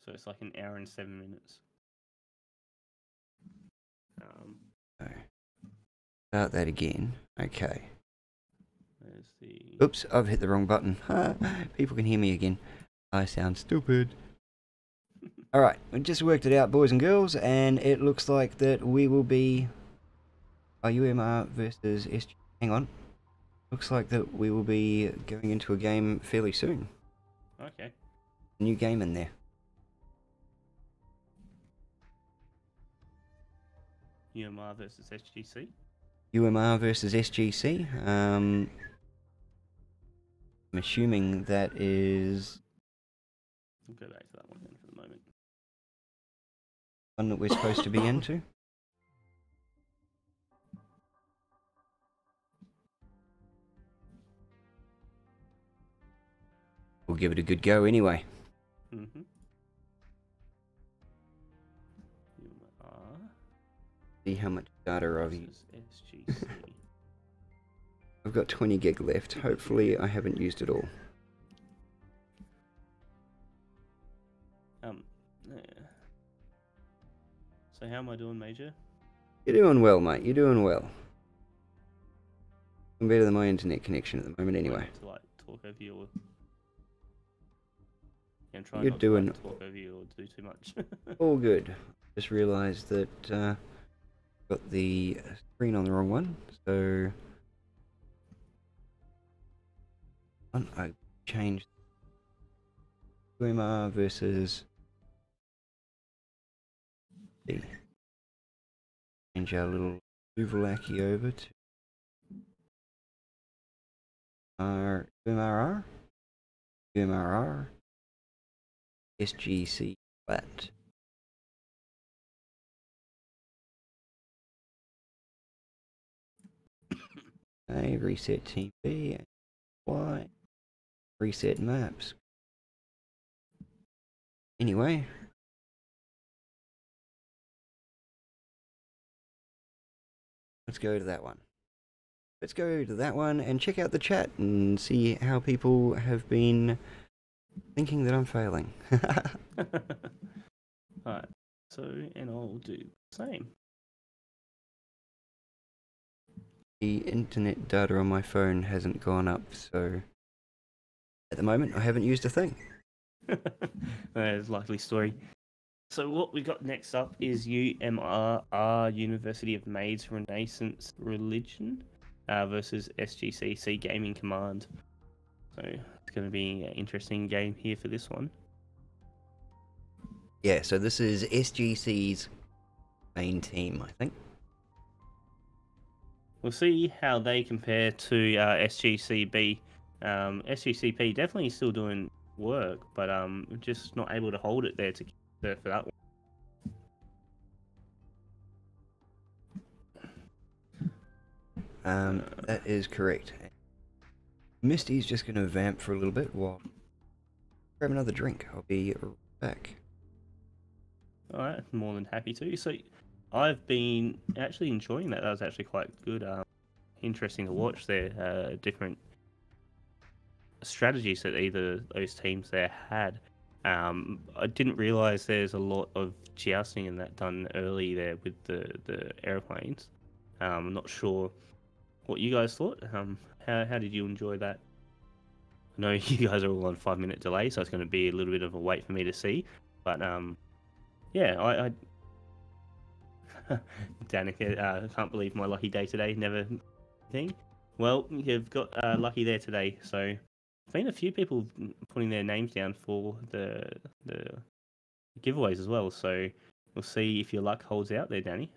So it's like an hour and 7 minutes. So, start that again. Okay. There's the. Oops, I've hit the wrong button. People can hear me again. I sound stupid. Alright, we just worked it out, boys and girls, and it looks like that we will be... UMR versus SG... Hang on. Looks like that we will be going into a game fairly soon. Okay. New game in there. UMR versus SGC. UMR versus SGC. I'm assuming that is We'll go back to that one then for the moment. one that we're supposed to be into. We'll give it a good go anyway. Mm-hmm. UMR See how much data I've used. versus SGC. I've got 20 gig left. Hopefully I haven't used it all. Yeah. So how am I doing, Major? You're doing well, mate. You're doing well. I'm better than my internet connection at the moment anyway. To like talk over you or. Yeah, I'm trying You're not doing- to like, talk over you or do too much. All good. Just realised that got the screen on the wrong one, so I changed UMR versus D. Change our little Uvalaki over to our UMRR, UMRR, SGC flat. Okay, reset TV, Y, reset maps. Anyway, let's go to that one. Let's go to that one and check out the chat and see how people have been thinking that I'm failing. Alright. So, and I'll do the same. The internet data on my phone hasn't gone up, so at the moment I haven't used a thing. That's a likely story. So what we got next up is UMR, University of Maids Renaissance Religion, versus SGCC Gaming Command. So it's going to be an interesting game here for this one. Yeah, so this is SGC's main team, I think. We'll see how they compare to SGCB. SGCP definitely still doing work, but just not able to hold it there for that one. That is correct. Misty's just going to vamp for a little bit while grab another drink. I'll be back. Alright, more than happy to. So I've been actually enjoying that. That was actually quite good. Interesting to watch their different strategies that either those teams there had. I didn't realise there's a lot of jousting in that done early there with the airplanes. I'm not sure what you guys thought. How did you enjoy that? I know you guys are all on 5-minute delay, so it's going to be a little bit of a wait for me to see. But yeah, I Danica, I can't believe my lucky day today. Never thing. Well, you've got lucky there today. So, I've been a few people putting their names down for the giveaways as well. So, we'll see if your luck holds out there, Danny.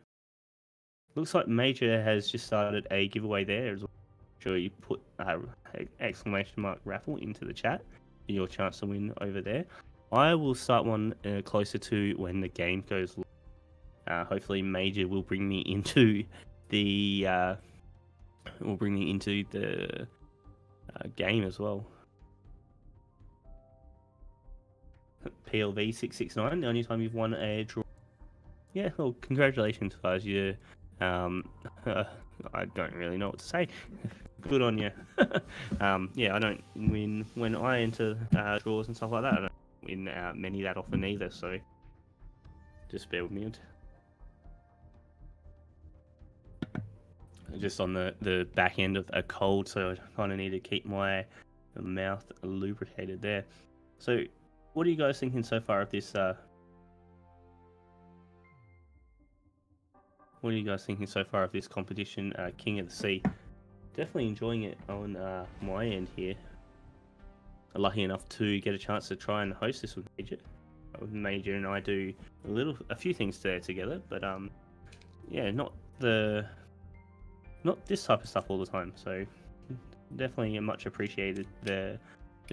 Looks like Major has just started a giveaway there as well. Sure, you put exclamation mark raffle into the chat for your chance to win over there. I will start one closer to when the game goes live. Hopefully Major will bring me into the game as well. PLV 669, the only time you've won a draw. Yeah, well, congratulations, guys. You, I don't really know what to say. Good on you. Yeah, I don't win when I enter draws and stuff like that. I don't in many that often either. So just bear with me. Just on the back end of a cold, so I kind of need to keep my mouth lubricated there. So, what are you guys thinking so far of this? What are you guys thinking so far of this competition, King of the Sea? Definitely enjoying it on my end here. Lucky enough to get a chance to try and host this with Major. Major and I do a few things there together, but yeah, not this type of stuff all the time. So definitely much appreciated the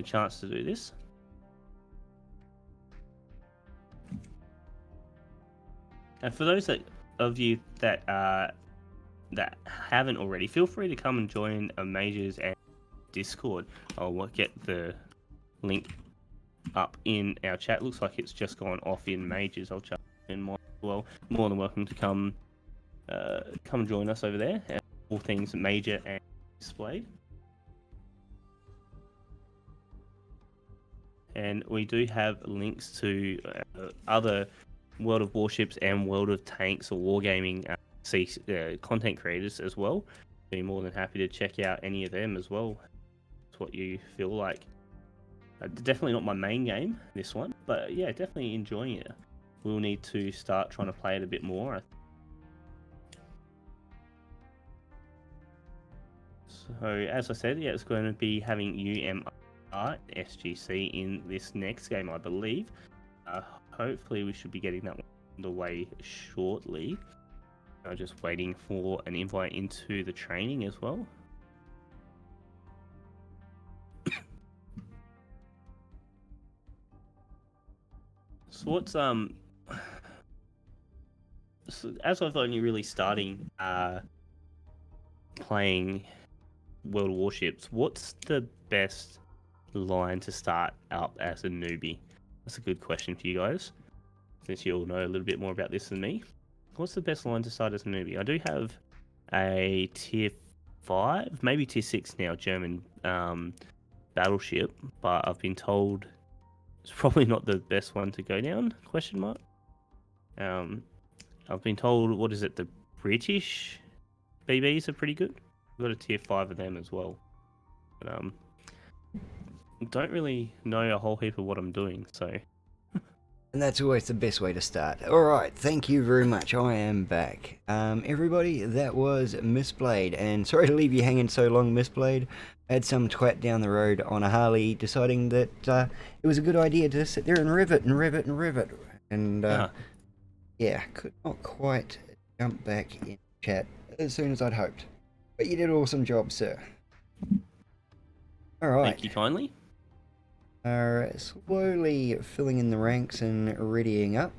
chance to do this. And for those of you that haven't already, feel free to come and join Majors and Discord. I'll get the link up in our chat. Looks like it's just gone off in Majors. I'll chat in mine as well. More than welcome to come join us over there. All things Major and displayed. And we do have links to other World of Warships and World of Tanks or Wargaming content creators as well. Be more than happy to check out any of them as well. It's what you feel like. Definitely not my main game, this one, but yeah, definitely enjoying it. We'll need to start trying to play it a bit more. So, as I said, yeah, it's going to be having UMR SGC in this next game, I believe. Hopefully, we should be getting that one underway shortly. I'm just waiting for an invite into the training as well. So what's so as I've only really starting playing World of Warships, what's the best line to start up as a newbie? That's a good question for you guys, since you all know a little bit more about this than me. What's the best line to start as a newbie? I do have a tier 5, maybe tier 6 now, German battleship, but I've been told it's probably not the best one to go down, question mark. I've been told, what is it, the British BBs are pretty good. I've got a tier 5 of them as well. But don't really know a whole heap of what I'm doing, so... And that's always the best way to start. Alright, thank you very much, I am back. Everybody, that was Mistblade, and sorry to leave you hanging so long, Mistblade. I had some twat down the road on a Harley deciding that it was a good idea to sit there and rivet and rivet and rivet. And yeah, could not quite jump back in chat as soon as I'd hoped. But you did an awesome job, sir. Alright. Thank you kindly. Are slowly filling in the ranks and readying up.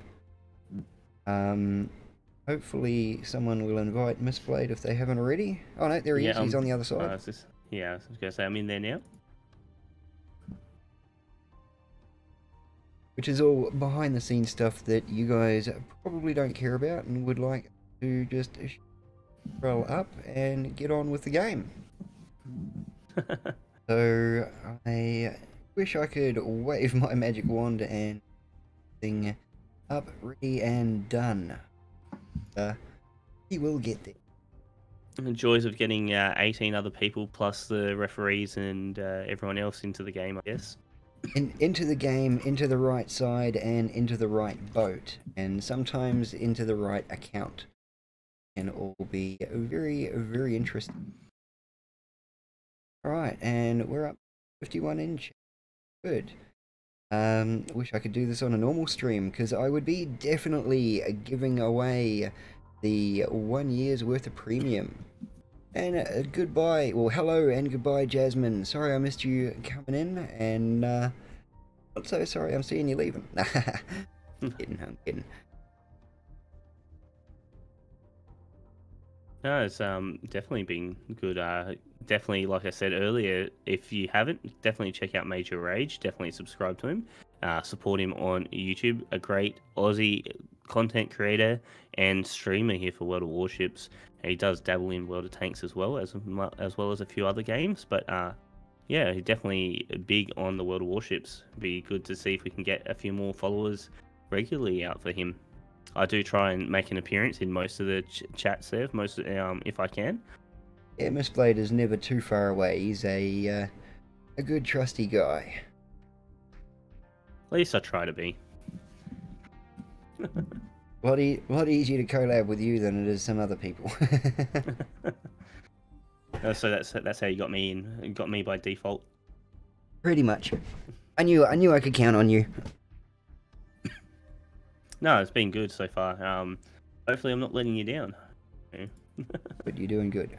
Hopefully someone will invite Mistblade if they haven't already. Oh no, there he is, he's on the other side. Yeah, I was going to say, I'm in there now. Which is all behind the scenes stuff that you guys probably don't care about and would like to just roll up and get on with the game. So I wish I could wave my magic wand and thing up, ready and done. He will get there. The joys of getting 18 other people plus the referees and everyone else into the game, I guess. Into the game, into the right side, and into the right boat, and sometimes into the right account. Can all be very, very interesting. Alright, and we're up 51 inch. Good. Wish I could do this on a normal stream, because I would be definitely giving away the 1 year's worth of premium. And goodbye, well hello and goodbye Jasmine. Sorry I missed you coming in, and not so sorry I'm seeing you leaving. I'm kidding. No, it's definitely been good. Definitely, like I said earlier, if you haven't, definitely check out Major Rage. Definitely subscribe to him. Support him on YouTube. A great Aussie content creator and streamer here for World of Warships. He does dabble in World of Tanks as well as a few other games. But Yeah, he's definitely big on the World of Warships. Be good to see if we can get a few more followers regularly out for him. I do try and make an appearance in most of the chats there, if I can. Yeah, Mistblade is never too far away. He's a good trusty guy. At least I try to be. Lot easier to collab with you than it is some other people. So that's how you got me in. You got me by default. Pretty much. I knew I could count on you. No, it's been good so far. Hopefully I'm not letting you down. But you're doing good.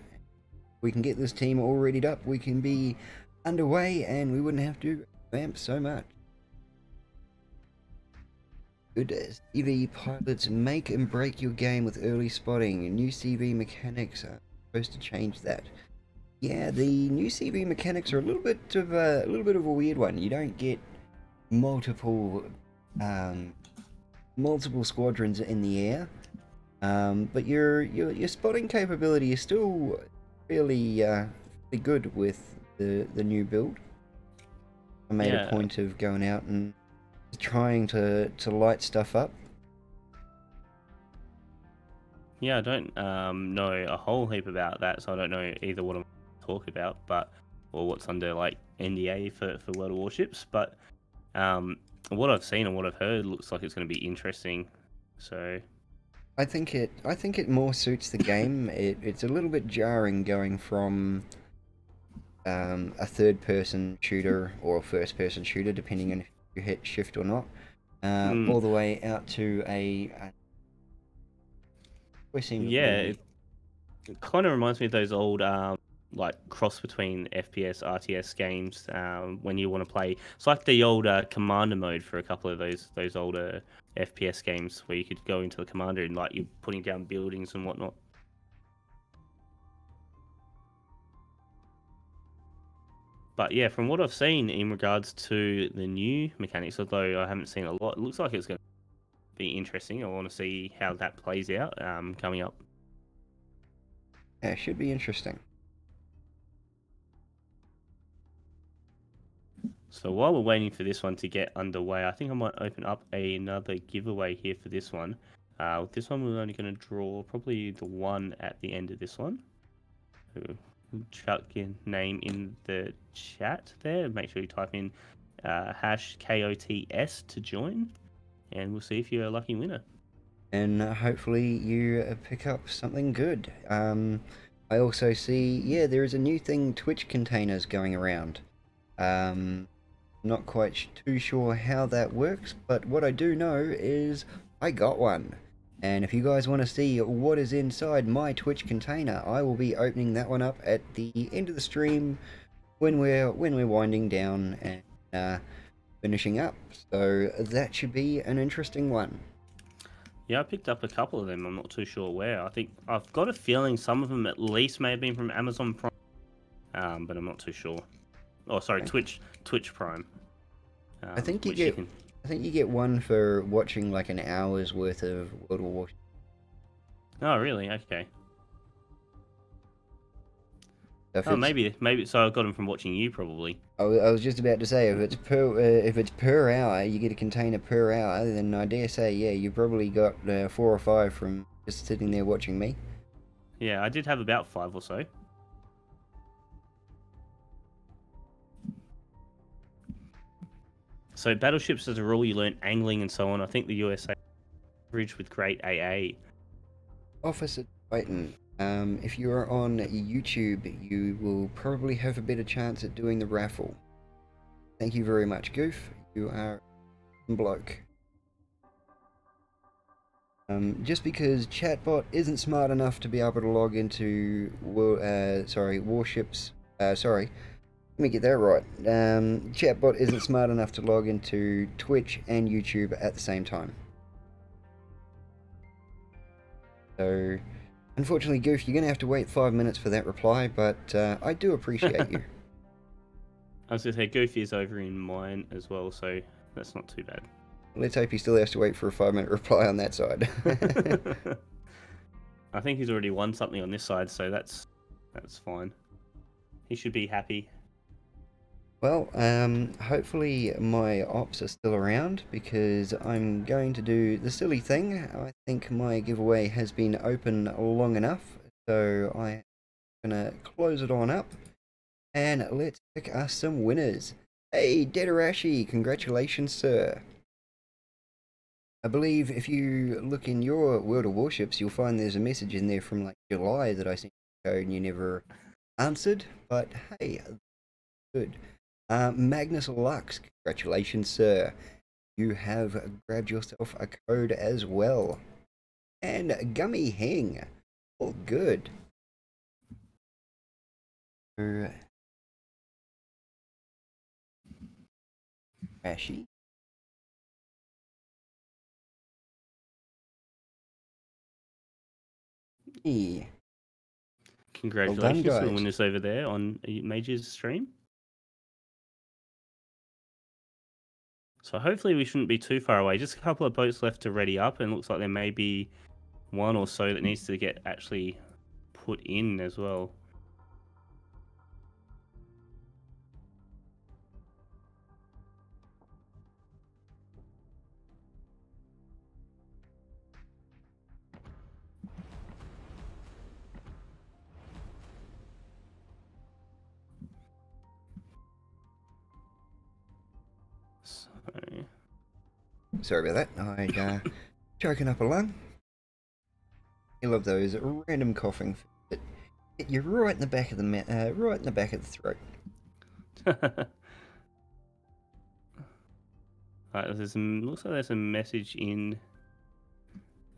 We can get this team all readied up. We can be underway, and we wouldn't have to vamp so much. Good CV pilots make and break your game with early spotting. New CV mechanics are supposed to change that. Yeah, the new CV mechanics are a little bit of a weird one. You don't get multiple squadrons in the air, but your spotting capability is still fairly good with the new build. I made a point of going out and trying to light stuff up. Yeah, I don't know a whole heap about that, so I don't know either what I'm talk about, or what's under like NDA for World of Warships. But what I've seen and what I've heard looks like it's going to be interesting. So I think it more suits the game. It's a little bit jarring going from a third-person shooter or a first-person shooter, depending on if you hit shift or not, all the way out to a it kind of reminds me of those old like cross between FPS RTS games when you want to play. It's like the old commander mode for a couple of those older FPS games where you could go into the commander and like you're putting down buildings and whatnot. But yeah, from what I've seen in regards to the new mechanics, although I haven't seen a lot, it looks like it's going to be interesting. I want to see how that plays out coming up. Yeah, it should be interesting. So while we're waiting for this one to get underway, I think I might open up another giveaway here for this one. With this one, we're only going to draw probably the one at the end of this one. So chuck your name in the chat there. Make sure you type in #KOTS to join, and we'll see if you're a lucky winner. And hopefully you pick up something good. I also see, yeah, there is a new thing, Twitch containers going around. Not quite too sure how that works, but what I do know is I got one. And if you guys want to see what is inside my Twitch container, I will be opening that one up at the end of the stream when we're winding down and finishing up. So that should be an interesting one. Yeah, I picked up a couple of them. I'm not too sure where. I think I've got a feeling some of them at least may have been from Amazon Prime, but I'm not too sure. Oh, sorry, okay. Twitch Prime. I think you get one for watching like an hour's worth of World of Warships. Oh, really? Okay. So maybe. So I got them from watching you, probably. I was just about to say, if it's per hour, you get a container per hour. Then I dare say, yeah, you probably got 4 or 5 from just sitting there watching me. Yeah, I did have about 5 or so. So battleships, as a rule, you learn angling and so on. I think the USA average with great AA. Officer Titan, if you are on YouTube, you will probably have a better chance at doing the raffle. Thank you very much, Goof. You are a bloke. Just because Chatbot isn't smart enough to be able to log into warships. Let me get that right. Chatbot isn't smart enough to log into Twitch and YouTube at the same time. So, unfortunately, Goof, you're going to have to wait 5 minutes for that reply, but I do appreciate you. I was going to say, Goof is over in mine as well, so that's not too bad. Let's hope he still has to wait for a 5-minute reply on that side. I think he's already won something on this side, so that's fine. He should be happy. Well, hopefully my ops are still around because I'm going to do the silly thing. I think my giveaway has been open long enough, so I'm gonna close it on up and let's pick us some winners. Hey, Dedarashi, congratulations, sir. I believe if you look in your World of Warships, you'll find there's a message in there from like July that I sent you code and you never answered, but hey, good. Magnus Lux, congratulations, sir. You have grabbed yourself a code as well. And Gummy Hing, all good. Ashy. Yeah. Congratulations well done, to the guys. winners over there on Major's stream. So hopefully we shouldn't be too far away. Just a couple of boats left to ready up, and it looks like there may be one or so that needs to get actually put in as well. So, Sorry about that. I choking up a lung. You love those random coughing that hit you right in the back of the right in the back of the throat. right, looks like there's a message in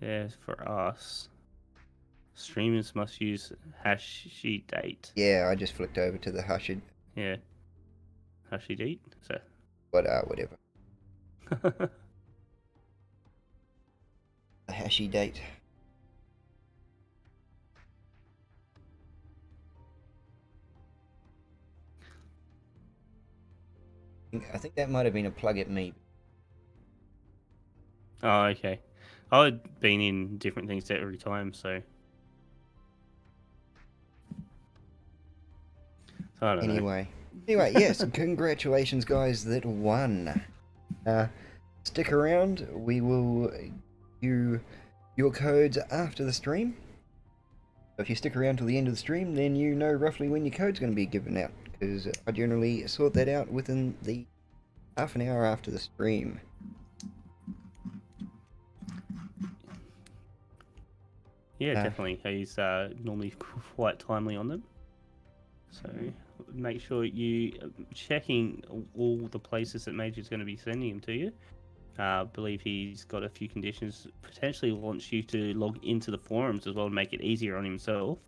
there for us. Streamers must use hashi date. Yeah, I just flicked over to the Hashid. Yeah, hashi date. So. But whatever. The Hashi date. I think that might have been a plug at me. Oh, okay. I've been in different things every time, so I don't know. Anyway, yes, congratulations, guys, that won. Stick around. We will do your codes after the stream. So if you stick around till the end of the stream, then you know roughly when your code's going to be given out, because I generally sort that out within the half an hour after the stream. Yeah, definitely. He's normally quite timely on them. So make sure you checking all the places that Major's going to be sending them to you. I believe he's got a few conditions. Potentially wants you to log into the forums as well to make it easier on himself.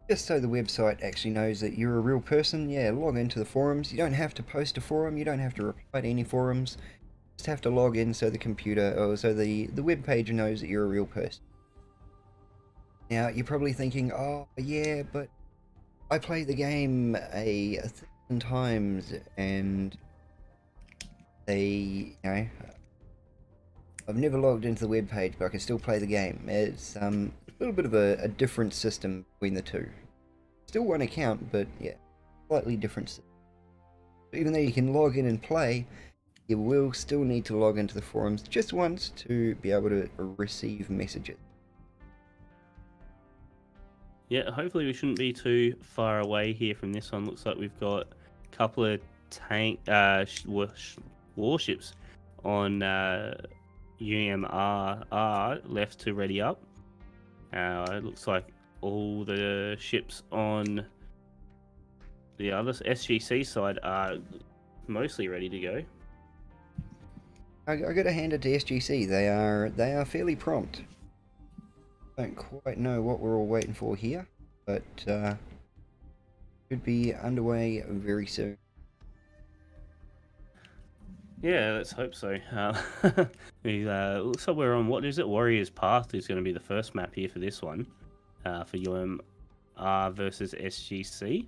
Just so the website actually knows that you're a real person, yeah, log into the forums. You don't have to post a forum, you don't have to reply to any forums. Just have to log in so the computer, or so the web page knows that you're a real person. Now, you're probably thinking, oh, yeah, but I play the game 1,000 times and I've never logged into the web page, but I can still play the game. It's a little bit of a different system between the two. Still one account, but yeah, slightly different system. Even though you can log in and play, you will still need to log into the forums just once to be able to receive messages. Yeah, hopefully we shouldn't be too far away here from this one. Looks like we've got a couple of warships on UMRR left to ready up. It looks like all the ships on the other SGC side are mostly ready to go. I got to hand it to SGC. They are fairly prompt. Don't quite know what we're all waiting for here, but should be underway very soon. Yeah, let's hope so. Looks like we're on, what is it? Warriors Path is going to be the first map here for this one, for UMR versus SGC.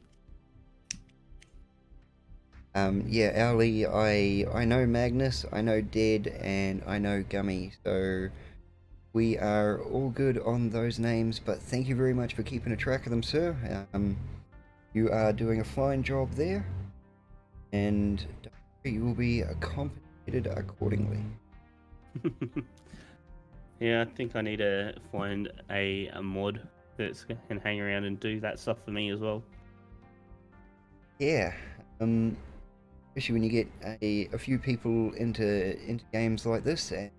Yeah, Ali, I know Magnus, I know Dead, and I know Gummy, so we are all good on those names, but thank you very much for keeping a track of them, sir. You are doing a fine job there. and you will be compensated accordingly. Yeah, I think I need to find a mod that can hang around and do that stuff for me as well. Yeah, especially when you get a few people into games like this and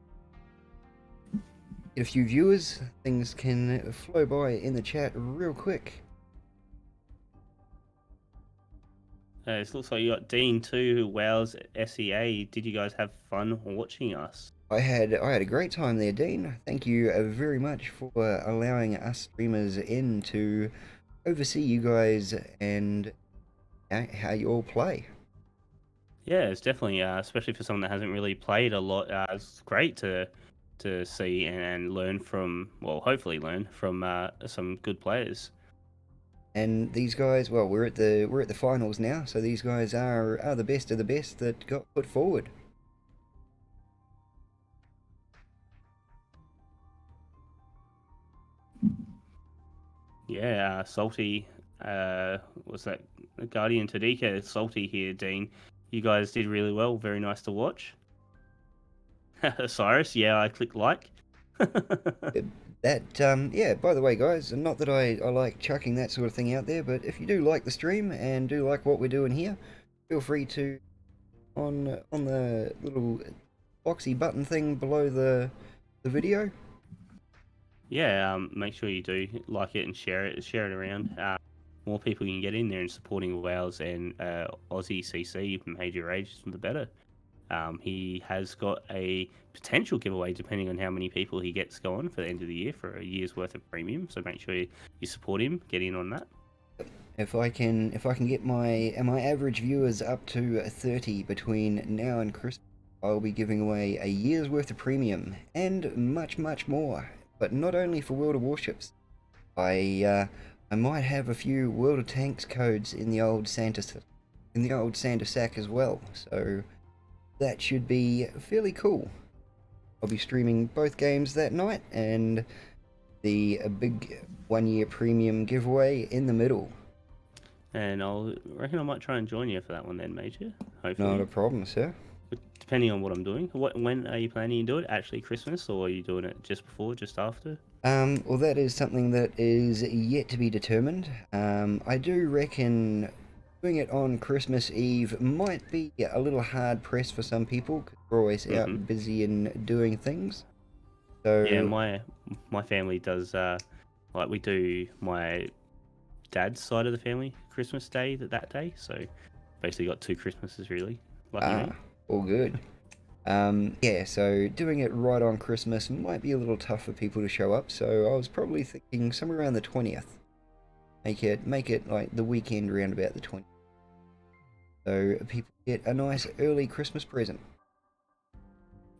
get a few viewers, things can flow by in the chat real quick. It looks like you got Dean too, who wows SEA. Did you guys have fun watching us? I had a great time there, Dean. Thank you very much for allowing us streamers in to oversee you guys and how you all play. Yeah, it's definitely, especially for someone that hasn't really played a lot, it's great to see and learn from, well, hopefully learn from some good players. And these guys, well, we're at the finals now, so these guys are the best of the best that got put forward. Yeah, Salty, what's that? Guardian Tadika, Salty here, Dean. You guys did really well. Very nice to watch. Cyrus, yeah, I clicked like. Yeah, by the way, guys, not that I like chucking that sort of thing out there, but if you do like the stream and do like what we're doing here, feel free to, on the little boxy button thing below the video. Yeah, make sure you do like it and share it around. More people can get in there and supporting WoWs and Aussie CC Major Rage, the better. He has got a potential giveaway depending on how many people he gets going for the end of the year for a year's worth of premium. So make sure you support him, get in on that. If I can get my average viewers up to 30 between now and Christmas, I'll be giving away a year's worth of premium and much more. But not only for World of Warships. I might have a few World of Tanks codes in the old Santa sack as well. So that should be fairly cool. I'll be streaming both games that night and the big 1 year premium giveaway in the middle. And I reckon I might try and join you for that one then, Major. Hopefully. Not a problem, sir. Depending on what I'm doing. When are you planning to do it? Actually Christmas, or are you doing it just before, just after? Well, that is something that is yet to be determined. I do reckon doing it on Christmas Eve might be a little hard pressed for some people because we're always out busy and doing things. So yeah, my family does like we do my dad's side of the family Christmas Day that day. So basically got 2 Christmases really. Lucky me. All good. Yeah, so doing it right on Christmas might be a little tough for people to show up. So I was probably thinking somewhere around the 20th. Make it like the weekend around about the 20th. So people get a nice early Christmas present.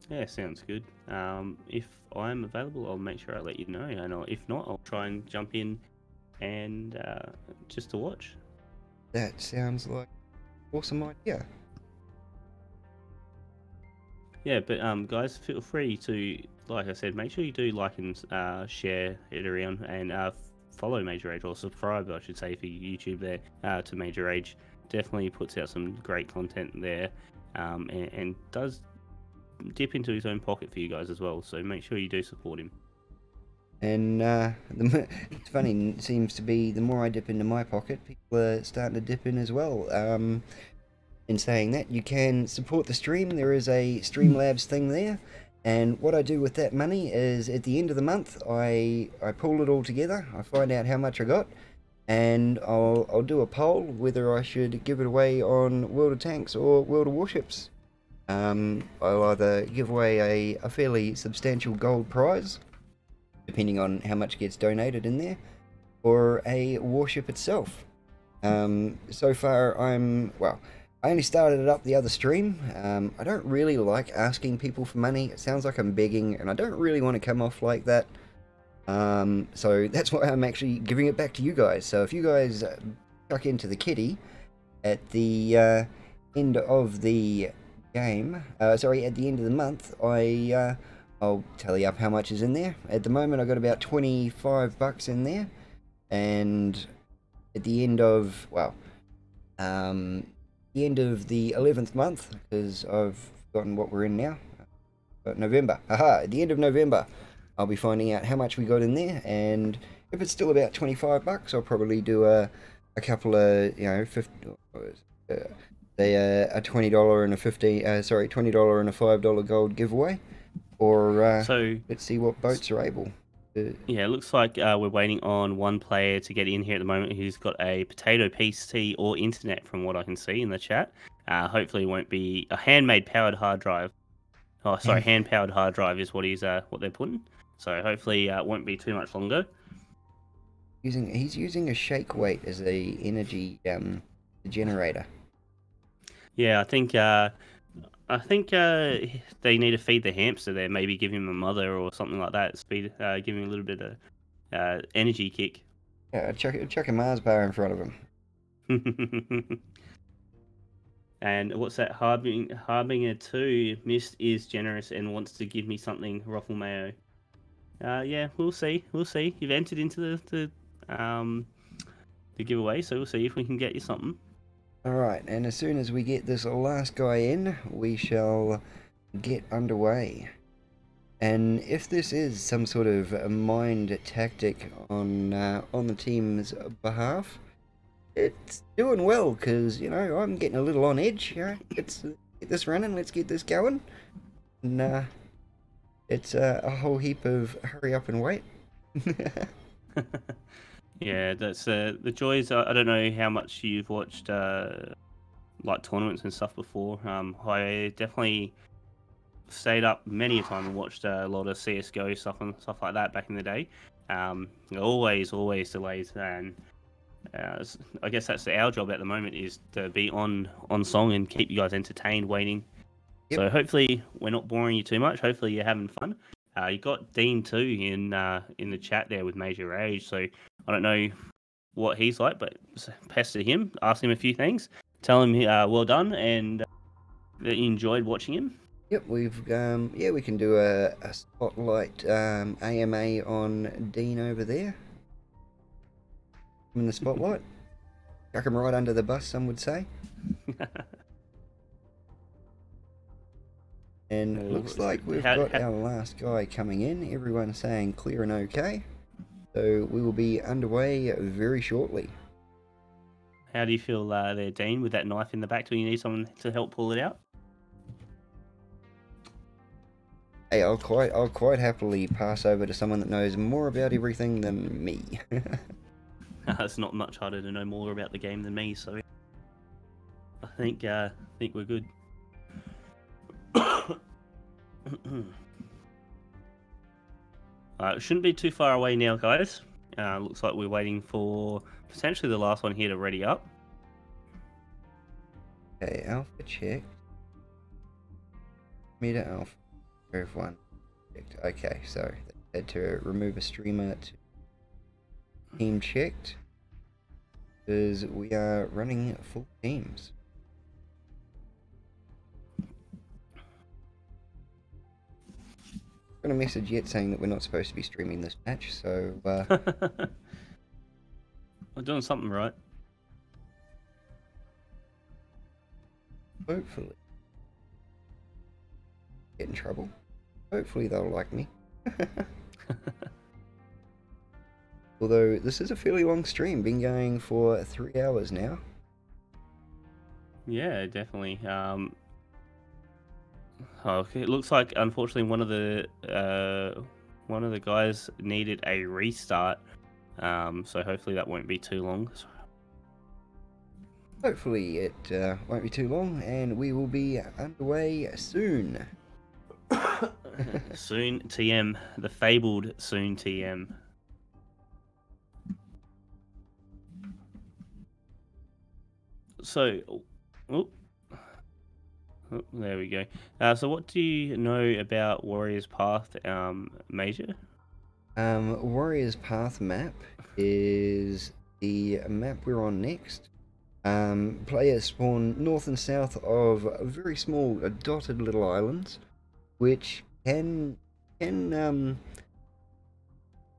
Yeah, sounds good. If I'm available, I'll make sure I let you know. And if not, I'll try and jump in and just to watch. That sounds like an awesome idea. Yeah, but guys, feel free to, like I said, make sure you do like and share it around and follow Major Age, or subscribe, I should say, for YouTube there to Major Age. Definitely puts out some great content there and does dip into his own pocket for you guys as well. So make sure you do support him. And it's funny, it seems to be the more I dip into my pocket, people are starting to dip in as well. In saying that, you can support the stream. There is a Streamlabs thing there, and what I do with that money is at the end of the month I pull it all together, I find out how much I got, and I'll do a poll whether I should give it away on World of Tanks or World of Warships. I'll either give away a fairly substantial gold prize, depending on how much gets donated in there, or a warship itself. So far I only started it up the other stream. I don't really like asking people for money. It sounds like I'm begging, and I don't really want to come off like that. So that's why I'm actually giving it back to you guys. So if you guys chuck into the kitty at the end of the game, at the end of the month, I'll tally up how much is in there. At the moment, I've got about 25 bucks in there, and at the end of the end of the 11th month, because I've forgotten what we're in now. November. Haha, at the end of November, I'll be finding out how much we got in there, and if it's still about 25 bucks, I'll probably do a couple of, you know, 50, a $20 and a $20 and a $5 gold giveaway, or So let's see what boats are able to. yeah, it looks like we're waiting on one player to get in here at the moment who's got a potato PC or internet, from what I can see in the chat. Hopefully, it won't be a handmade powered hard drive. Oh, sorry, hand powered hard drive is what what they're putting. So hopefully, it won't be too much longer. He's using a shake weight as a energy generator. Yeah, I think they need to feed the hamster there. Maybe give him a mother or something like that. Give him a little bit of energy kick. Yeah, chuck a Mars bar in front of him. And what's that? Harbinger 2, Mist is generous and wants to give me something, Ruffle Mayo. Yeah, we'll see. We'll see. You've entered into the giveaway, so we'll see if we can get you something. Alright, and as soon as we get this last guy in, we shall get underway. And if this is some sort of a mind tactic on the team's behalf, it's doing well, because, you know, I'm getting a little on edge. You know, let's get this running, let's get this going. And it's a whole heap of hurry up and wait. Yeah, that's the joys. I don't know how much you've watched like tournaments and stuff before. I definitely stayed up many a time and watched a lot of CS:GO stuff and stuff like that back in the day. Always delays, and I guess that's our job at the moment, is to be on song and keep you guys entertained waiting. Yep. So hopefully we're not boring you too much. Hopefully you're having fun. You got Dean too in the chat there with Major Rage. So I don't know what he's like, but pester him, ask him a few things, tell him well done, and that you enjoyed watching him. Yep, we've we can do a spotlight AMA on Dean over there. In the spotlight, chuck him right under the bus, some would say. And it looks like we've got our last guy coming in. Everyone's saying clear and okay. So we will be underway very shortly. How do you feel there, Dean, with that knife in the back? Do you need someone to help pull it out? Hey, I'll quite happily pass over to someone that knows more about everything than me. It's not much harder to know more about the game than me, so I think we're good. It shouldn't be too far away now, guys. Looks like we're waiting for potentially the last one here to ready up. Okay, alpha checked. Meter alpha. Curve 1 checked. Okay, so they had to remove a streamer to team checked, because we are running full teams. Got a message yet saying that we're not supposed to be streaming this match, so we're doing something right. Hopefully. Get in trouble. Hopefully they'll like me. Although this is a fairly long stream, been going for 3 hours now. Yeah, definitely. It looks like unfortunately one of the guys needed a restart. So hopefully that won't be too long. Hopefully it won't be too long, and we will be underway soon. Soon TM, the fabled soon TM. So, there we go. So what do you know about Warrior's Path, Major? Warrior's Path map is the map we're on next. Players spawn north and south of very small dotted little islands, which can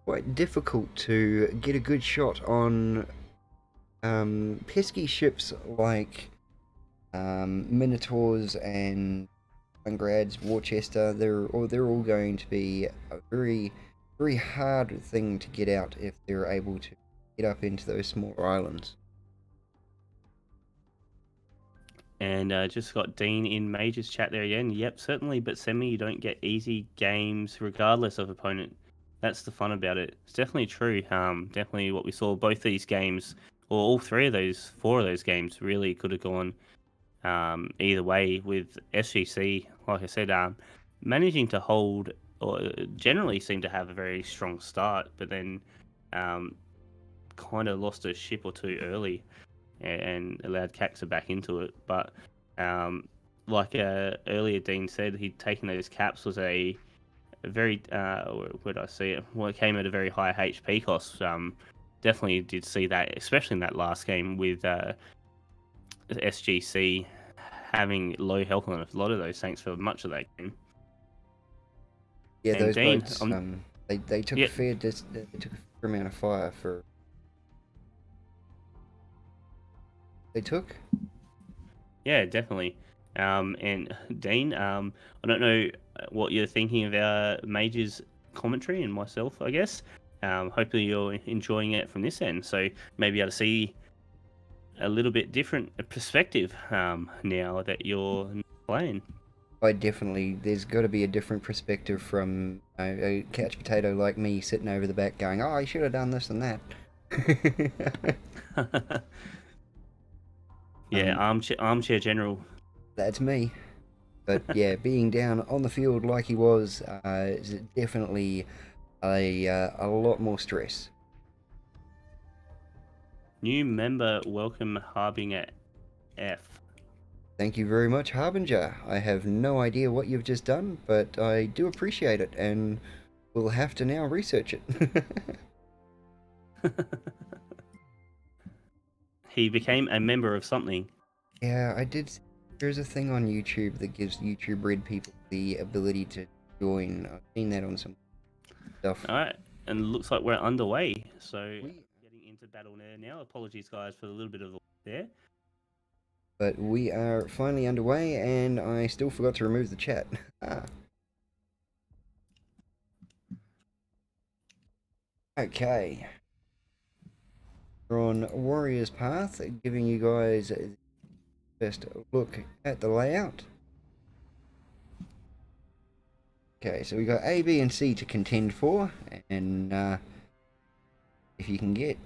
quite difficult to get a good shot on pesky ships like Minotaurs and Grads, Worcester, they're all going to be a very hard thing to get out if they're able to get up into those smaller islands. And just got Dean in Major's chat there again. Yep, certainly, but Semi, you don't get easy games regardless of opponent. That's the fun about it. It's definitely true. Definitely what we saw. Both these games, or all four of those games, really could have gone either way. With SGC, like I said, managing to hold or generally seem to have a very strong start, but then kind of lost a ship or two early and allowed Caxa back into it. But like earlier Dean said, he'd taken those caps was a very where did I see it? Well, it came at a very high HP cost. Definitely did see that, especially in that last game with SGC having low health on a lot of those tanks for much of that game. Yeah, And those Dean, boats, they took yeah. a fair amount of fire for. They took. Yeah, definitely. And Dean, I don't know what you're thinking of our Major's commentary and myself, I guess. Hopefully you're enjoying it from this end. So maybe able to see a little bit different perspective now that you're playing. There's got to be a different perspective from a couch potato like me sitting over the back going, oh, I should have done this and that. Yeah, armchair general. That's me. But yeah, being down on the field like he was is definitely a lot more stress. New member, welcome Harbinger F. Thank you very much, Harbinger. I have no idea what you've just done, but I do appreciate it, and we'll have to now research it. He became a member of something. Yeah, I did. There's a thing on YouTube that gives YouTube Red people the ability to join. I've seen that on some stuff. All right, and it looks like we're underway. So getting into battle now. Apologies, guys, for a little bit of there. But we are finally underway, and I still forgot to remove the chat. Okay. We're on Warrior's Path, giving you guys just a look at the layout. Okay, so we got A, B, and C to contend for, and if you can get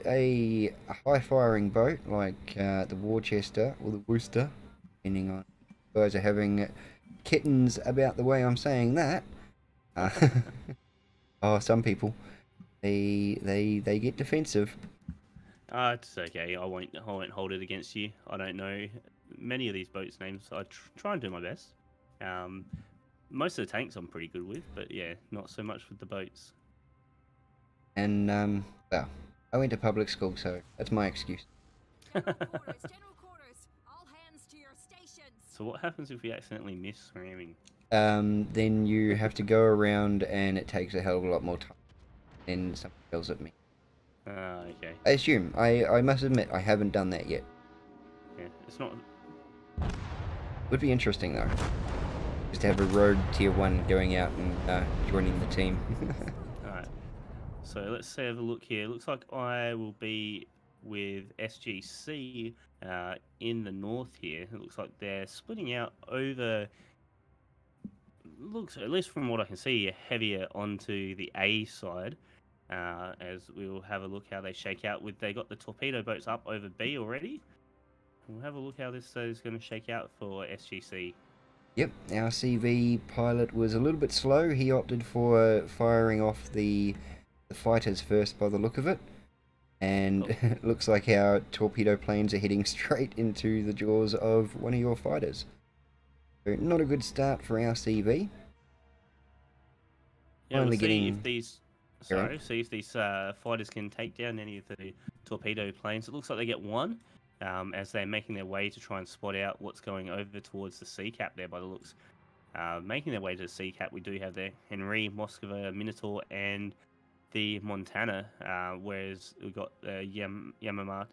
a high firing boat like the Worcester or the Worcester, depending on if you guys are having kittens about the way I'm saying that. Oh, some people they get defensive. It's okay. I won't hold it against you. I don't know many of these boats' names. I try and do my best. Most of the tanks I'm pretty good with, but yeah, not so much with the boats. And well, I went to public school, so that's my excuse. General quarters. All hands to your stations. So what happens if we accidentally miss ramming? Then you have to go around, and it takes a hell of a lot more time. Then something yells at me. Okay. I assume. I must admit, I haven't done that yet. Yeah, it's not. Would be interesting though. Just to have a rogue tier 1 going out and joining the team. Alright. So let's have a look here. It looks like I will be with SGC in the north here. It looks like they're splitting out over. Looks, at least from what I can see, heavier onto the A side. As we'll have a look how they shake out. They got the torpedo boats up over B already. We'll have a look how this is going to shake out for SGC. Yep, our CV pilot was a little bit slow. He opted for firing off the fighters first by the look of it. And it looks like our torpedo planes are heading straight into the jaws of one of your fighters. So not a good start for our CV. Yeah, we'll see if these... Sorry, see if these fighters can take down any of the torpedo planes. It looks like they get one. As they're making their way to try and spot out what's going over towards the sea cap there by the looks. Making their way to the sea cap, we do have the Henry, Moskva, Minotaur, and the Montana, whereas we've got Yamato,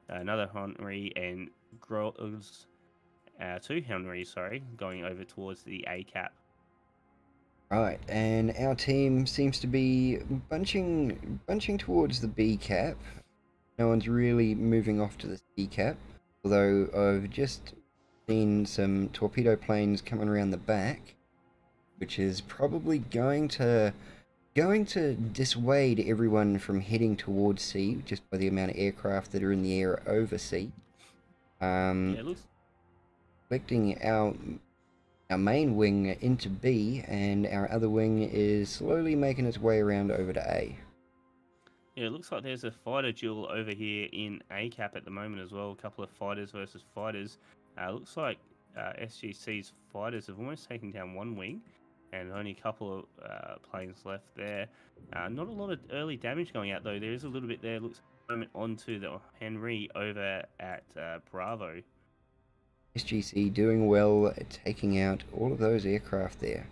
another Henry, and two Henry, sorry, going over towards the A cap. Right, and our team seems to be bunching towards the B cap. No one's really moving off to the C cap, although I've just seen some torpedo planes coming around the back, which is probably going to dissuade everyone from heading towards C just by the amount of aircraft that are in the air over C. Yeah, it looks. Collecting our main wing into B, and our other wing is slowly making its way around over to A. Yeah, it looks like there's a fighter duel over here in A cap at the moment as well. A couple of fighters versus fighters. Looks like SGC's fighters have almost taken down one wing, and only a couple of planes left there. Not a lot of early damage going out though. There is a little bit there. Looks like a moment onto the Henry over at Bravo. SGC doing well at taking out all of those aircraft there.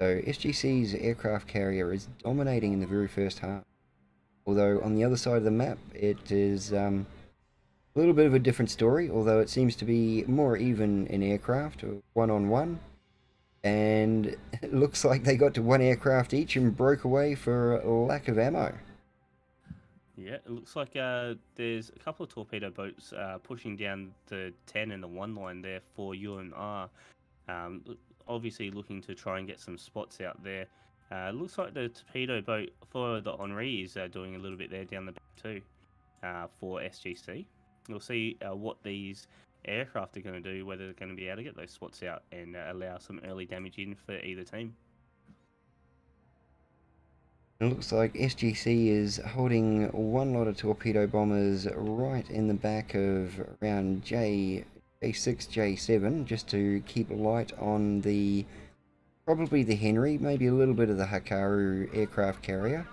So SGC's aircraft carrier is dominating in the very first half. Although on the other side of the map it is a little bit of a different story, although it seems to be more even in aircraft, one-on-one. And it looks like they got to one aircraft each and broke away for lack of ammo. Yeah, it looks like there's a couple of torpedo boats pushing down the 10 and the 1 line there for UMR. Obviously looking to try and get some spots out there. Looks like the torpedo boat for the Henri is doing a little bit there down the back too for SGC. We'll see what these aircraft are going to do, whether they're going to be able to get those spots out and allow some early damage in for either team. It looks like SGC is holding one lot of torpedo bombers right in the back of around J6, J7, just to keep light on the probably the Henry, maybe a little bit of the Hikaru aircraft carrier.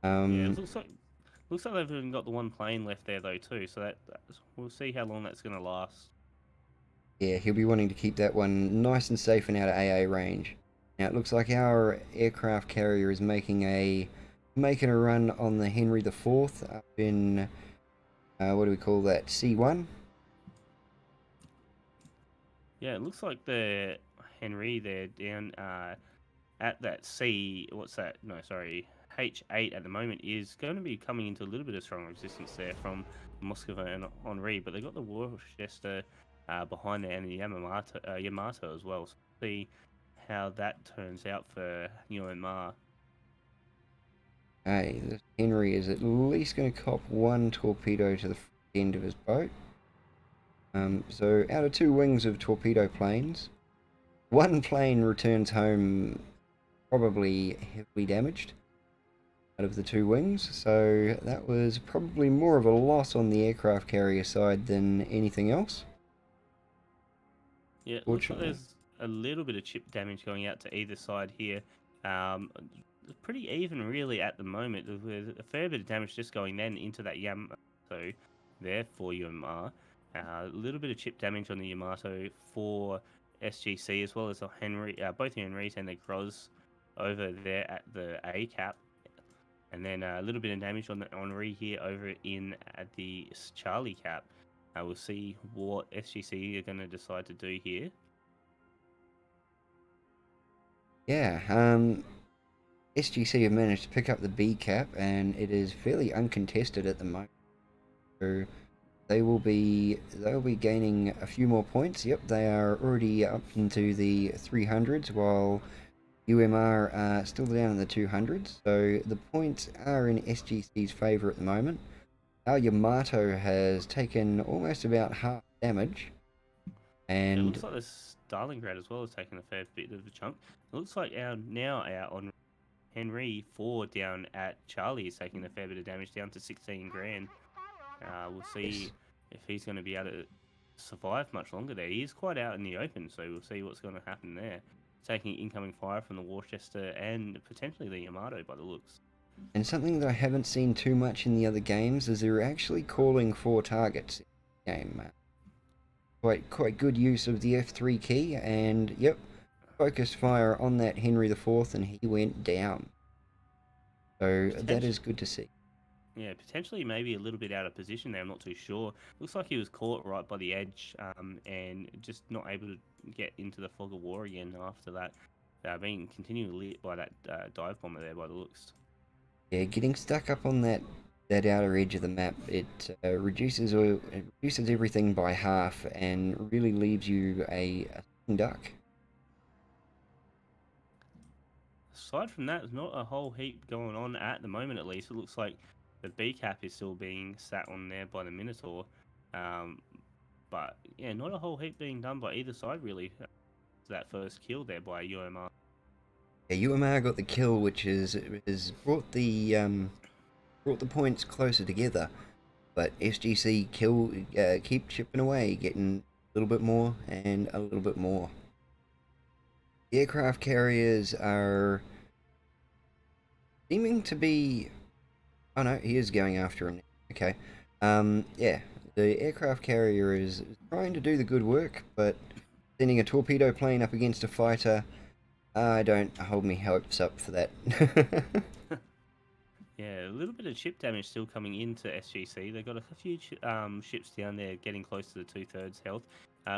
Yeah, it looks like they've even got the one plane left there though too, so we'll see how long that's going to last. Yeah, he'll be wanting to keep that one nice and safe and out of AA range. Now it looks like our aircraft carrier is making a run on the Henry IV up in what do we call that, C1? Yeah, it looks like the Henry there down at that C, what's that? No, sorry, H8 at the moment is going to be coming into a little bit of strong resistance there from Moscow and Henri, but they got the Worcester behind there and the Yamato as well. So we'll see how that turns out for UMR. Hey, this Henry is at least going to cop one torpedo to the end of his boat. So out of two wings of torpedo planes, one plane returns home probably heavily damaged out of the two wings, so that was probably more of a loss on the aircraft carrier side than anything else. Yeah, it looks like there's a little bit of chip damage going out to either side here. Pretty even really at the moment. There's a fair bit of damage just going then into that Yamato there for UMR. A little bit of chip damage on the Yamato for SGC as well as the Henry, both the Henrys and the Gros over there at the A cap. And then a little bit of damage on the Henri here over in at the Charlie cap. We'll see what SGC are going to decide to do here. Yeah, SGC have managed to pick up the B cap, and it is fairly uncontested at the moment. So they'll be gaining a few more points. Yep, they are already up into the 300s, while UMR are still down in the 200s. So the points are in SGC's favour at the moment. Our Yamato has taken almost about half damage, and it looks like the Stalingrad as well has taken a fair bit of a chunk. It looks like our on Henry 4 down at Charlie is taking a fair bit of damage, down to 16 grand. We'll see if he's going to be able to survive much longer there. He is quite out in the open, so we'll see what's going to happen there. Taking incoming fire from the Worcester and potentially the Yamato by the looks. And something that I haven't seen too much in the other games is they're actually calling for targets in the game. Quite good use of the F3 key, and yep, focused fire on that Henry IV and he went down. So that is good to see. Yeah, potentially maybe a little bit out of position there. I'm not too sure. Looks like he was caught right by the edge, and just not able to get into the fog of war again after that. Being continually lit by that dive bomber there by the looks. Yeah, getting stuck up on that outer edge of the map, it reduces everything by half and really leaves you a sitting duck. Aside from that, there's not a whole heap going on at the moment. At least it looks like the B cap is still being sat on there by the Minotaur. Um, but yeah, not a whole heap being done by either side really. That first kill there by UMR. Yeah, UMR got the kill, which has brought the points closer together. But SGC keep chipping away, getting a little bit more and a little bit more. The aircraft carriers are seeming to be. Oh no, he is going after him. Okay. Yeah, the aircraft carrier is trying to do the good work, but sending a torpedo plane up against a fighter, I don't hold me hopes up for that. Yeah, a little bit of ship damage still coming into SGC. They've got a few ships down there getting close to the 2/3 health.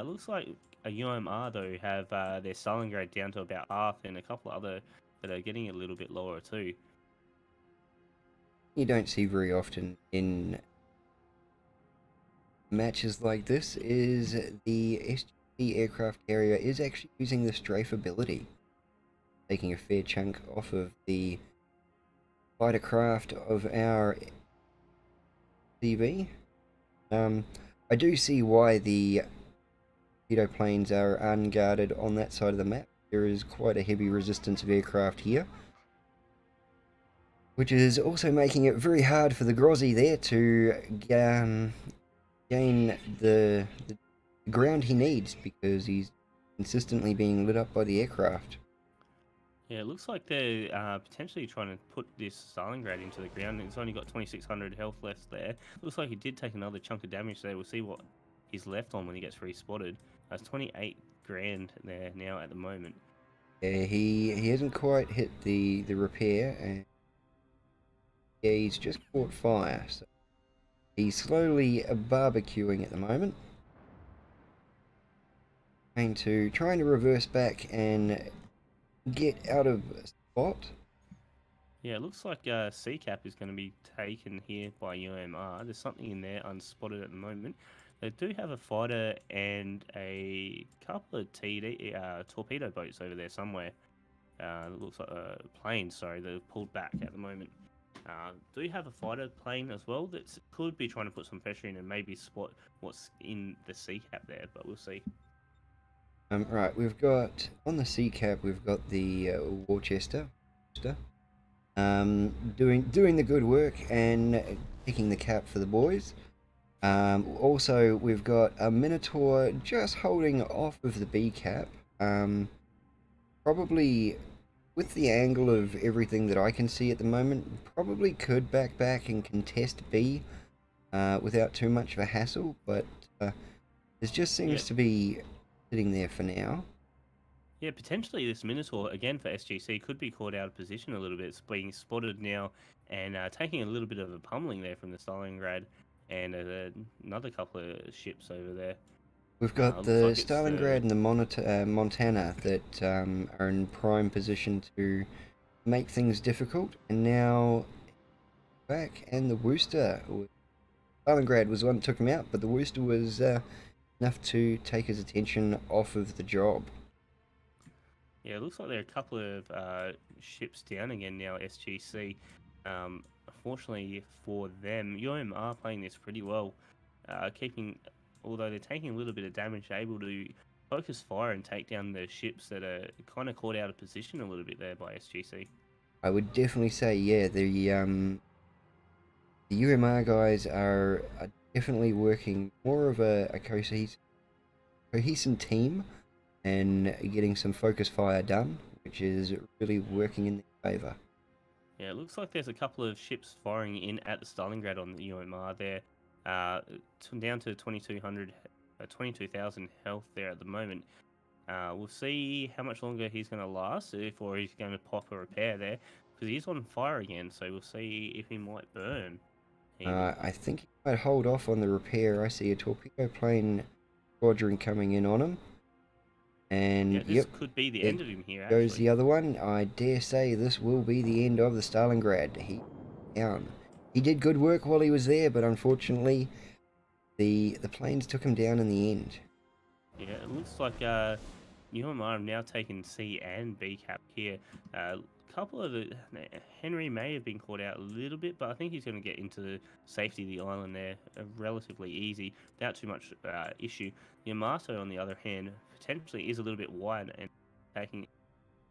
Looks like a UMR though have their Stalingrad down to about half, and a couple of other that are getting a little bit lower too. You don't see very often in matches like this is the SGC aircraft carrier is actually using the strafe ability, taking a fair chunk off of the fighter craft of our CV. I do see why the torpedo planes are unguarded on that side of the map. There is quite a heavy resistance of aircraft here, which is also making it very hard for the Grozzy there to gain the ground he needs, because he's consistently being lit up by the aircraft. Yeah, it looks like they're potentially trying to put this Stalingrad into the ground. It's only got 2600 health left there. Looks like he did take another chunk of damage there. We'll see what he's left on when he gets respotted. That's 28 grand there now at the moment. Yeah, he hasn't quite hit the repair, and yeah, he's just caught fire. So he's slowly barbecuing at the moment. Trying to reverse back and get out of spot. Yeah, it looks like CCAP is going to be taken here by UMR. There's something in there unspotted at the moment. They do have a fighter and a couple of torpedo boats over there somewhere. It looks like a plane, sorry, they've pulled back at the moment. Do have a fighter plane as well that could be trying to put some pressure in and maybe spot what's in the CCAP there, but we'll see. Right, we've got on the CCAP, we've got the Worcester, doing the good work and picking the cap for the boys. Also, we've got a Minotaur just holding off of the B cap. Probably with the angle of everything that I can see at the moment, probably could back and contest B without too much of a hassle, but it just seems to be sitting there for now. Yeah, potentially this Minotaur, again for SGC, could be caught out of position a little bit. It's being spotted now and taking a little bit of a pummeling there from the Stalingrad and another couple of ships over there. We've got the like Stalingrad and the Montana that are in prime position to make things difficult. And now back, and the Worcester. Stalingrad was the one that took him out, but the Worcester was enough to take his attention off of the job. Yeah, it looks like there are a couple of ships down again now, SGC. Unfortunately for them, UM are playing this pretty well, although they're taking a little bit of damage, able to focus fire and take down the ships that are kind of caught out of position a little bit there by SGC. I would definitely say, yeah, the UMR guys are definitely working more of a cohesive team and getting some focus fire done, which is really working in their favour. Yeah, it looks like there's a couple of ships firing in at the Stalingrad on the UMR there, down to 22,000 health there at the moment. We'll see how much longer he's going to last, or he's going to pop a repair there, because he's on fire again, so we'll see if he might burn. I think he might hold off on the repair. I see a torpedo plane squadron coming in on him. And Yeah, this could be the end of him here, goes actually. the other one. I dare say this will be the end of the Stalingrad. He down. He did good work while he was there, but unfortunately, the planes took him down in the end. Yeah, it looks like UMR have now taken C and B cap here. A couple of the Henry may have been caught out a little bit, but I think he's going to get into the safety of the island there relatively easy without too much issue. Yamato, on the other hand, potentially is a little bit wide and taking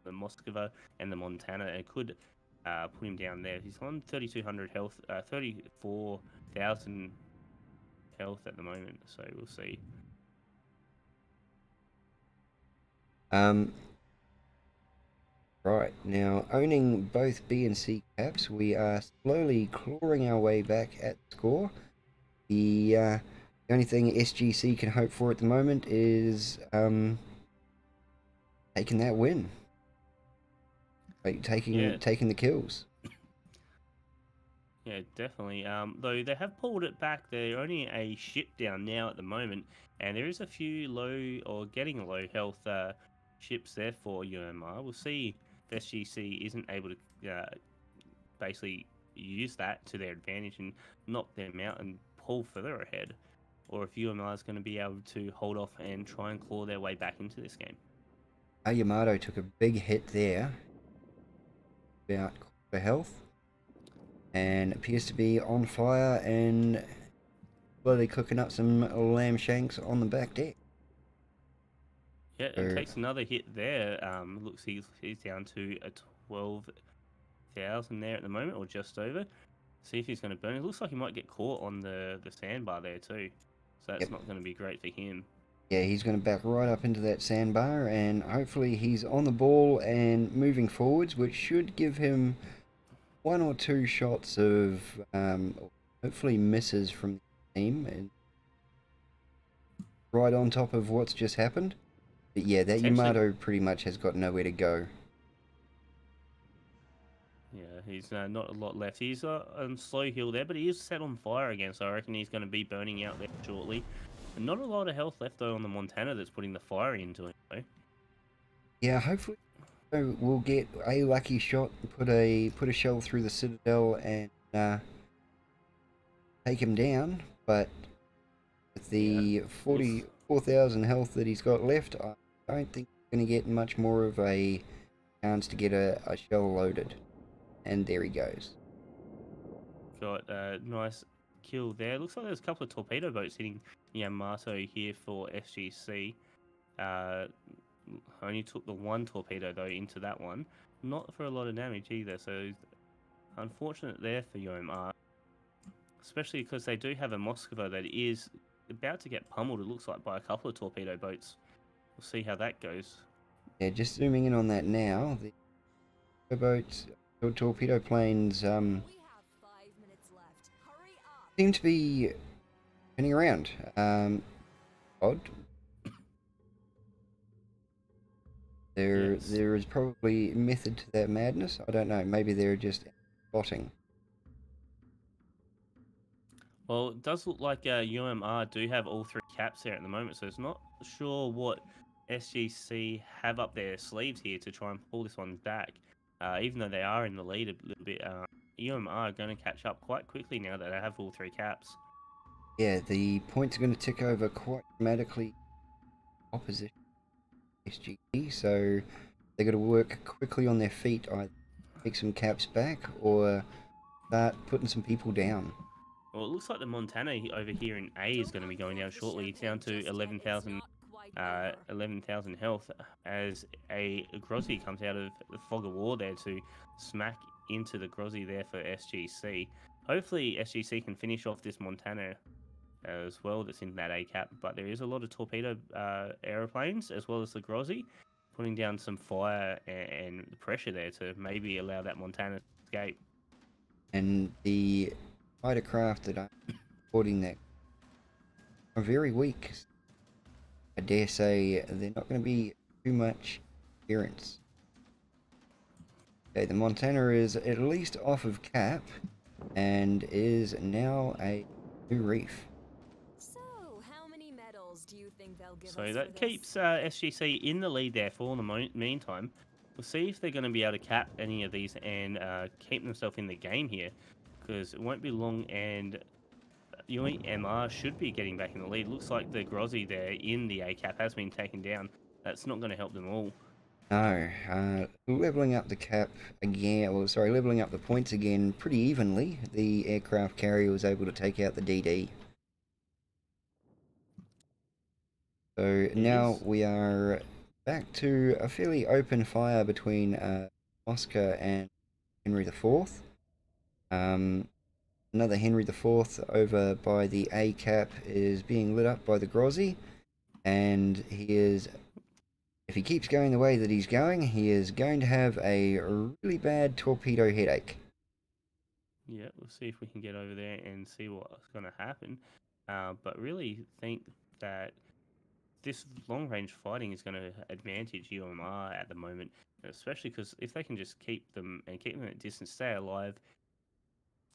the Moskva and the Montana and could put him down there. He's on 3,200 health, 34,000 health at the moment, so we'll see. Right, now owning both B and C caps, we are slowly clawing our way back at the score. The only thing SGC can hope for at the moment is taking that win. Like taking the kills. Yeah, definitely. Though they have pulled it back, they're only a ship down now at the moment, and there is a few low or getting low health ships there for UMR. We'll see if SGC isn't able to basically use that to their advantage and knock them out and pull further ahead, or if UMR is going to be able to hold off and try and claw their way back into this game. Yamato took a big hit there, about quarter health, and appears to be on fire and slowly cooking up some lamb shanks on the back deck. Yeah, and takes another hit there. Looks he's down to a 12,000 there at the moment, or just over. See if he's going to burn. It looks like he might get caught on the sandbar there too, so that's not going to be great for him. Yeah, he's going to back right up into that sandbar, and hopefully he's on the ball and moving forwards, which should give him one or two shots of hopefully misses from the team, and right on top of what's just happened. But yeah, that Yamato pretty much has got nowhere to go. Yeah, he's not a lot left. He's on slow heal there, but he is set on fire again, so I reckon he's going to be burning out there shortly. And not a lot of health left though on the Montana that's putting the fire into him though. Yeah, hopefully we'll get a lucky shot, put a shell through the citadel and take him down. But with the 44,000 health that he's got left, I don't think he's going to get much more of a chance to get a shell loaded. And there he goes. Got a nice kill there. Looks like there's a couple of torpedo boats hitting Yamato here for SGC. Only took the one torpedo though into that one. Not for a lot of damage either, so unfortunate there for UMR. Especially because they do have a Moskva that is about to get pummeled, it looks like, by a couple of torpedo boats. We'll see how that goes. Yeah, just zooming in on that now. The boats, torpedo planes, We have 5 minutes left. Hurry up. seem to be spinning around. Odd. There is probably method to that madness. I don't know. Maybe they're just spotting. Well, it does look like UMR do have all 3 caps there at the moment, so it's not sure what SGC have up their sleeves here to try and pull this one back. Even though they are in the lead a little bit, UMR are going to catch up quite quickly now that they have all 3 caps. Yeah, the points are going to tick over quite dramatically opposition SGC, so they've got to work quickly on their feet, either take some caps back or start putting some people down. Well, it looks like the Montana over here in A is going to be going down shortly. It's down to 11,000 health as a Grozzy comes out of the fog of war there to smack into the Grozzy there for SGC. Hopefully SGC can finish off this Montana as well that's in that A cap, but there is a lot of torpedo aeroplanes as well as the Grozzy putting down some fire and pressure there to maybe allow that Montana to escape. And the fighter craft that are supporting that are very weak. I dare say they're not going to be too much interference. Okay, the Montana is at least off of cap, and is now a 2 reef. So, how many medals do you think they'll give us So for that this? keeps SGC in the lead there for the meantime. We'll see if they're going to be able to cap any of these and keep themselves in the game here, because it won't be long and UMR should be getting back in the lead. Looks like the Grozzy there in the A cap has been taken down. That's not going to help them all. No, leveling up the cap again, well, sorry, leveling up the points again pretty evenly. The aircraft carrier was able to take out the DD. So now we are back to a fairly open fire between Oscar and Henry IV. Another Henry IV over by the A cap is being lit up by the Grozzy, and he is, if he keeps going the way that he's going, he is going to have a really bad torpedo headache. Yeah, we'll see if we can get over there and see what's going to happen. But really think that this long-range fighting is going to advantage UMR at the moment, especially because if they can just keep them at distance, stay alive,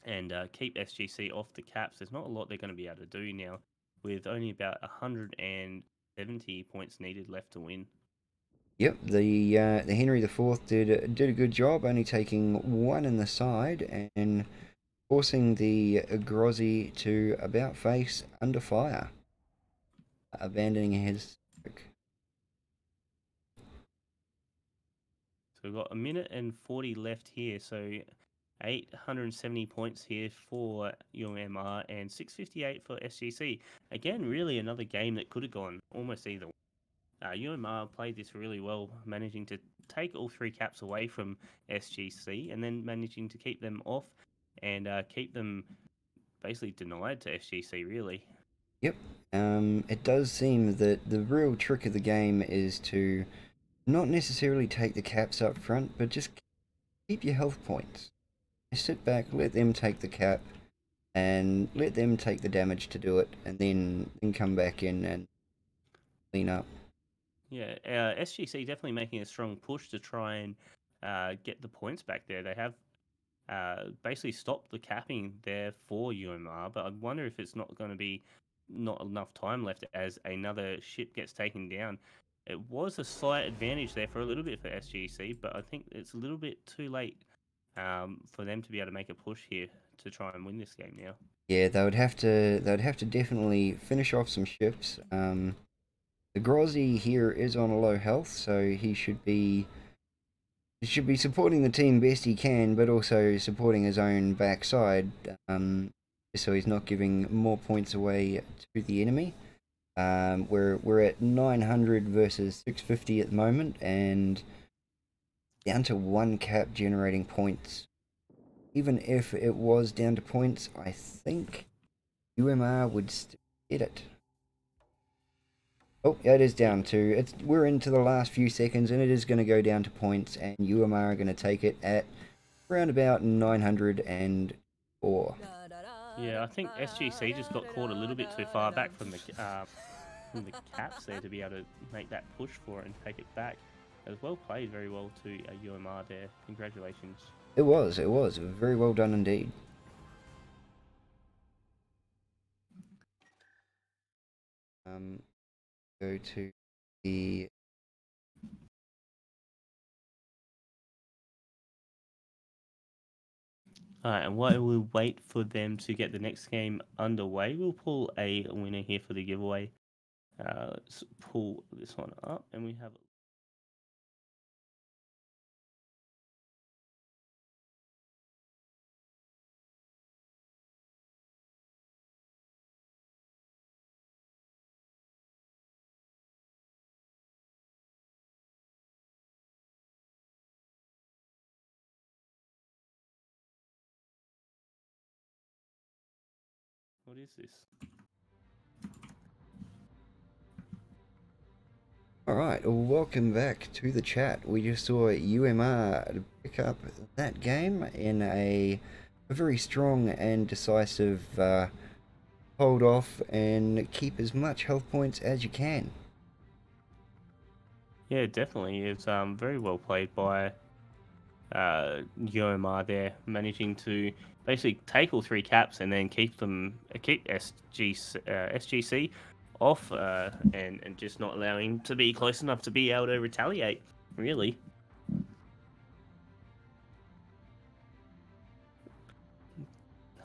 and keep SGC off the caps, there's not a lot they're going to be able to do now, with only about 170 points needed left to win. Yep, the Henry IV did a good job, only taking one in the side and forcing the Grozzy to about face under fire, abandoning his stroke. So we've got a minute and 40 left here, so 870 points here for UMR and 658 for SGC. Again, really another game that could have gone almost either way. UMR played this really well, managing to take all 3 caps away from SGC and then managing to keep them off and keep them basically denied to SGC, really. Yep, it does seem that the real trick of the game is to not necessarily take the caps up front, but just keep your health points. Sit back, let them take the cap, and let them take the damage to do it, and then come back in and clean up. Yeah, SGC definitely making a strong push to try and get the points back there. They have basically stopped the capping there for UMR, but I wonder if it's not going to be not enough time left as another ship gets taken down. It was a slight advantage there for a little bit for SGC, but I think it's a little bit too late for them to be able to make a push here to try and win this game now. Yeah, they would have to definitely finish off some ships. The Grozzy here is on a low health, so he should be supporting the team best he can, but also supporting his own backside, so he's not giving more points away to the enemy. We're at 900 versus 650 at the moment, and down to 1 cap generating points. Even if it was down to points, I think UMR would still get it. Oh, yeah, it is down to, we're into the last few seconds, and it is going to go down to points, and UMR are going to take it at around about 904. Yeah, I think SGC just got caught a little bit too far back from the caps there to be able to make that push for it and take it back. It was well played, very well to UMR there. Congratulations. It was very well done indeed. Go to the Alright, and while we wait for them to get the next game underway, we'll pull a winner here for the giveaway. Let's pull this one up, and we have. What is this? Alright, welcome back to the chat. We just saw UMR pick up that game in a very strong and decisive hold off and keep as much health points as you can. Yeah, definitely. It's very well played by UMR there, managing to basically take all 3 caps and then keep SGC off and just not allowing to be close enough to be able to retaliate, really.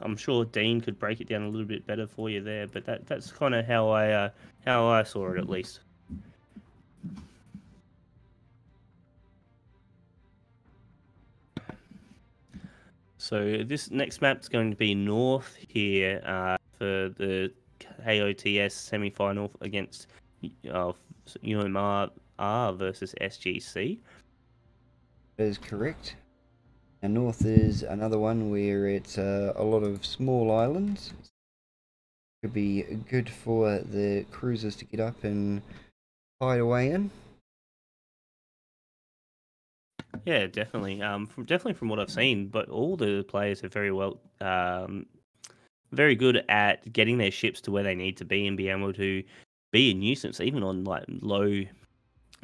I'm sure Dean could break it down a little bit better for you there, but that's kind of how I saw it, at least. So this next map's going to be North here for the KOTS semi-final against UMR versus SGC. That is correct. And North is another one where it's a lot of small islands. Could be good for the cruisers to get up and hide away in. Yeah, definitely. Definitely from what I've seen, but all the players are very good at getting their ships to where they need to be and be able to be a nuisance, even on like low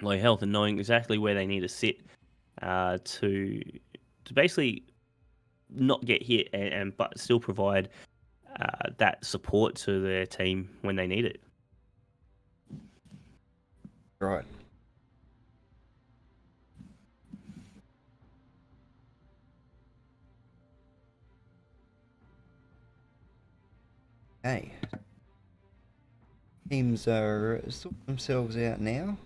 health, and knowing exactly where they need to sit to basically not get hit and but still provide that support to their team when they need it. Right. Okay. Teams are sorting themselves out now.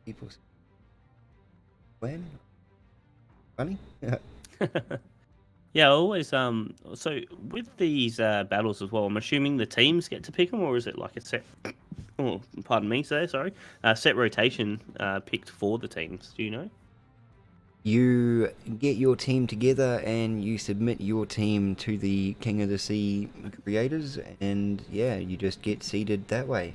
People when? Funny? Yeah, always. So with these battles as well, I'm assuming the teams get to pick them, or is it like a set? Oh, pardon me, sir. Sorry, set rotation picked for the teams. Do you know? You get your team together and you submit your team to the King of the Sea creators, and yeah, you just get seeded that way.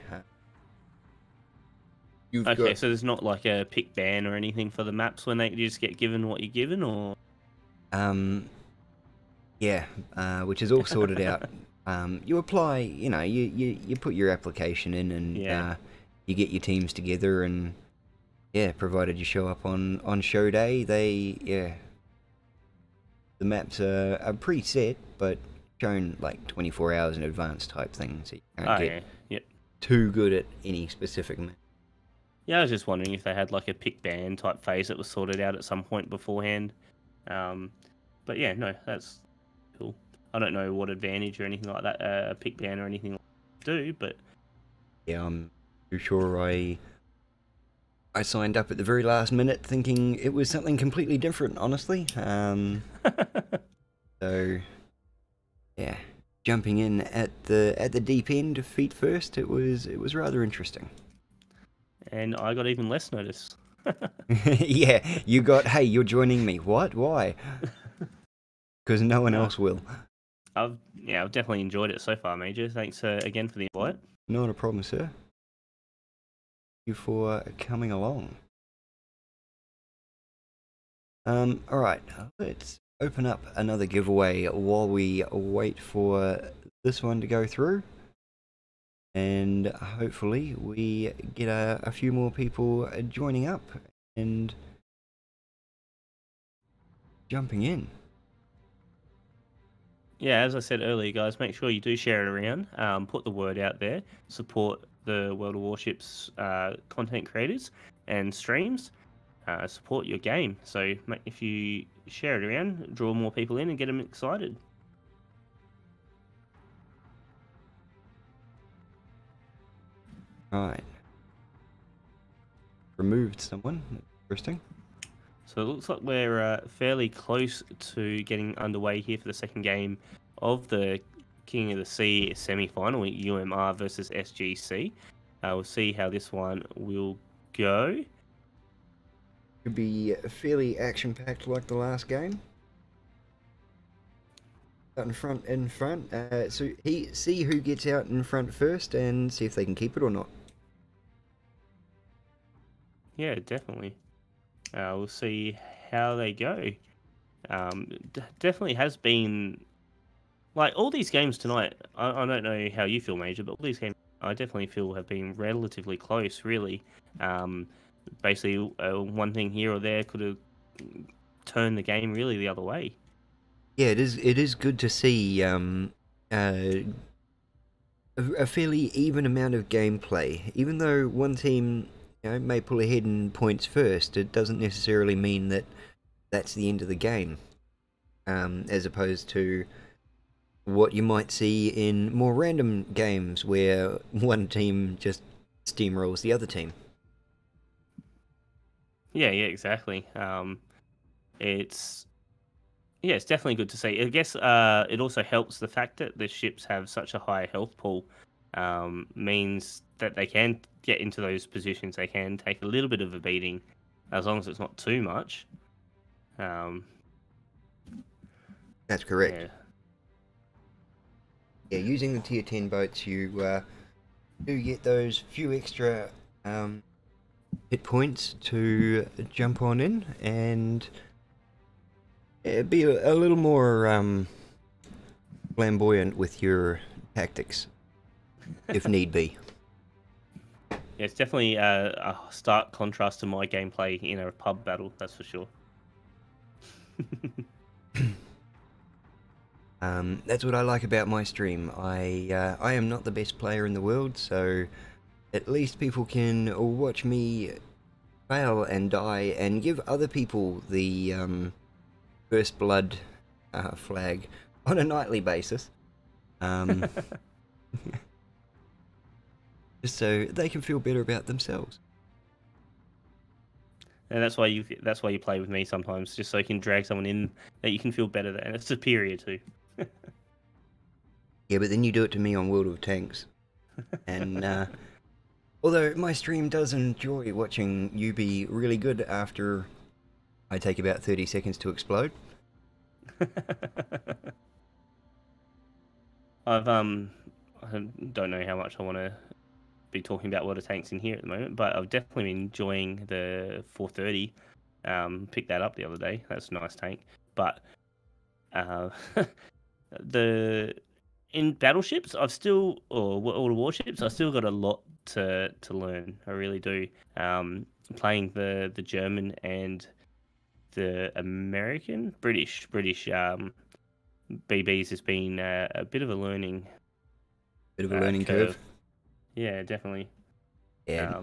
Okay, so there's not like a pick ban or anything for the maps when you just get given what you're given, or yeah, which is all sorted out. You apply, you put your application in, and you get your teams together, and yeah, provided you show up on show day, the maps are preset, but shown like 24 hours in advance type thing, so you can't get too good at any specific map. Yeah, I was just wondering if they had like a pick ban type phase that was sorted out at some point beforehand. But yeah, no, that's cool. I don't know what advantage or anything like that pick ban or anything like that do, but yeah, I'm too sure I signed up at the very last minute thinking it was something completely different, honestly. So yeah, jumping in at the deep end, feet first, it was rather interesting. And I got even less notice. Yeah, you got, hey, you're joining me. What? Why? Because no one else will. I've definitely enjoyed it so far, Major. Thanks again for the invite. Not a problem, sir. Thank you for coming along. Alright, let's open up another giveaway while we wait for this one to go through. And hopefully we get a few more people joining up and jumping in. Yeah, as I said earlier, guys, make sure you do share it around. Put the word out there. Support the World of Warships content creators and streams. Support your game. So if you share it around, draw more people in and get them excited. Right. Removed someone. Interesting. So it looks like we're fairly close to getting underway here for the second game of the King of the Sea semi-final, UMR versus SGC. We'll see how this one will go. Could be fairly action-packed like the last game. Out in front. So see who gets out in front first and see if they can keep it or not. Yeah, definitely. We'll see how they go. Definitely has been Like all these games tonight, I don't know how you feel, Major, but all these games I definitely feel have been relatively close. Really, basically one thing here or there could have turned the game really the other way. Yeah, it is. It is good to see a fairly even amount of gameplay. Even though one team, may pull ahead in points first, it doesn't necessarily mean that that's the end of the game. As opposed to what you might see in more random games where one team just steamrolls the other team. Yeah, exactly. It's it's definitely good to see. I guess it also helps the fact that the ships have such a high health pool, means that they can get into those positions. They can take a little bit of a beating, as long as it's not too much. That's correct. Yeah. Yeah, using the tier 10 boats, you do get those few extra hit points to jump on in, and be a little more flamboyant with your tactics, if need be. Yeah, it's definitely a stark contrast to my gameplay in a pub battle, that's for sure. That's what I like about my stream. I am not the best player in the world, so at least people can watch me fail and die and give other people the first blood flag on a nightly basis. Just so they can feel better about themselves. And that's why you play with me sometimes, just so you can drag someone in that you can feel better than, and it's superior to. Yeah, but then you do it to me on World of Tanks. And although my stream does enjoy watching you be really good after I take about 30 seconds to explode. I don't know how much I want to be talking about World of Tanks in here at the moment, but I've definitely been enjoying the 430. Picked that up the other day. That's a nice tank. But in battleships, I've still, or the warships, I've still got a lot to learn. I really do. Playing the German and the British BBs has been a bit of a learning. Bit of a learning curve. Yeah, definitely. Yeah.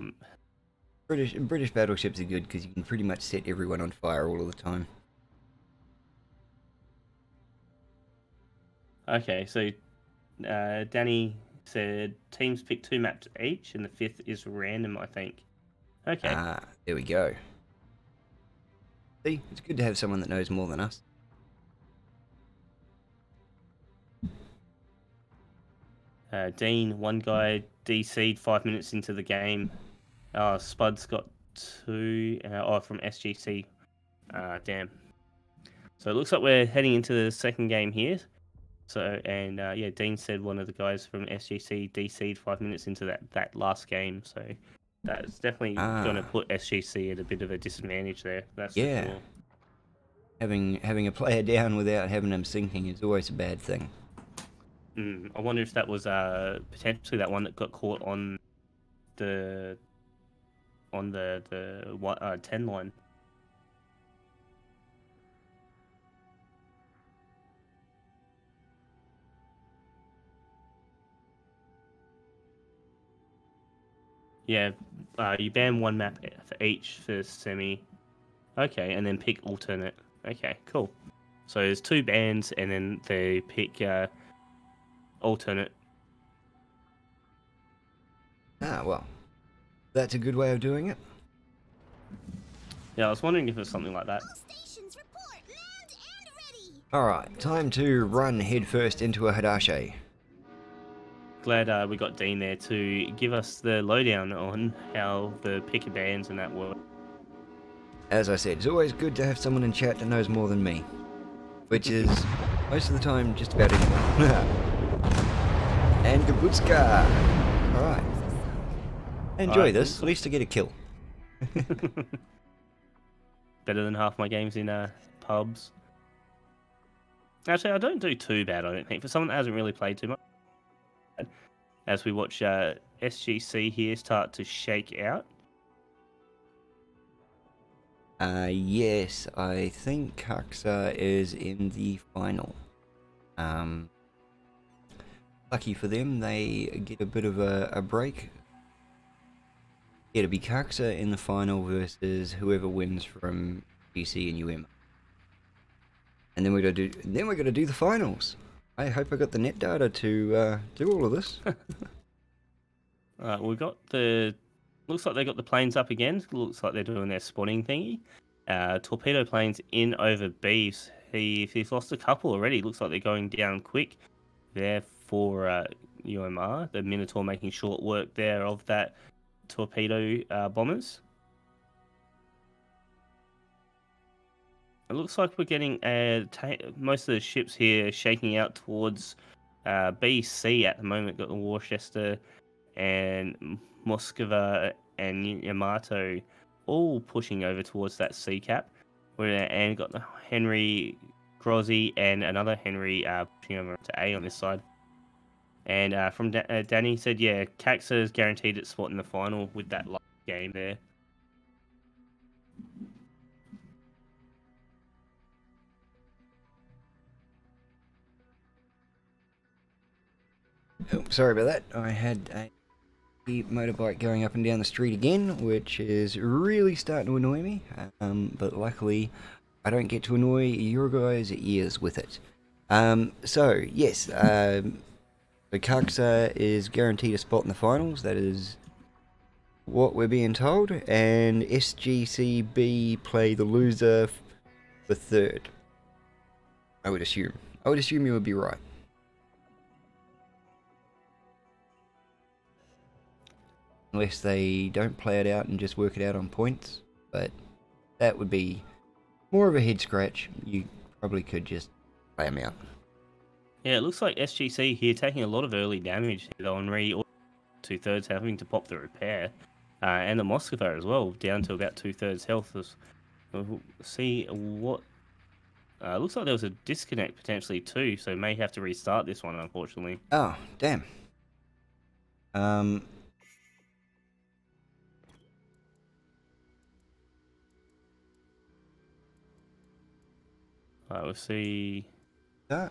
British battleships are good because you can pretty much set everyone on fire all of the time. Okay, so Danny said teams pick 2 maps each, and the 5th is random, I think. Okay. There we go. See, it's good to have someone that knows more than us. Dean, one guy DC'd 5 minutes into the game. Spud's got 2 from SGC. Damn. So it looks like we're heading into the second game here. So, and yeah, Dean said one of the guys from SGC DC'd 5 minutes into that last game. So that's definitely going to put SGC at a bit of a disadvantage there. That's for sure. Having a player down without having them sinking is always a bad thing. I wonder if that was potentially that one that got caught on the 10 line. Yeah, you ban one map for each for semi. Okay, and then pick alternate. Okay, cool. So there's 2 bans, and then they pick alternate. Well, that's a good way of doing it. Yeah, I was wondering if it was something like that. All stations report, land and ready. Alright, time to run headfirst into a Hadashi. Glad we got Dean there to give us the lowdown on how the picker bans and that work. As I said, it's always good to have someone in chat that knows more than me. Which is, most of the time, just about anyone. And Gabutska! Alright. Enjoy this, at least I get a kill. Better than half my games in pubs. Actually, I don't do too bad, I don't think. For someone that hasn't really played too much. As we watch SGC here start to shake out. Yes, I think Kaxa is in the final. Lucky for them, they get a bit of a break. It'll be Kaxa in the final versus whoever wins from GC and UM. And then we're gonna do the finals. I hope I got the net data to do all of this. Alright, we've got the... Looks like they got the planes up again. Looks like they're doing their spawning thingy. Torpedo planes in over B's. He's lost a couple already. Looks like they're going down quick there for UMR. The Minotaur making short work there of that torpedo bombers. It looks like we're getting most of the ships here shaking out towards BC at the moment. Got the Worcester and Moskva and Yamato all pushing over towards that sea cap. And got the Henry Grozzy and another Henry pushing over to A on this side. And from Danny said, yeah, Kaxa is guaranteed its spot in the final with that last game there. Oh, sorry about that. I had a motorbike going up and down the street again, which is really starting to annoy me. But luckily, I don't get to annoy your guys' ears with it. So yes, the Kaxa is guaranteed a spot in the finals. That is what we're being told. And SGCB play the loser for third. I would assume. I would assume you would be right. Unless they don't play it out and just work it out on points. But that would be more of a head scratch. You probably could just play them out. Yeah, it looks like SGC here taking a lot of early damage on two-thirds having to pop the repair. And the Moskva as well, down to about two-thirds health. We'll see what... looks like there was a disconnect potentially too, so may have to restart this one, unfortunately. Oh, damn. We'll see... That.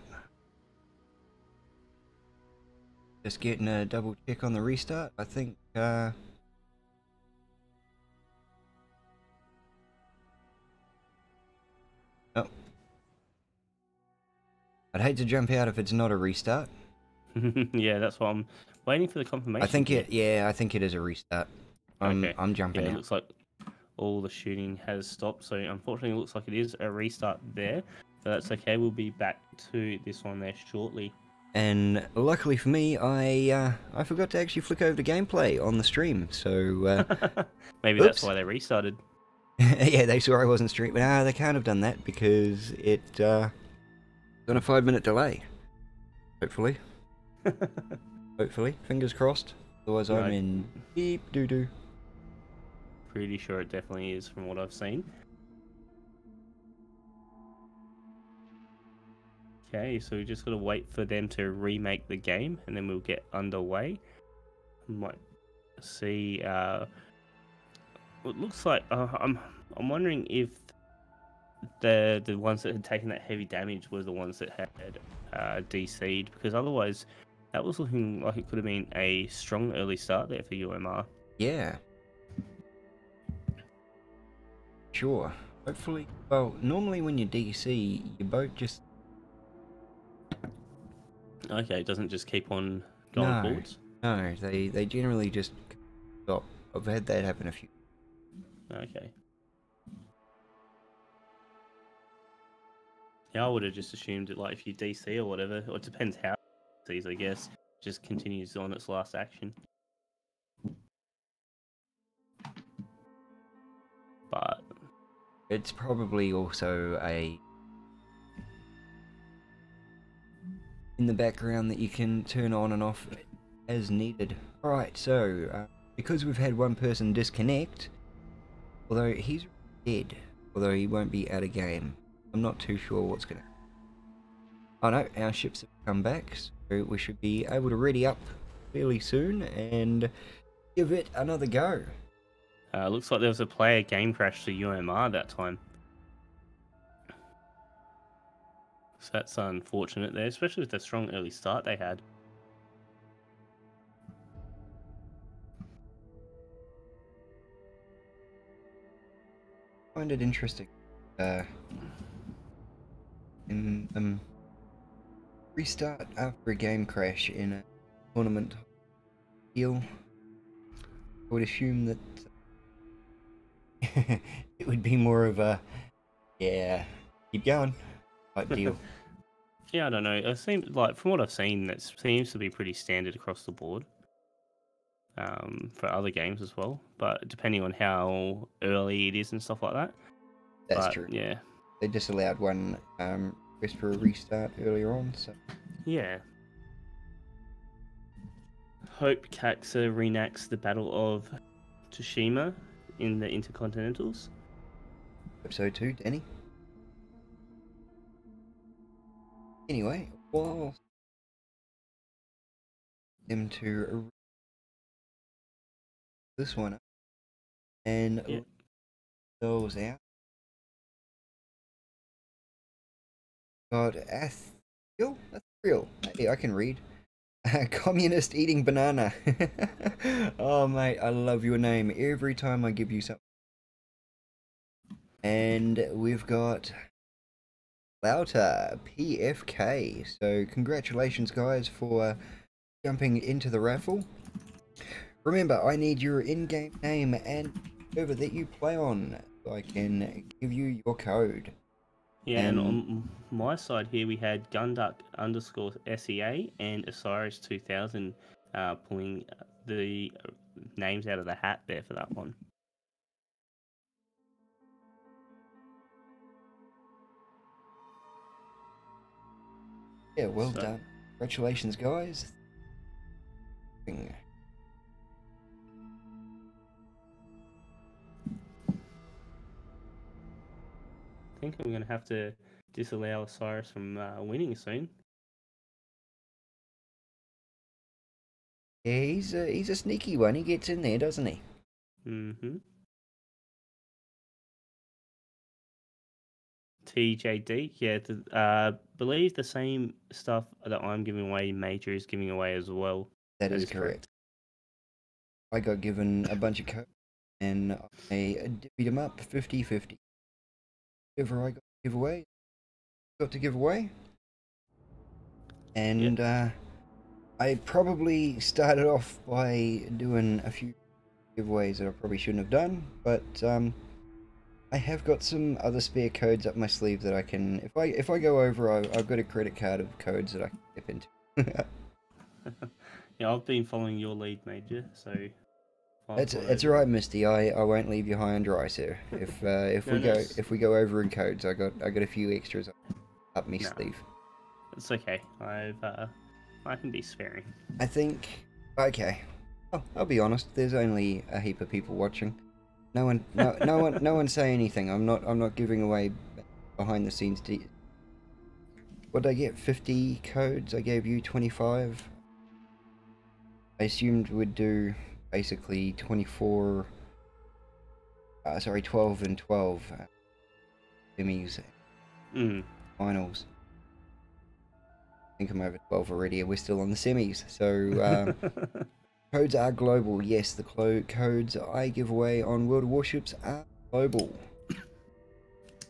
Just getting a double check on the restart. I think, oh. I'd hate to jump out if it's not a restart. Yeah, that's what I'm waiting for the confirmation. I think I think it is a restart. Okay. I'm jumping out. out. It looks like all the shooting has stopped, so unfortunately it looks like it is a restart there. But that's okay, we'll be back to this one there shortly. And luckily for me, I forgot to actually flick over to gameplay on the stream, so... Maybe oops. That's why they restarted. Yeah, they saw I wasn't streaming. Nah, they can't have done that because it on a 5-minute delay. Hopefully. Hopefully. Fingers crossed. Otherwise No. I'm in deep doo-doo. Pretty sure it definitely is from what I've seen. Okay, so we just got to wait for them to remake the game, and then we'll get underway. Might see. It looks like I'm wondering if the ones that had taken that heavy damage were the ones that had DC'd, because otherwise that was looking like it could have been a strong early start there for UMR. Yeah. Sure. Hopefully. Well, normally when you DC, your boat just... Okay, it doesn't just keep on going forwards? No, they generally just stop. I've had that happen a few. Okay. Yeah, I would have just assumed that, like, if you DC or whatever, or it depends how it DCs, I guess, just continues on its last action. But It's probably also a... in the background that you can turn on and off as needed. Alright, so, because we've had one person disconnect, although he's dead, although he won't be out of game, I'm not too sure what's gonna... Oh no, our ships have come back, so we should be able to ready up fairly soon and give it another go. Looks like there was a player game crash to UMR that time. So that's unfortunate there, especially with the strong early start they had. I find it interesting. In restart after a game crash in a tournament deal, I would assume that it would be more of a yeah, keep going type deal. Yeah, I don't know. It seems like from what I've seen, that seems to be pretty standard across the board. For other games as well, but depending on how early it is and stuff like that. That's But, true. Yeah. They disallowed one request for a restart earlier on, so Yeah. Hope Kaxa reenacts the Battle of Tsushima in the Intercontinentals. hope so too, Danny. Anyway, while them to this one up and Yeah. those out. Got Athiel? That's real. Hey, I can read. Communist eating banana. Oh mate, I love your name every time I give you something. And we've got Lauter PFK. So congratulations guys for jumping into the raffle. Remember, I need your in-game name and server that you play on so I can give you your code. Yeah, and on my side here we had Gunduck_SEA and Osiris2000 pulling the names out of the hat there for that one. Yeah, well So- done. Congratulations guys. I think I'm going to have to disallow Osiris from winning soon. Yeah, he's a sneaky one. He gets in there, doesn't he? Mm-hmm. TJD, yeah, believe the same stuff that I'm giving away, Major is giving away as well. That is correct. I got given a bunch of codes and I divvied them up 50-50. Whatever I got to give away, And I probably started off by doing a few giveaways that I probably shouldn't have done, but I have got some other spare codes up my sleeve that I can, if I go over, I've got a credit card of codes that I can dip into. Yeah, I've been following your lead, Major, so... It's alright, Misty. I won't leave you high and dry, sir. If we go over in codes, I got a few extras up my sleeve. It's okay. I can be sparing. I think okay. I'll be honest. There's only a heap of people watching. No one say anything. I'm not giving away behind the scenes. What did I get? 50 codes. I gave you 25. I assumed we'd do basically 24. 12 and 12 semis, finals. I think I'm over 12 already. We're still on the semis, so codes are global. Yes, the codes I give away on World of Warships are global.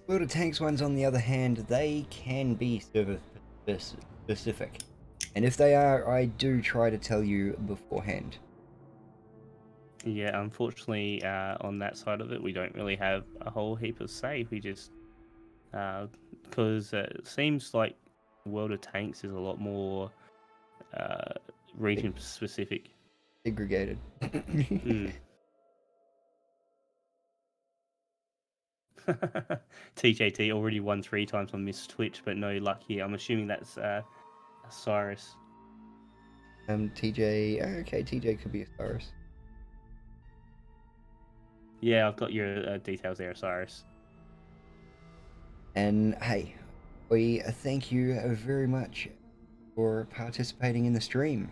World of Tanks ones, on the other hand, they can be server specific, and if they are, I do try to tell you beforehand. Yeah, unfortunately, on that side of it, we don't really have a whole heap of say. We just because it seems like World of Tanks is a lot more region specific. Segregated. TJT already won 3 times on Miss Twitch, but no luck here. I'm assuming that's Cyrus. TJ. Okay, TJ could be a Cyrus. Yeah, I've got your details there, Cyrus. And hey, we thank you very much for participating in the stream.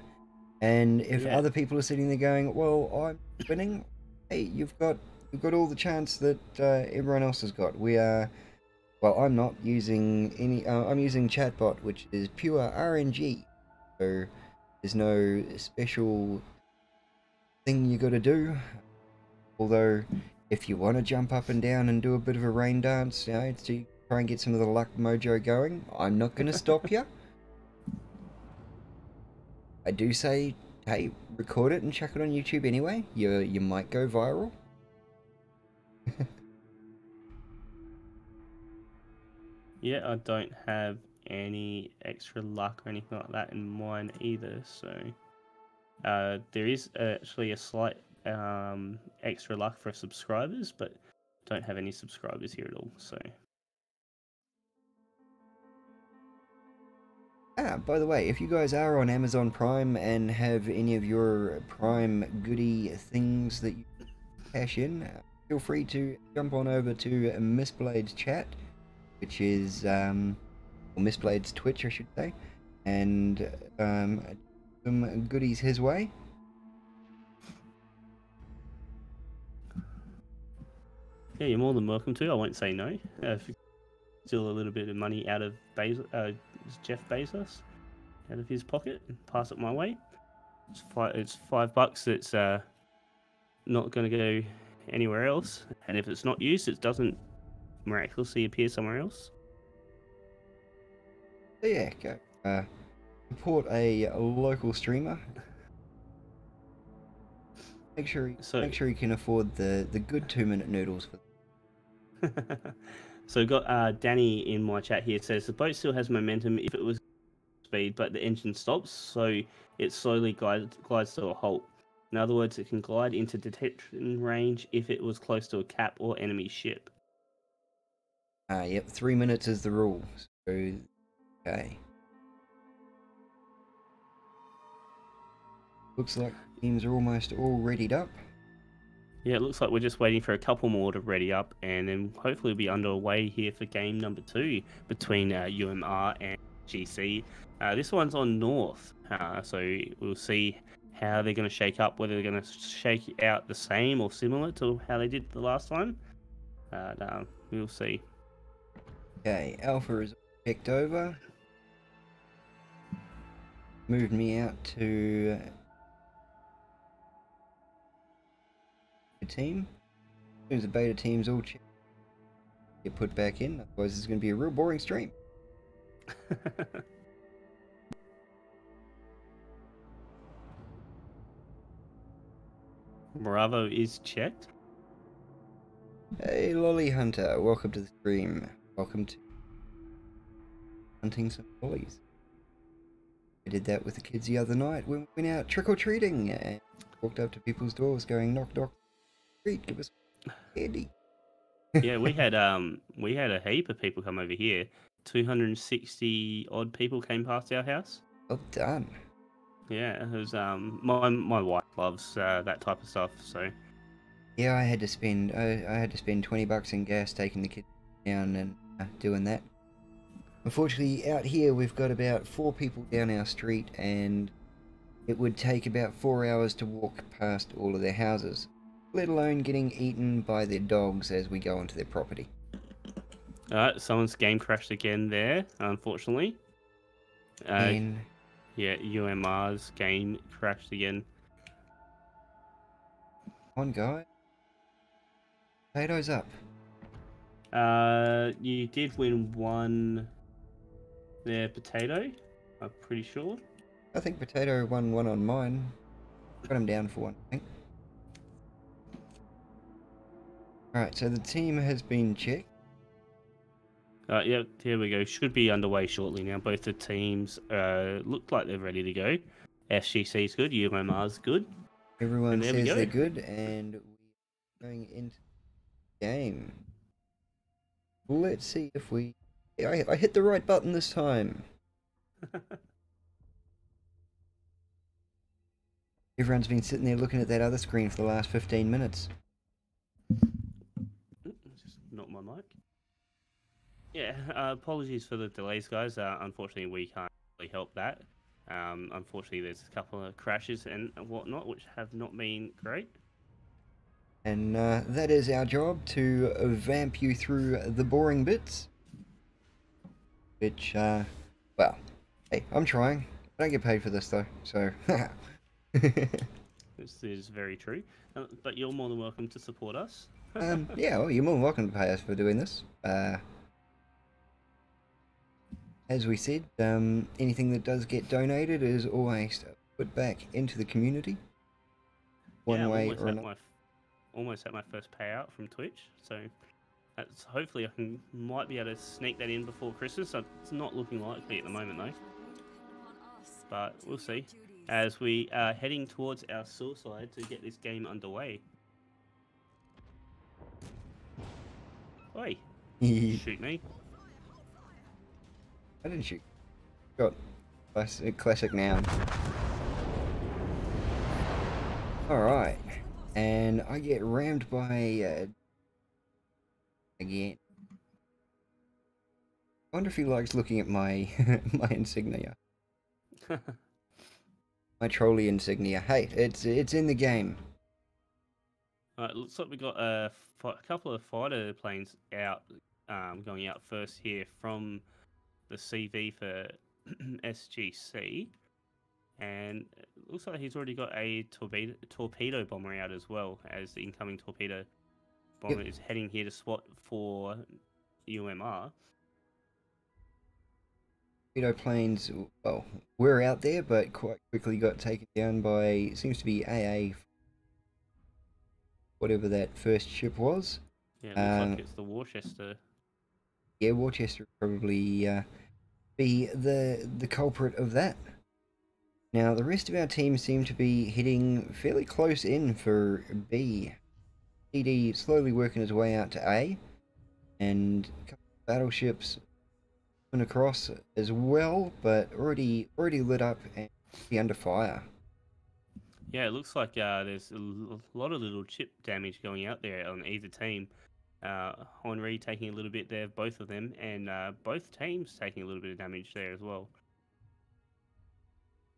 And if Yeah. other people are sitting there going, "Well, I'm winning," hey, you've got all the chance that everyone else has got. We are. Well, I'm not using any. I'm using chatbot, which is pure RNG. So there's no special thing you got to do. Although, if you want to jump up and down and do a bit of a rain dance, to try and get some of the luck mojo going, I'm not going to stop you. I do say, hey, record it and chuck it on YouTube anyway. You might go viral. Yeah, I don't have any extra luck or anything like that in mine either. So there is actually a slight extra luck for subscribers, but don't have any subscribers here at all. So By the way, if you guys are on Amazon Prime and have any of your Prime goodie things that you cash in, feel free to jump on over to Miss Blade's chat, which is, or Miss Blade's Twitch, I should say, and some goodies his way. yeah, you're more than welcome to. I won't say no. If you steal a little bit of money out of Jeff Bezos, out of his pocket, and pass it my way. It's $5. It's not going to go anywhere else, and if it's not used, it doesn't miraculously appear somewhere else. So yeah, go support a local streamer. Make sure you can afford the good 2-minute noodles for. So got Danny in my chat here says the boat still has momentum if it was speed, but the engine stops, so it slowly glides to a halt. In other words, it can glide into detection range if it was close to a cap or enemy ship. Yep, 3 minutes is the rule. So, okay. Looks like teams are almost all readied up. Yeah, it looks like we're just waiting for a couple more to ready up, and then hopefully we'll be underway here for game number 2 between UMR and GC. This one's on North, so we'll see how they're going to shake up, whether they're going to shake out the same or similar to how they did the last time. We'll see. Okay, Alpha is checked over. Moved me out to the team. As soon as the beta team's all checked, get put back in. Otherwise, it's going to be a real boring stream. Bravo is checked. Hey, Lolly Hunter, welcome to the stream. Welcome to hunting some lollies. I did that with the kids the other night when we went out trick-or-treating and walked up to people's doors going, knock, knock, treat, give us candy. Yeah, we had a heap of people come over here. 260 odd people came past our house. Well done. Yeah, it was my wife loves that type of stuff, so Yeah, I had to spend $20 in gas taking the kids down and doing that. Unfortunately, out here we've got about 4 people down our street, and it would take about 4 hours to walk past all of their houses, let alone getting eaten by their dogs as we go onto their property. Alright, someone's game crashed again there, unfortunately. And yeah, UMR's game crashed again. one guy. Potatoes up. You did win one there, Potato, I'm pretty sure. I think Potato won one on mine. Got him down for one, I think. Alright, so the team has been checked. Yeah, here we go. Should be underway shortly now. Both the teams look like they're ready to go. SGC's good, UMR's good. Everyone says they're good, and we're going into the game. Let's see if we... I hit the right button this time. Everyone's been sitting there looking at that other screen for the last 15 minutes. Just not my mic. Yeah, apologies for the delays, guys. Unfortunately, we can't really help that. Unfortunately, there's a couple of crashes and whatnot, which have not been great. And that is our job, to vamp you through the boring bits. Which, well, hey, I'm trying. I don't get paid for this though, so. This is very true. But you're more than welcome to support us. Yeah, well, you're more than welcome to pay us for doing this. As we said, anything that does get donated is always put back into the community, Yeah, one I'm way or another. almost at my first payout from Twitch. So that's hopefully might be able to sneak that in before Christmas. It's not looking likely at the moment though, but we'll see. As we are heading towards our suicide to get this game underway. Oi, I shoot me. didn't shoot. Got classic noun. Alright. And I get rammed by, again. I wonder if he likes looking at my my insignia. My trolley insignia. Hey, it's in the game. It looks like we got a couple of fighter planes out, going out first here from the CV for SGC, and it looks like he's already got a torpedo bomber out as well, as the incoming torpedo bomber is heading here to SWAT for UMR. Torpedo planes, well, were out there, but quite quickly got taken down by, seems to be AA, whatever that first ship was. Yeah, it looks like it's the Worcester. Yeah, Worcester probably be the culprit of that. Now, the rest of our team seem to be hitting fairly close in for B. CD slowly working his way out to A, and a couple of battleships coming across as well, but already lit up and be under fire. Yeah, it looks like there's a lot of little chip damage going out there on either team. Henri taking a little bit there, both of them, and both teams taking a little bit of damage there as well.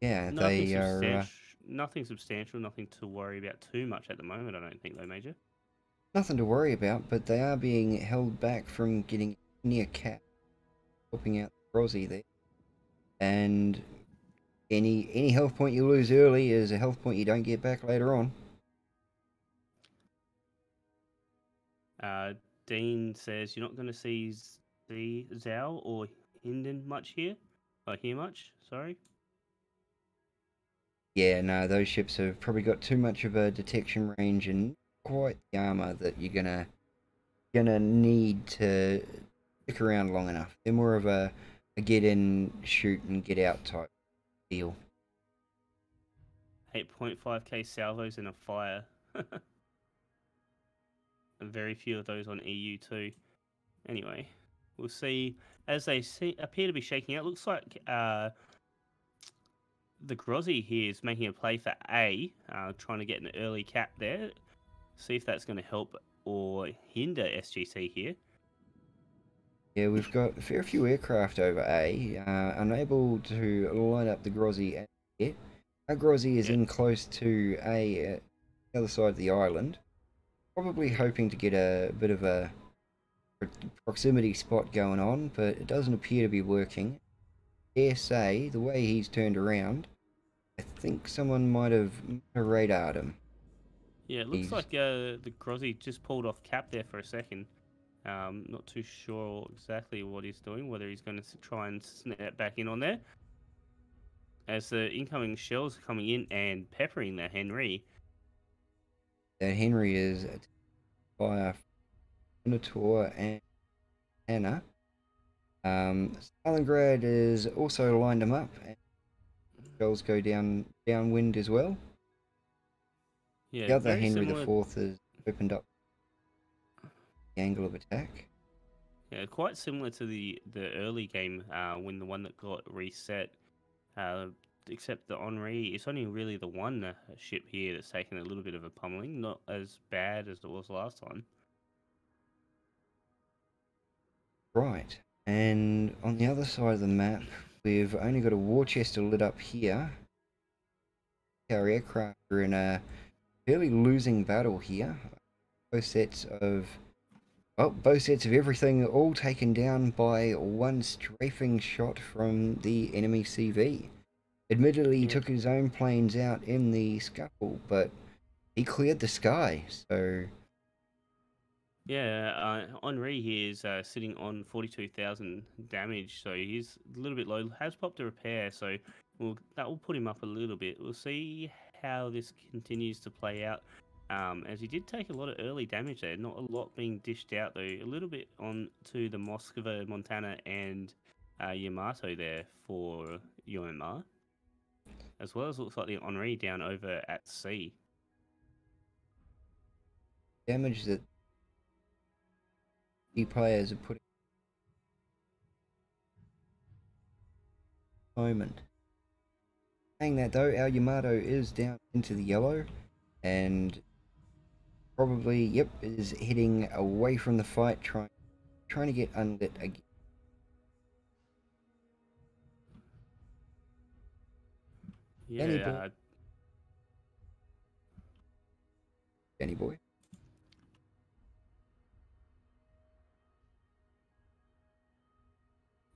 Yeah, Nothing they are nothing substantial, nothing to worry about too much at the moment. I don't think though, Major. nothing to worry about, but they are being held back from getting near cap, helping out Rossi there. And any health point you lose early is a health point you don't get back later on. Dean says you're not going to see Zhao or Hinden much here, or hear much. Sorry. Yeah, no, those ships have probably got too much of a detection range and quite the armor that you're gonna need to stick around long enough. They're more of a get in, shoot, and get out type deal. 8.5k salvos in a fire. And very few of those on EU too. Anyway, we'll see as they appear to be shaking out. Looks like the Grozzy here is making a play for A, trying to get an early cap there. See if that's going to help or hinder SGC here. Yeah, we've got a fair few aircraft over A, unable to line up the Grozzy yet. Our Grozzy is in close to A at the other side of the island, probably hoping to get a bit of a proximity spot going on, but it doesn't appear to be working. Dare say, the way he's turned around, I think someone might have radared him. Yeah, it looks like the Grozzy just pulled off cap there for a second. Not too sure exactly what he's doing, whether he's going to try and snap back in on there. As the incoming shells are coming in and peppering the Henry. That Henry is by Minotaur and Anna. Stalingrad is also lined him up, and shells go downwind as well. Yeah, the other Henry similar... IV has opened up the angle of attack. Yeah, quite similar to the early game when the one that got reset. Except the Henri, it's only really the one ship here that's taken a little bit of a pummeling, not as bad as it was last time. Right, and on the other side of the map, we've only got a war chest lit up here. Our aircraft are in a fairly losing battle here. Both sets of both sets of everything all taken down by one strafing shot from the enemy CV. Admittedly, he took his own planes out in the scuffle, but he cleared the sky, so... Yeah, Henri here is sitting on 42,000 damage, so he's a little bit low. Has popped a repair, so that will put him up a little bit. We'll see how this continues to play out, as he did take a lot of early damage there. Not a lot being dished out, though. A little bit on to the Moskva, Montana, and Yamato there for UMR, as well as looks like the Henri down over at sea. Damage that key players are putting moment. Saying that though, our Yamato is down into the yellow and probably, yep, is heading away from the fight, trying to get unlit again. Yeah, Danny boy.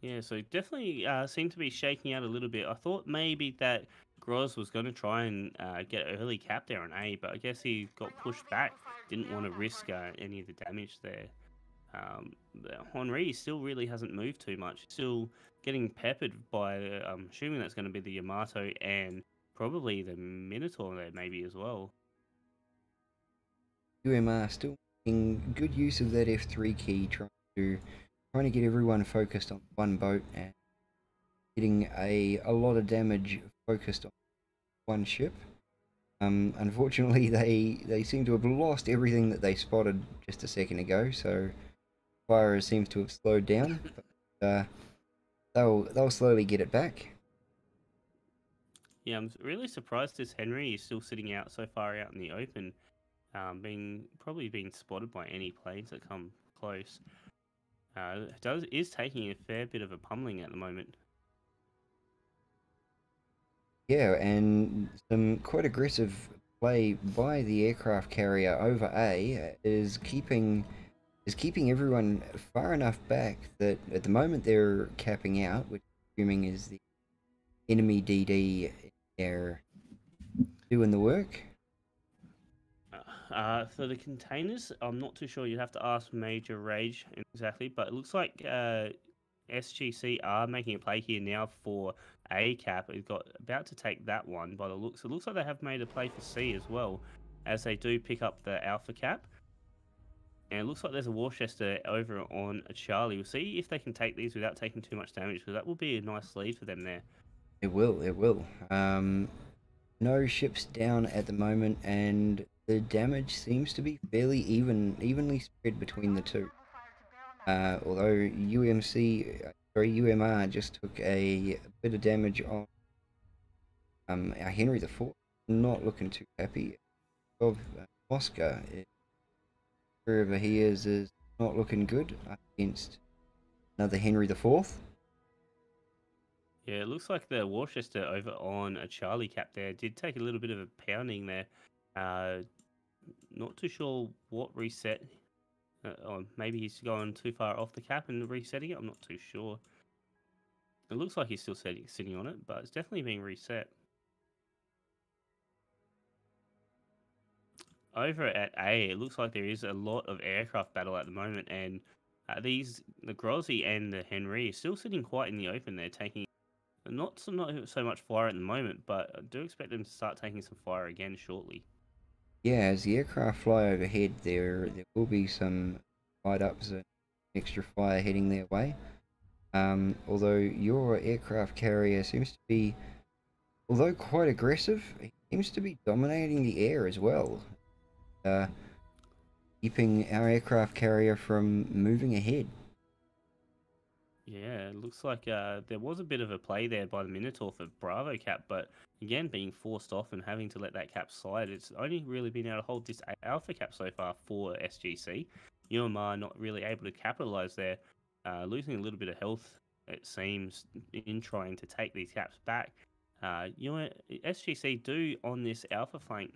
Yeah, so definitely seemed to be shaking out a little bit. I thought maybe that Groz was going to try and get early cap there on A, but I guess he got pushed back. Didn't want to risk any of the damage there. Henri still really hasn't moved too much. Still getting peppered by, I'm assuming that's going to be the Yamato and probably the Minotaur there maybe as well. UMR still making good use of that F3 key, trying to get everyone focused on one boat and getting a lot of damage focused on one ship. Unfortunately, they seem to have lost everything that they spotted just a second ago, so fire seems to have slowed down. But they'll slowly get it back. Yeah, I'm really surprised this Henry is still sitting out so far out in the open, probably being spotted by any planes that come close. Is taking a fair bit of a pummeling at the moment. Yeah, and some quite aggressive play by the aircraft carrier over A is keeping everyone far enough back that at the moment they're capping out, which assuming is the enemy DD air doing the work. For the containers, I'm not too sure. You'd have to ask Major Rage exactly, but it looks like SGC are making a play here now for A cap. It's got about to take that one by the looks. It looks like they have made a play for C as well, as they do pick up the Alpha cap. And it looks like there's a Worcester over on a Charlie. We'll see if they can take these without taking too much damage, because that will be a nice lead for them there. It will. No ships down at the moment, and the damage seems to be fairly evenly spread between the two. Although UMR just took a bit of damage on our Henry IV. Not looking too happy. Of Oscar, wherever he is not looking good against another Henry IV. Yeah, it looks like the Worcester over on a Charlie cap there did take a little bit of a pounding there. Not too sure what reset. Or maybe he's going too far off the cap and resetting it. I'm not too sure. It looks like he's still sitting on it, but it's definitely being reset. Over at A, it looks like there is a lot of aircraft battle at the moment, and the Grozzy and the Henry are still sitting quite in the open. They're taking not so much fire at the moment, but I do expect them to start taking some fire again shortly. Yeah, as the aircraft fly overhead, there will be some fight-ups and extra fire heading their way. Although your aircraft carrier seems to be, although quite aggressive, he seems to be dominating the air as well. Keeping our aircraft carrier from moving ahead. Yeah, it looks like there was a bit of a play there by the Minotaur for Bravo cap, but again, being forced off and having to let that cap slide, it's only really been able to hold this Alpha cap so far for SGC. UMR not really able to capitalize there. losing a little bit of health, it seems, in trying to take these caps back. SGC do on this alpha flank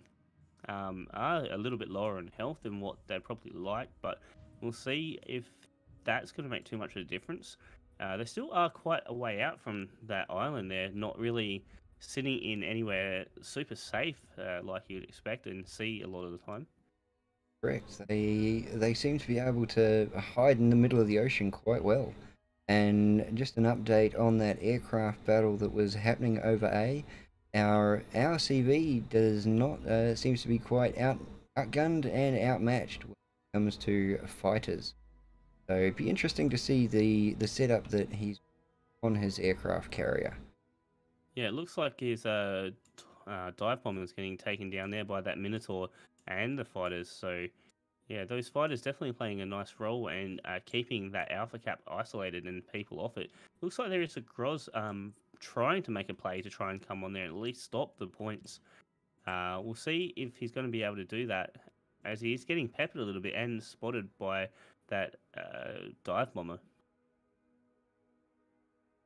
are a little bit lower in health than what they'd probably like, but we'll see if that's going to make too much of a difference. They still are quite a way out from that island. They're not really sitting in anywhere super safe like you'd expect and see a lot of the time. Correct. They seem to be able to hide in the middle of the ocean quite well. And just an update on that aircraft battle that was happening over A. Our CV does not seems to be quite outgunned and outmatched when it comes to fighters. So it'd be interesting to see the setup that he's on his aircraft carrier. Yeah, it looks like his dive bomber is getting taken down there by that Minotaur and the fighters. So yeah, those fighters definitely playing a nice role and keeping that alpha cap isolated and people off it. Looks like there is a Groz trying to make a play to try and come on there and at least stop the points. We'll see if he's going to be able to do that, as he is getting peppered a little bit and spotted by that dive bomber.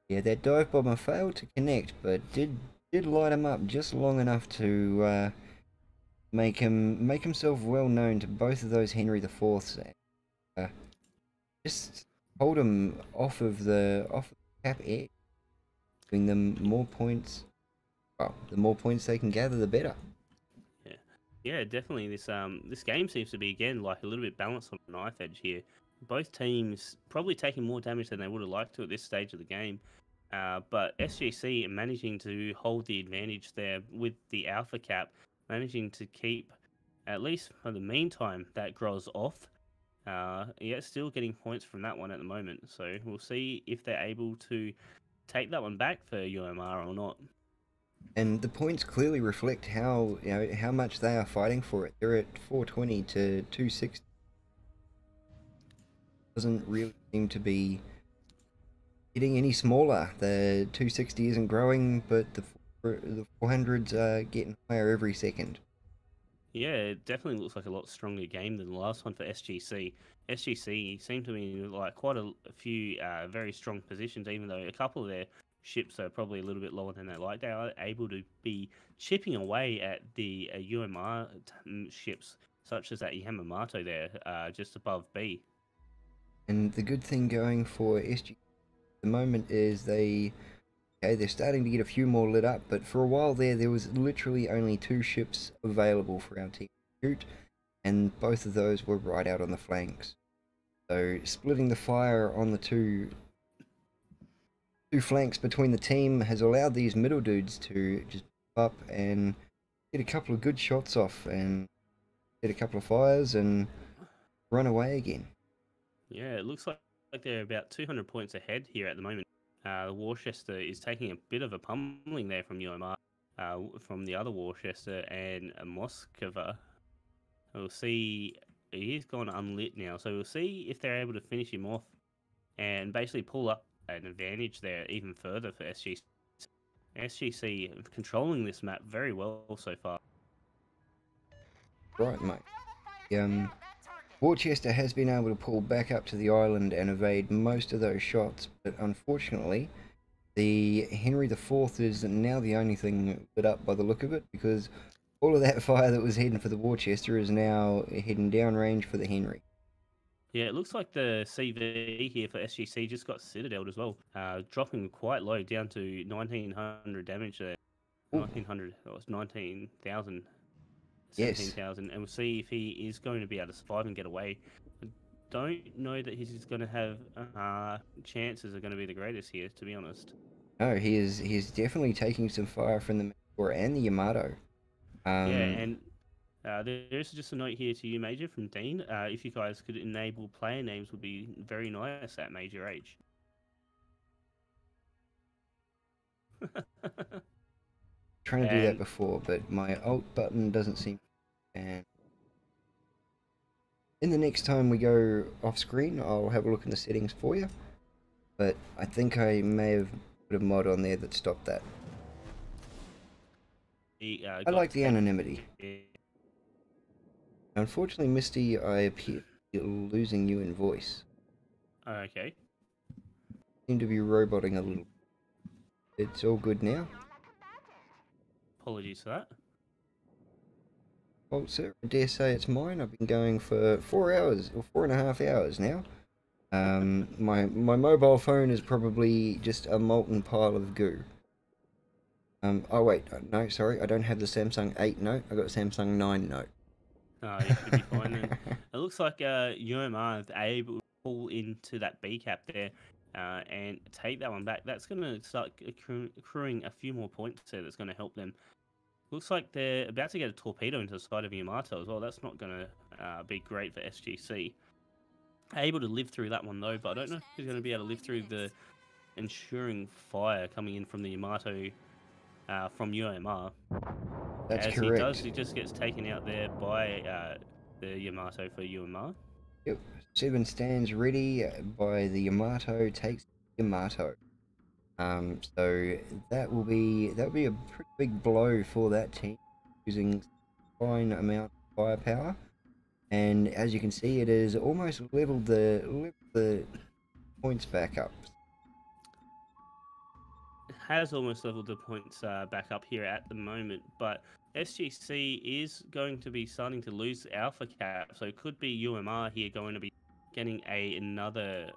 Yeah, that dive bomber failed to connect, but did light him up just long enough to make himself well known to both of those Henry the Fourths. Just hold him off of the cap edge, giving them more points. Well, the more points they can gather, the better. Yeah, definitely. This game seems to be again like a little bit balanced on a knife edge here. Both teams probably taking more damage than they would have liked to at this stage of the game. But SGC managing to hold the advantage there with the alpha cap, managing to keep, at least for the meantime, that Groz off. Yeah, still getting points from that one at the moment. So we'll see if they're able to take that one back for UMR or not. And the points clearly reflect how how much they are fighting for it. They're at 420 to 260. Doesn't really seem to be getting any smaller. The 260 isn't growing, but the 400s are getting higher every second. Yeah, it definitely looks like a lot stronger game than the last one for SGC. SGC seem to be in like quite a few very strong positions, even though a couple of their ships are probably a little bit lower than they like. They are able to be chipping away at the UMR ships, such as that Yamamoto there, just above B. And the good thing going for SG at the moment is they're starting to get a few more lit up, but for a while there was literally only 2 ships available for our team to shoot, and both of those were right out on the flanks. So splitting the fire on the two flanks between the team has allowed these middle dudes to just up and get a couple of good shots off and get a couple of fires and run away again. Yeah, it looks like they're about 200 points ahead here at the moment. Worcester is taking a bit of a pummeling there from UMR, from the other Worcester and Moskva. We'll see, he's gone unlit now, so we'll see if they're able to finish him off and basically pull up an advantage there even further for SGC. SGC controlling this map very well so far. Right, mate. Worcester has been able to pull back up to the island and evade most of those shots, but unfortunately, the Henry IV is now the only thing lit up by the look of it, because all of that fire that was heading for the Worcester is now heading downrange for the Henry. Yeah, it looks like the CV here for SGC just got citadeled as well, dropping quite low down to 1900 damage there. 1900, it was 19,000. 17,000, and we'll see if he is going to be able to survive and get away. I don't know that he's going to have chances are going to be the greatest here, to be honest. No, he's definitely taking some fire from the Minotaur and the Yamato. Yeah, and there's just a note here to you, Major, from Dean. If you guys could enable player names, would be very nice at Major H. Trying to do that before, but my alt button doesn't seem. And in the next time we go off screen, I'll have a look in the settings for you. But I think I may have put a mod on there that stopped that. I like the anonymity. Unfortunately, Misty, I appear to be losing you in voice. Okay. seem to be roboting a little. It's all good now. Apologies for that. Well, sir, I dare say it's mine. I've been going for 4 hours, or 4.5 hours now. My mobile phone is probably just a molten pile of goo. Oh wait, no, sorry, I don't have the Samsung 8 Note. I got Samsung 9 Note. Oh, you should be fine then. It looks like UMR is able to pull into that B cap there and take that one back. That's going to start accruing a few more points there. That's going to help them. Looks like they're about to get a torpedo into the side of Yamato as well. That's not going to be great for SGC. Able to live through that one though, but I don't know if he's going to be able to live through the ensuring fire coming in from the Yamato from UMR. That's As correct. he just gets taken out there by the Yamato for UMR. Yep. 7 stands ready by the Yamato, takes Yamato. So that'll be a pretty big blow for that team, using a fine amount of firepower. And as you can see, it has almost leveled the points back up. Has almost leveled the points back up here at the moment, but SGC is going to be starting to lose alpha cap, so it could be UMR here going to be getting another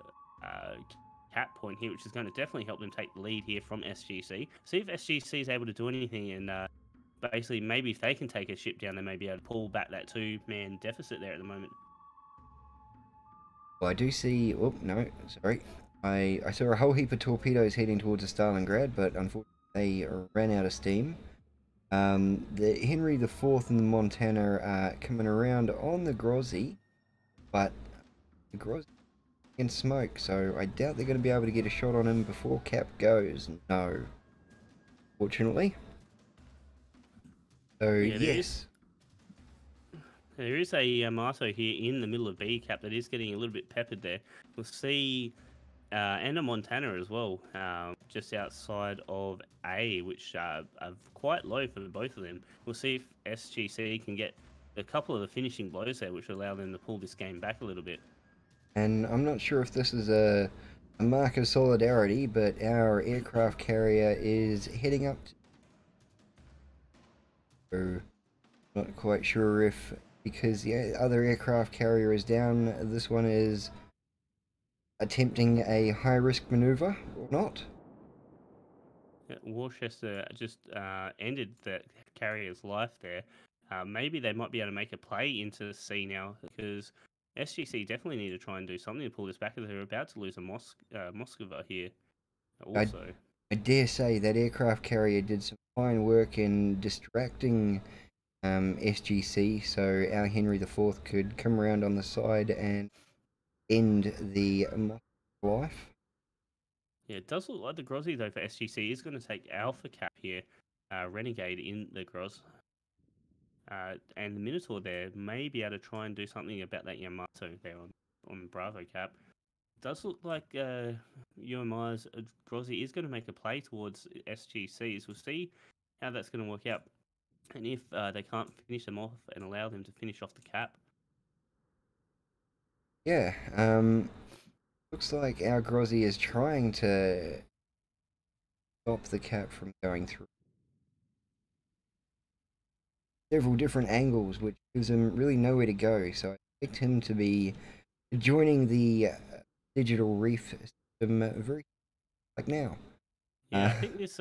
cap point here, which is going to definitely help them take the lead here from SGC. See if SGC is able to do anything, and basically maybe if they can take a ship down, they may be able to pull back that 2-man deficit there at the moment. Well, I do see. Oh no, sorry. I saw a whole heap of torpedoes heading towards the Stalingrad, but unfortunately they ran out of steam. The Henry IV and the Montana are coming around on the Grozzy, but the Grozzy can smoke, so I doubt they're going to be able to get a shot on him before cap goes. No, fortunately. So Yeah, yes. There is a Yamato here in the middle of B cap that is getting a little bit peppered there. We'll see, and a Montana as well, just outside of A, which are quite low for both of them. We'll see if SGC can get a couple of the finishing blows there, which will allow them to pull this game back a little bit. And I'm not sure if this is a mark of solidarity, but our aircraft carrier is heading up to... So, not quite sure if, because the other aircraft carrier is down, this one is attempting a high-risk maneuver or not. Yeah, Worcester just ended the carrier's life there. Maybe they might be able to make a play into C now, because SGC definitely need to try and do something to pull this back, as they're about to lose a Moskva here also. I dare say that aircraft carrier did some fine work in distracting SGC, so our Henry IV could come around on the side and end the life. Yeah, it does look like the Grozzy, though, for SGC is going to take Alpha Cap here, Renegade in the Groz. And the Minotaur there may be able to try and do something about that Yamato there on Bravo Cap. It does look like UMI's Grozzy is going to make a play towards SGCs. We'll see how that's going to work out, and if they can't finish them off and allow them to finish off the cap. Yeah, looks like our Grozzy is trying to stop the cap from going through several different angles, which gives him really nowhere to go. So I expect him to be joining the digital reef system very like now. Yeah, I think this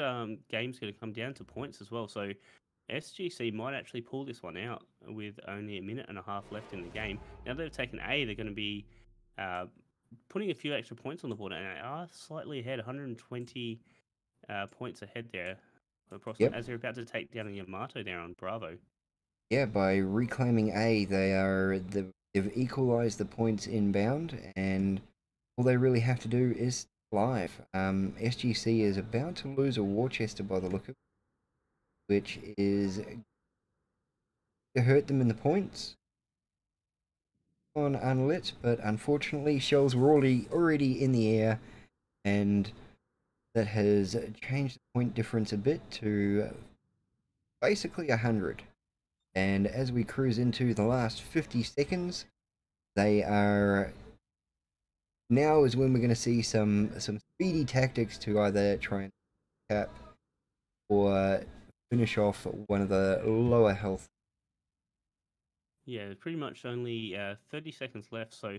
game's going to come down to points as well. So SGC might actually pull this one out with only a minute and a half left in the game. Now they've taken A, they're going to be putting a few extra points on the board, and they are slightly ahead, 120 points ahead there, approximately, as they're about to take down a Yamato there on Bravo. Yeah, by reclaiming A, they've equalized the points inbound, and all they really have to do is live. SGC is about to lose a Worcester by the look of it, which is to hurt them in the points on unlit, but unfortunately shells were already in the air, and that has changed the point difference a bit to basically 100. And as we cruise into the last 50 seconds, they are now is when we're going to see some speedy tactics to either try and cap or finish off one of the lower health. Yeah, pretty much only 30 seconds left, so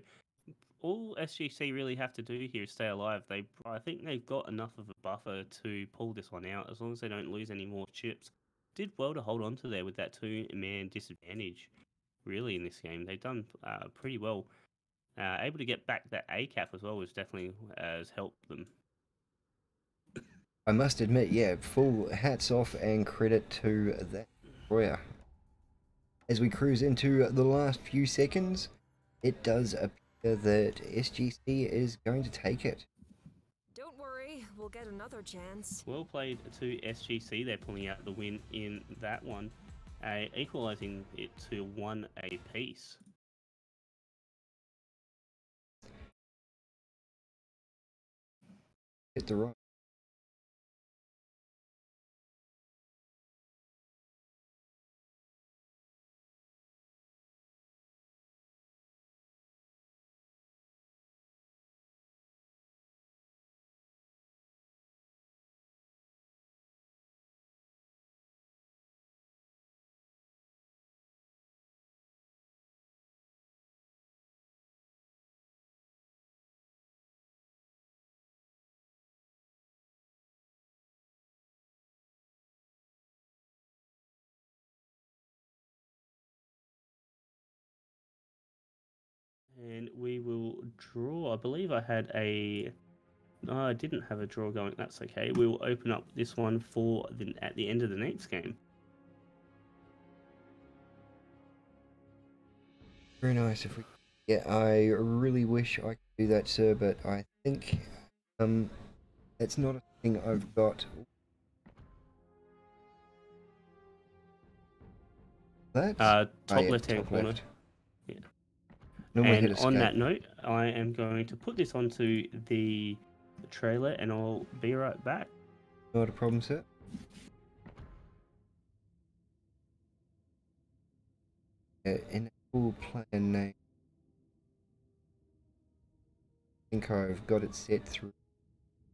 all SGC really have to do here is stay alive. I think they've got enough of a buffer to pull this one out, as long as they don't lose any more chips. Did well to hold on to there with that 2-man disadvantage, really, in this game. They've done pretty well. Able to get back that ACAP as well, which definitely has helped them. I must admit, yeah, full hats off and credit to that destroyer. As we cruise into the last few seconds, it does appear that SGC is going to take it. Don't worry, we'll get another chance. Well played to SGC. They're pulling out the win in that one, equalising it to 1 apiece. Hit the right. And we will draw. I believe I had a... No, I didn't have a draw going. That's okay. We will open up this one for at the end of the next game. Very nice. If we, yeah, I really wish I could do that, sir, but I think that's not a thing I've got. That Top left-hand corner. left. Yeah. Normally And hit on escape. that note, I am going to put this onto the trailer, and I'll be right back. Not a problem, sir. In full player name. I think I've got it set through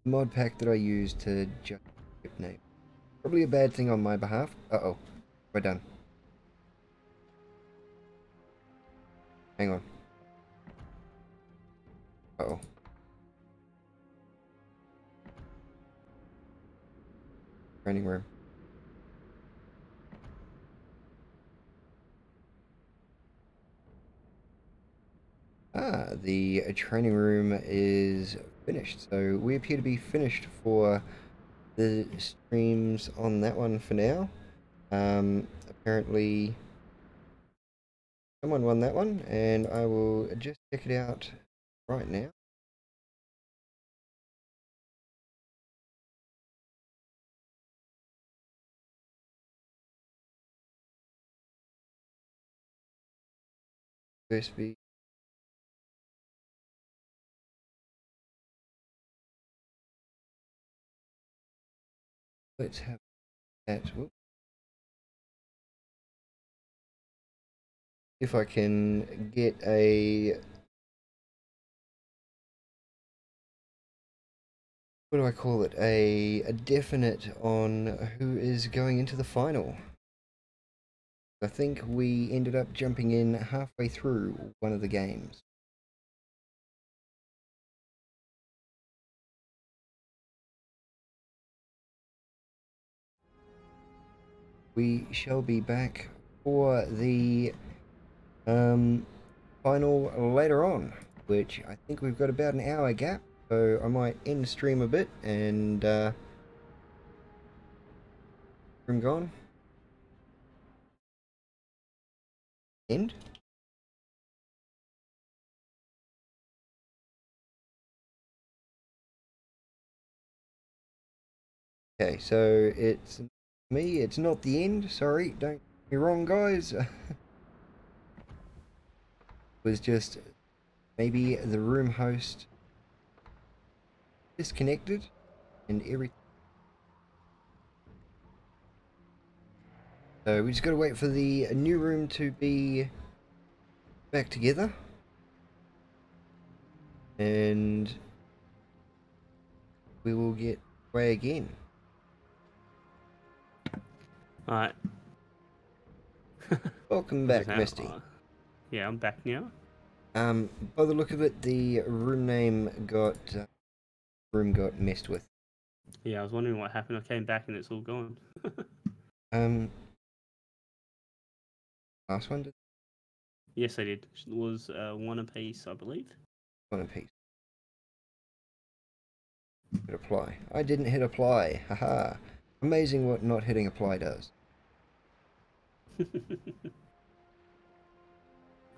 the mod pack that I use to just skip name. Probably a bad thing on my behalf. Uh-oh. We're done. Hang on. Uh-oh. Training room. The training room is finished. So we appear to be finished for the streams on that one for now. Apparently someone won that one, and I will just check it out right now. USB. Let's have that. Whoop. If I can get a... What do I call it? A definite on who is going into the final. I think we ended up jumping in halfway through one of the games. We shall be back for the final later on, which I think we've got about an hour gap, so I might end the stream a bit and room gone. End. Okay, so it's me, it's not the end, sorry, don't get me wrong guys. It was just maybe the room host disconnected and everything. So we just gotta wait for the new room to be back together. and we will get away again. Alright. Welcome What's this back, now? Misty. Yeah, I'm back now. By the look of it, the room name got messed with. Yeah, I was wondering what happened. I came back and it's all gone. Last one did Yes, I did. It was one apiece, I believe. one apiece. Hit apply. I didn't hit apply. Haha. Amazing what not hitting apply does.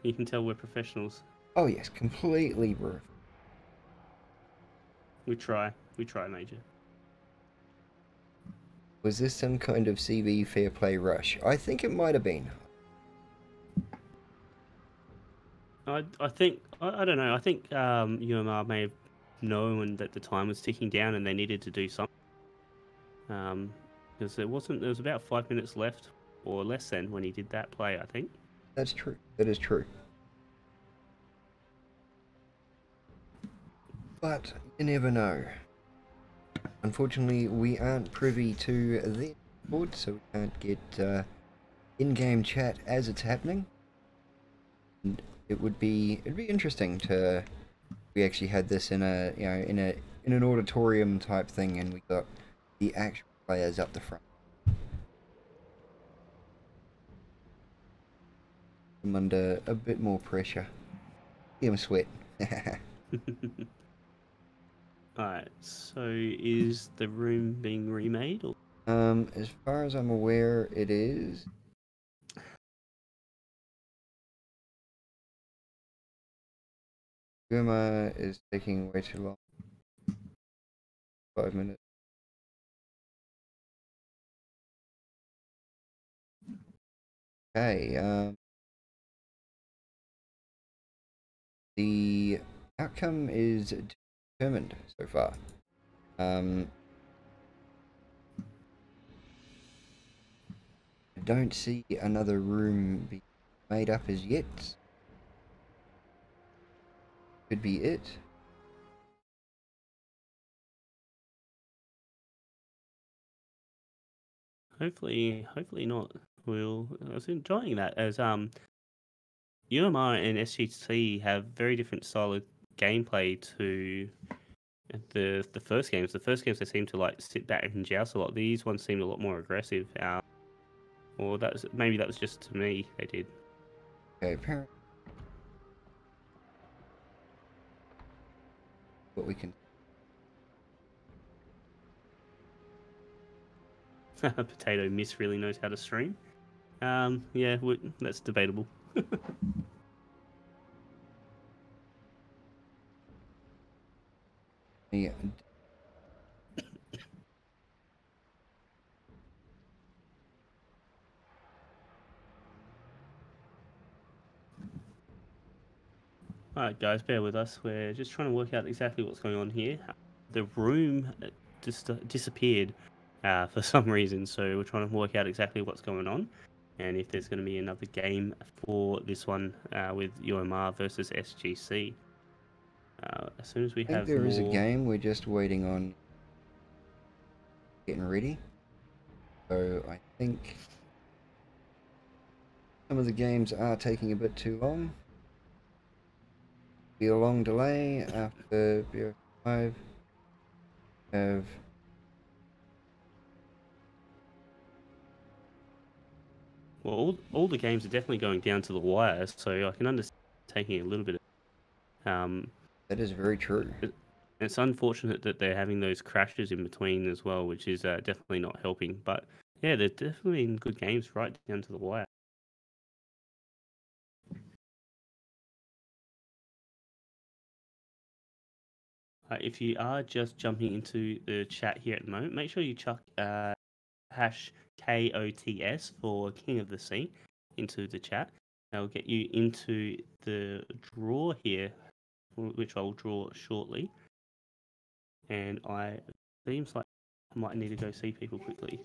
You can tell we're professionals. Oh yes, completely bro. We try, Major. Was this some kind of CV fair play rush? I think it might have been. I think I don't know. I think UMR may have known that the time was ticking down and they needed to do something. Because there was about 5 minutes left or less than when he did that play. I think. That's true. That is true. But you never know. Unfortunately, we aren't privy to their board, so we can't get in-game chat as it's happening. And it'd be interesting to we actually had this in a in an auditorium type thing, and we got the actual players up the front. I'm under a bit more pressure. Give him a sweat. Alright, so is the room being remade? Or... As far as I'm aware, it is. Guma is taking way too long. 5 minutes. Okay, the outcome is determined so far. I don't see another room being made up as yet. Could be it. Hopefully not. I was enjoying that as UMR and SGC have very different style of gameplay to the first games. The first games they seem to like sit back and joust a lot. These ones seemed a lot more aggressive. Or maybe that was just to me. They did. Okay, apparently what we can. Potato Miss really knows how to stream. Yeah, that's debatable. Yeah. Alright guys, bear with us. We're just trying to work out exactly what's going on here. The room just disappeared for some reason, so we're trying to work out exactly what's going on and if there's going to be another game for this one with UMR versus SGC. As soon as we I think have there more... is a game. We're just waiting on getting ready. So I think some of the games are taking a bit too long. Be a long delay after BO5 have Well, all the games are definitely going down to the wire, so I can understand taking a little bit of... that is very true. It's unfortunate that they're having those crashes in between as well, which is definitely not helping. But yeah, they're definitely in good games right down to the wire. If you are just jumping into the chat here at the moment, make sure you chuck hash KOTS for King of the Sea into the chat. That'll get you into the draw here, which I'll draw shortly. And seems like I might need to go see people quickly.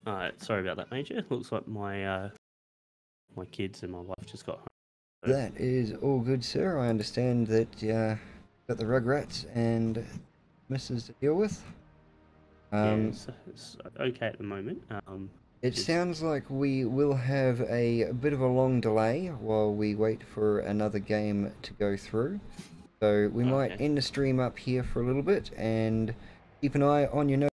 Sorry about that, Major. Looks like my my kids and my wife just got home. That is all good, sir. I understand that got the Rugrats and Mrs. to deal with. Yeah, it's okay at the moment. It sounds like we will have a bit of a long delay while we wait for another game to go through. So we might end the stream up here for a little bit and keep an eye on your notifications.